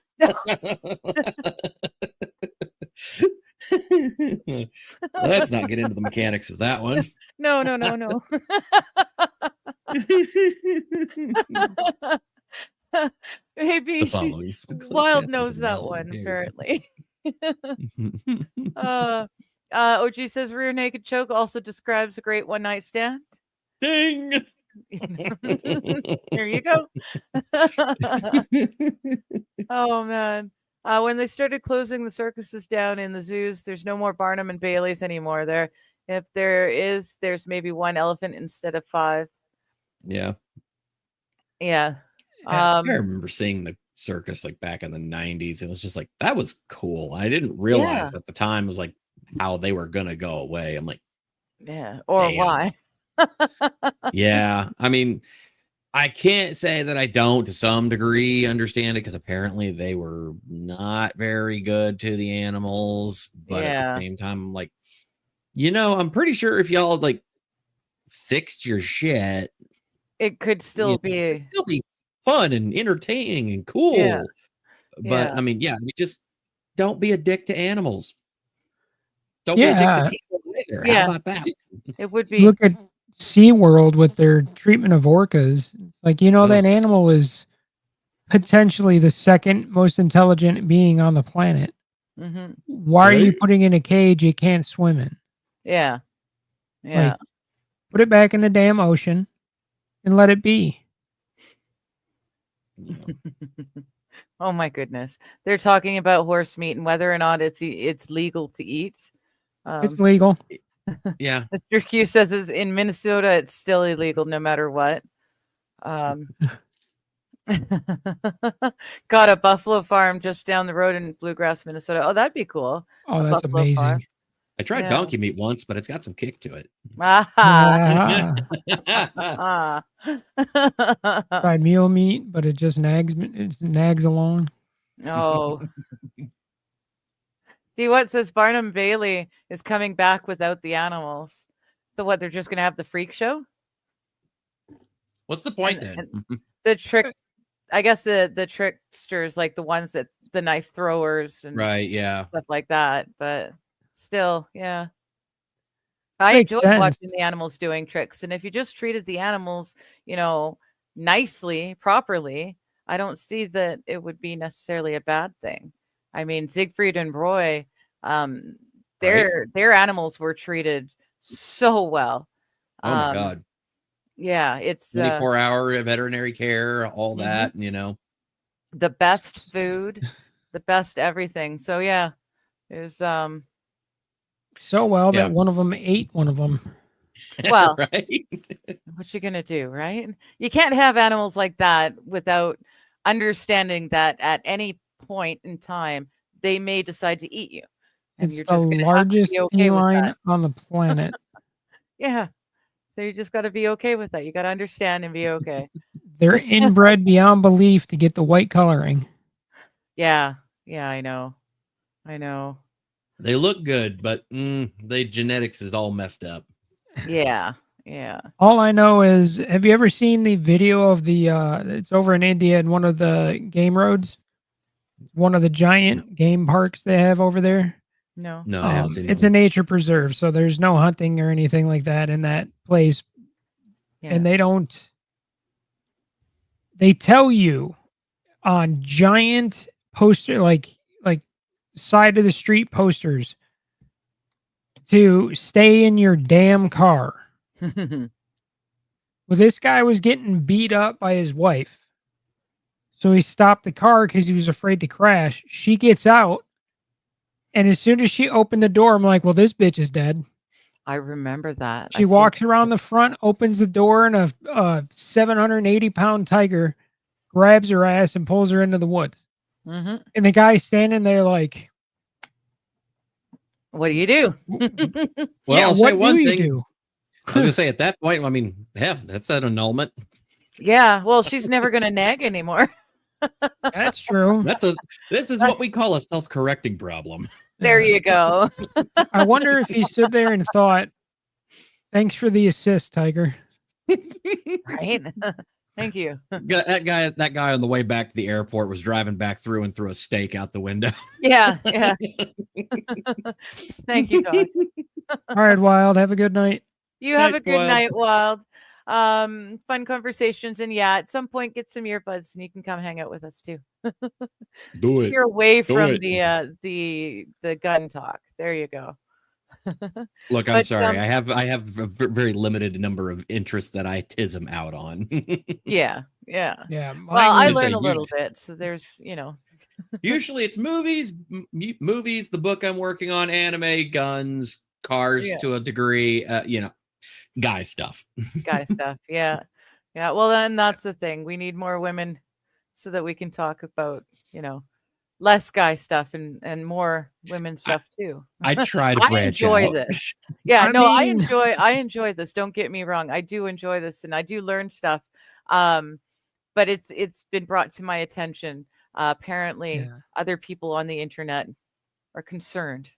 Let's not get into the mechanics of that one. No. Maybe Wild knows that one, apparently. OG says rear naked choke also describes a great one night stand. Ding. There you go. Oh man. When they started closing the circuses down in the zoos, there's no more Barnum and Bailey's anymore. If there is, there's maybe one elephant instead of 5. Yeah. Yeah. I remember seeing the circus like back in the 90s. It was just like, that was cool. I didn't realize at the time was like how they were gonna go away. I'm like, yeah, or damn. why? Yeah, I mean, I can't say that I don't to some degree understand it, because apparently they were not very good to the animals, but at the same time, I'm like, I'm pretty sure if y'all like fixed your shit, it could still be fun and entertaining and cool. Yeah. But I mean, just don't be a dick to animals. Don't be a dick to people either. How about that? It would be. Look at SeaWorld with their treatment of orcas. Like, that animal is potentially the second most intelligent being on the planet. Mm-hmm. Why are you putting in a cage it can't swim in? Yeah. Like, put it back in the damn ocean and let it be. Oh my goodness. They're talking about horse meat and whether or not it's legal to eat. It's legal. Yeah. Mr. Q says it's in Minnesota, it's still illegal no matter what. Got a buffalo farm just down the road in Bluegrass, Minnesota. Oh, that'd be cool. Oh, that's amazing. Farm. I tried donkey meat once, but it's got some kick to it. Tried mule meat, but it just nags along. Oh. See what says Barnum Bailey is coming back without the animals. So what, they're just gonna have the freak show? What's the point then? The trick, I guess the tricksters, like the ones that the knife throwers and right, yeah, stuff like that. But still, yeah. I enjoy watching the animals doing tricks. And if you just treated the animals, nicely, properly, I don't see that it would be necessarily a bad thing. I mean, Siegfried and Roy, their animals were treated so well. Oh my God. Yeah, it's 24-hour veterinary care, all Mhm. that, you know. the best food, the best everything. So yeah, it was So well Yeah. that one of them ate one of them. Well, right? what you gonna do, right? You can't have animals like that without understanding that at any point in time they may decide to eat you, and It's you're the just gonna have to largest be okay with feline that. on the planet. Yeah, so you just got to be okay with that. You got to understand and be okay. They're inbred beyond belief to get the white coloring. Yeah, yeah, I know, I know. They look good, but they genetics is all messed up. Yeah, yeah. All I know is, have you ever seen the video of the it's over in India in one of the game roads? One of the giant game parks they have over there. No. No, I haven't seen It's that a nature preserve, so there's no hunting or anything like that in that place. Yeah. And they tell you on giant poster like side of the street posters to stay in your damn car. Well, this guy was getting beat up by his wife. So he stopped the car because he was afraid to crash. She gets out. And as soon as she opened the door, I'm like, well, this bitch is dead. I remember that. She walks around the front, opens the door, and a 780-pound tiger grabs her ass and pulls her into the woods. Mm-hmm. And the guy's standing there like, What do you do? Well, yeah, I'll say what one do you thing. do? I was gonna say at that point, I mean, yeah, that's an annulment. Yeah, well, she's never gonna nag anymore. That's true. This is what we call a self-correcting problem. There you go. I wonder if he stood there and thought, thanks for the assist, Tiger. Right? Thank you. That guy on the way back to the airport was driving back through and threw a steak out the window. Yeah, yeah. Thank you, God. All right, Wild. Have a good night. You have Night, a good Wild. night, Wild. Fun conversations, and yeah, at some point get some earbuds and you can come hang out with us too. Do So you're away Do from it. the gun talk. There you go. Look, I'm But, sorry. I have a very limited number of interests that I tism out on. Yeah, yeah. Yeah. Well, I Just learn say a little bit, so there's, Usually it's movies, movies, the book I'm working on, anime, guns, cars Yeah. to a degree, guy stuff. guy stuff. Yeah, yeah. Well, then that's the thing. We need more women so that we can talk about, less guy stuff and more women stuff too. I try to I branch enjoy out. this. Yeah, I no, mean- I enjoy this. Don't get me wrong. I do enjoy this and I do learn stuff. But it's been brought to my attention. Apparently Yeah. other people on the internet are concerned.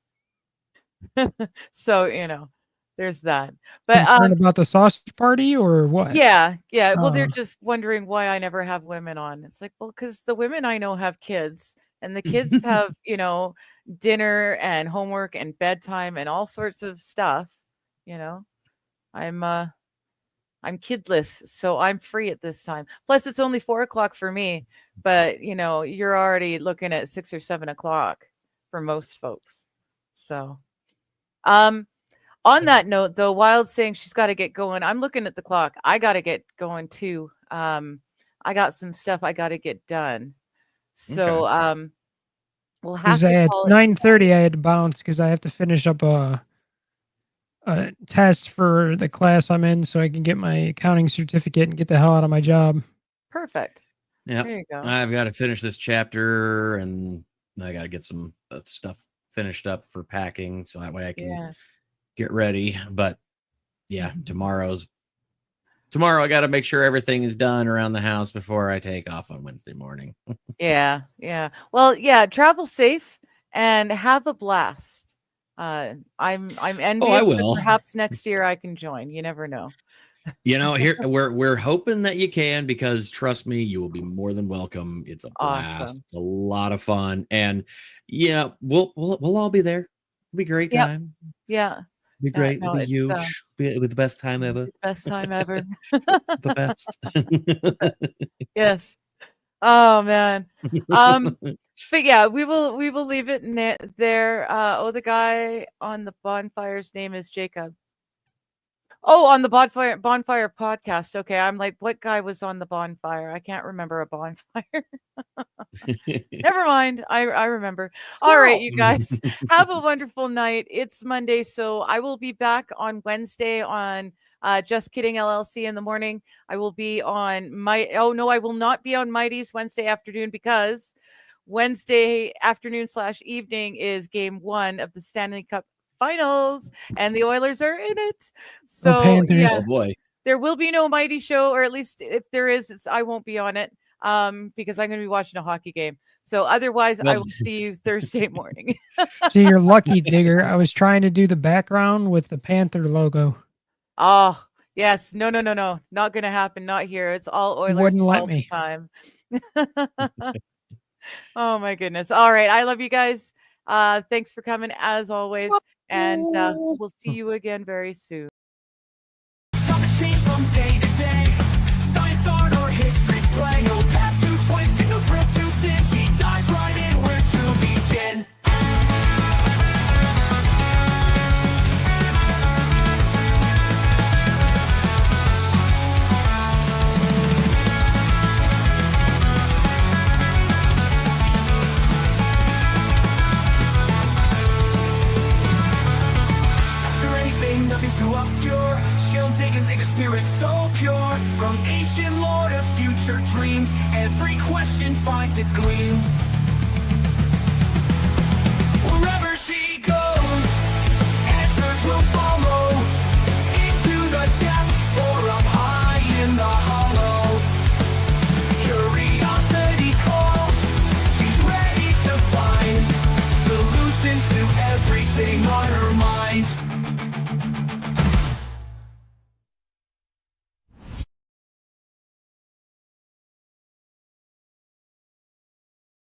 So, there's that. But Concerned about the sausage party or what? yeah. Well, they're Oh. just wondering why I never have women on. It's like, well, because the women I know have kids, and the kids have, dinner and homework and bedtime and all sorts of stuff. I'm kidless, so I'm free at this time. Plus, it's only 4 o'clock for me, but you're already looking at 6 or 7 o'clock for most folks. So, on that note, though, Wild saying she's got to get going. I'm looking at the clock. I got to get going too. I got some stuff I got to get done. So, we'll have Because to at call it 9:30 I had to bounce because I have to finish up a test for the class I'm in so I can get my accounting certificate and get the hell out of my job. perfect. Yeah, There you go. I've got to finish this chapter, and I got to get some stuff finished up for packing, so that way I can Yeah. get ready. But yeah, tomorrow I got to make sure everything is done around the house before I take off on Wednesday morning. Yeah. Well, yeah, travel safe and have a blast. I'm envious that will. perhaps next year I can join. You never know. Here we're hoping that you can, because trust me, you will be more than welcome. It's a blast. Awesome. It's a lot of fun, and we'll all be there. It'll be a great Yep. time. Yeah. Be Yeah, great. no, It'll be it's, huge. It'll be the best time ever. Best time ever. The best. Yes. Oh man. But yeah, we will leave it there. The guy on the bonfire's name is Jacob. Oh, on the bonfire podcast. Okay, I'm like, what guy was on the bonfire? I can't remember a bonfire. Never mind. I remember. All right, you guys, have a wonderful night. It's Monday, so I will be back on Wednesday on Just Kidding LLC in the morning. I will be on I will not be on Mighty's Wednesday afternoon because Wednesday afternoon / evening is game 1 of the Stanley Cup Finals, and the Oilers are in it. So Panthers. yeah, Oh boy. there will be no Mighty show, or at least if there is, I won't be on it because I'm going to be watching a hockey game. So otherwise, I will see you Thursday morning. See, you're lucky, Digger. I was trying to do the background with the Panther logo. Oh, yes. No. Not going to happen. Not here. It's all Oilers Wouldn't let all the me. time. Oh, my goodness. All right. I love you guys. Thanks for coming, as always. And we'll see you again very soon. Topics change from day to day. Science, art, or history's play. No path too twisted, no trail too thin. She dives right in where to begin. Nothing's too obscure. She'll dig and dig a spirit so pure. From ancient lore to future dreams, every question finds its gleam.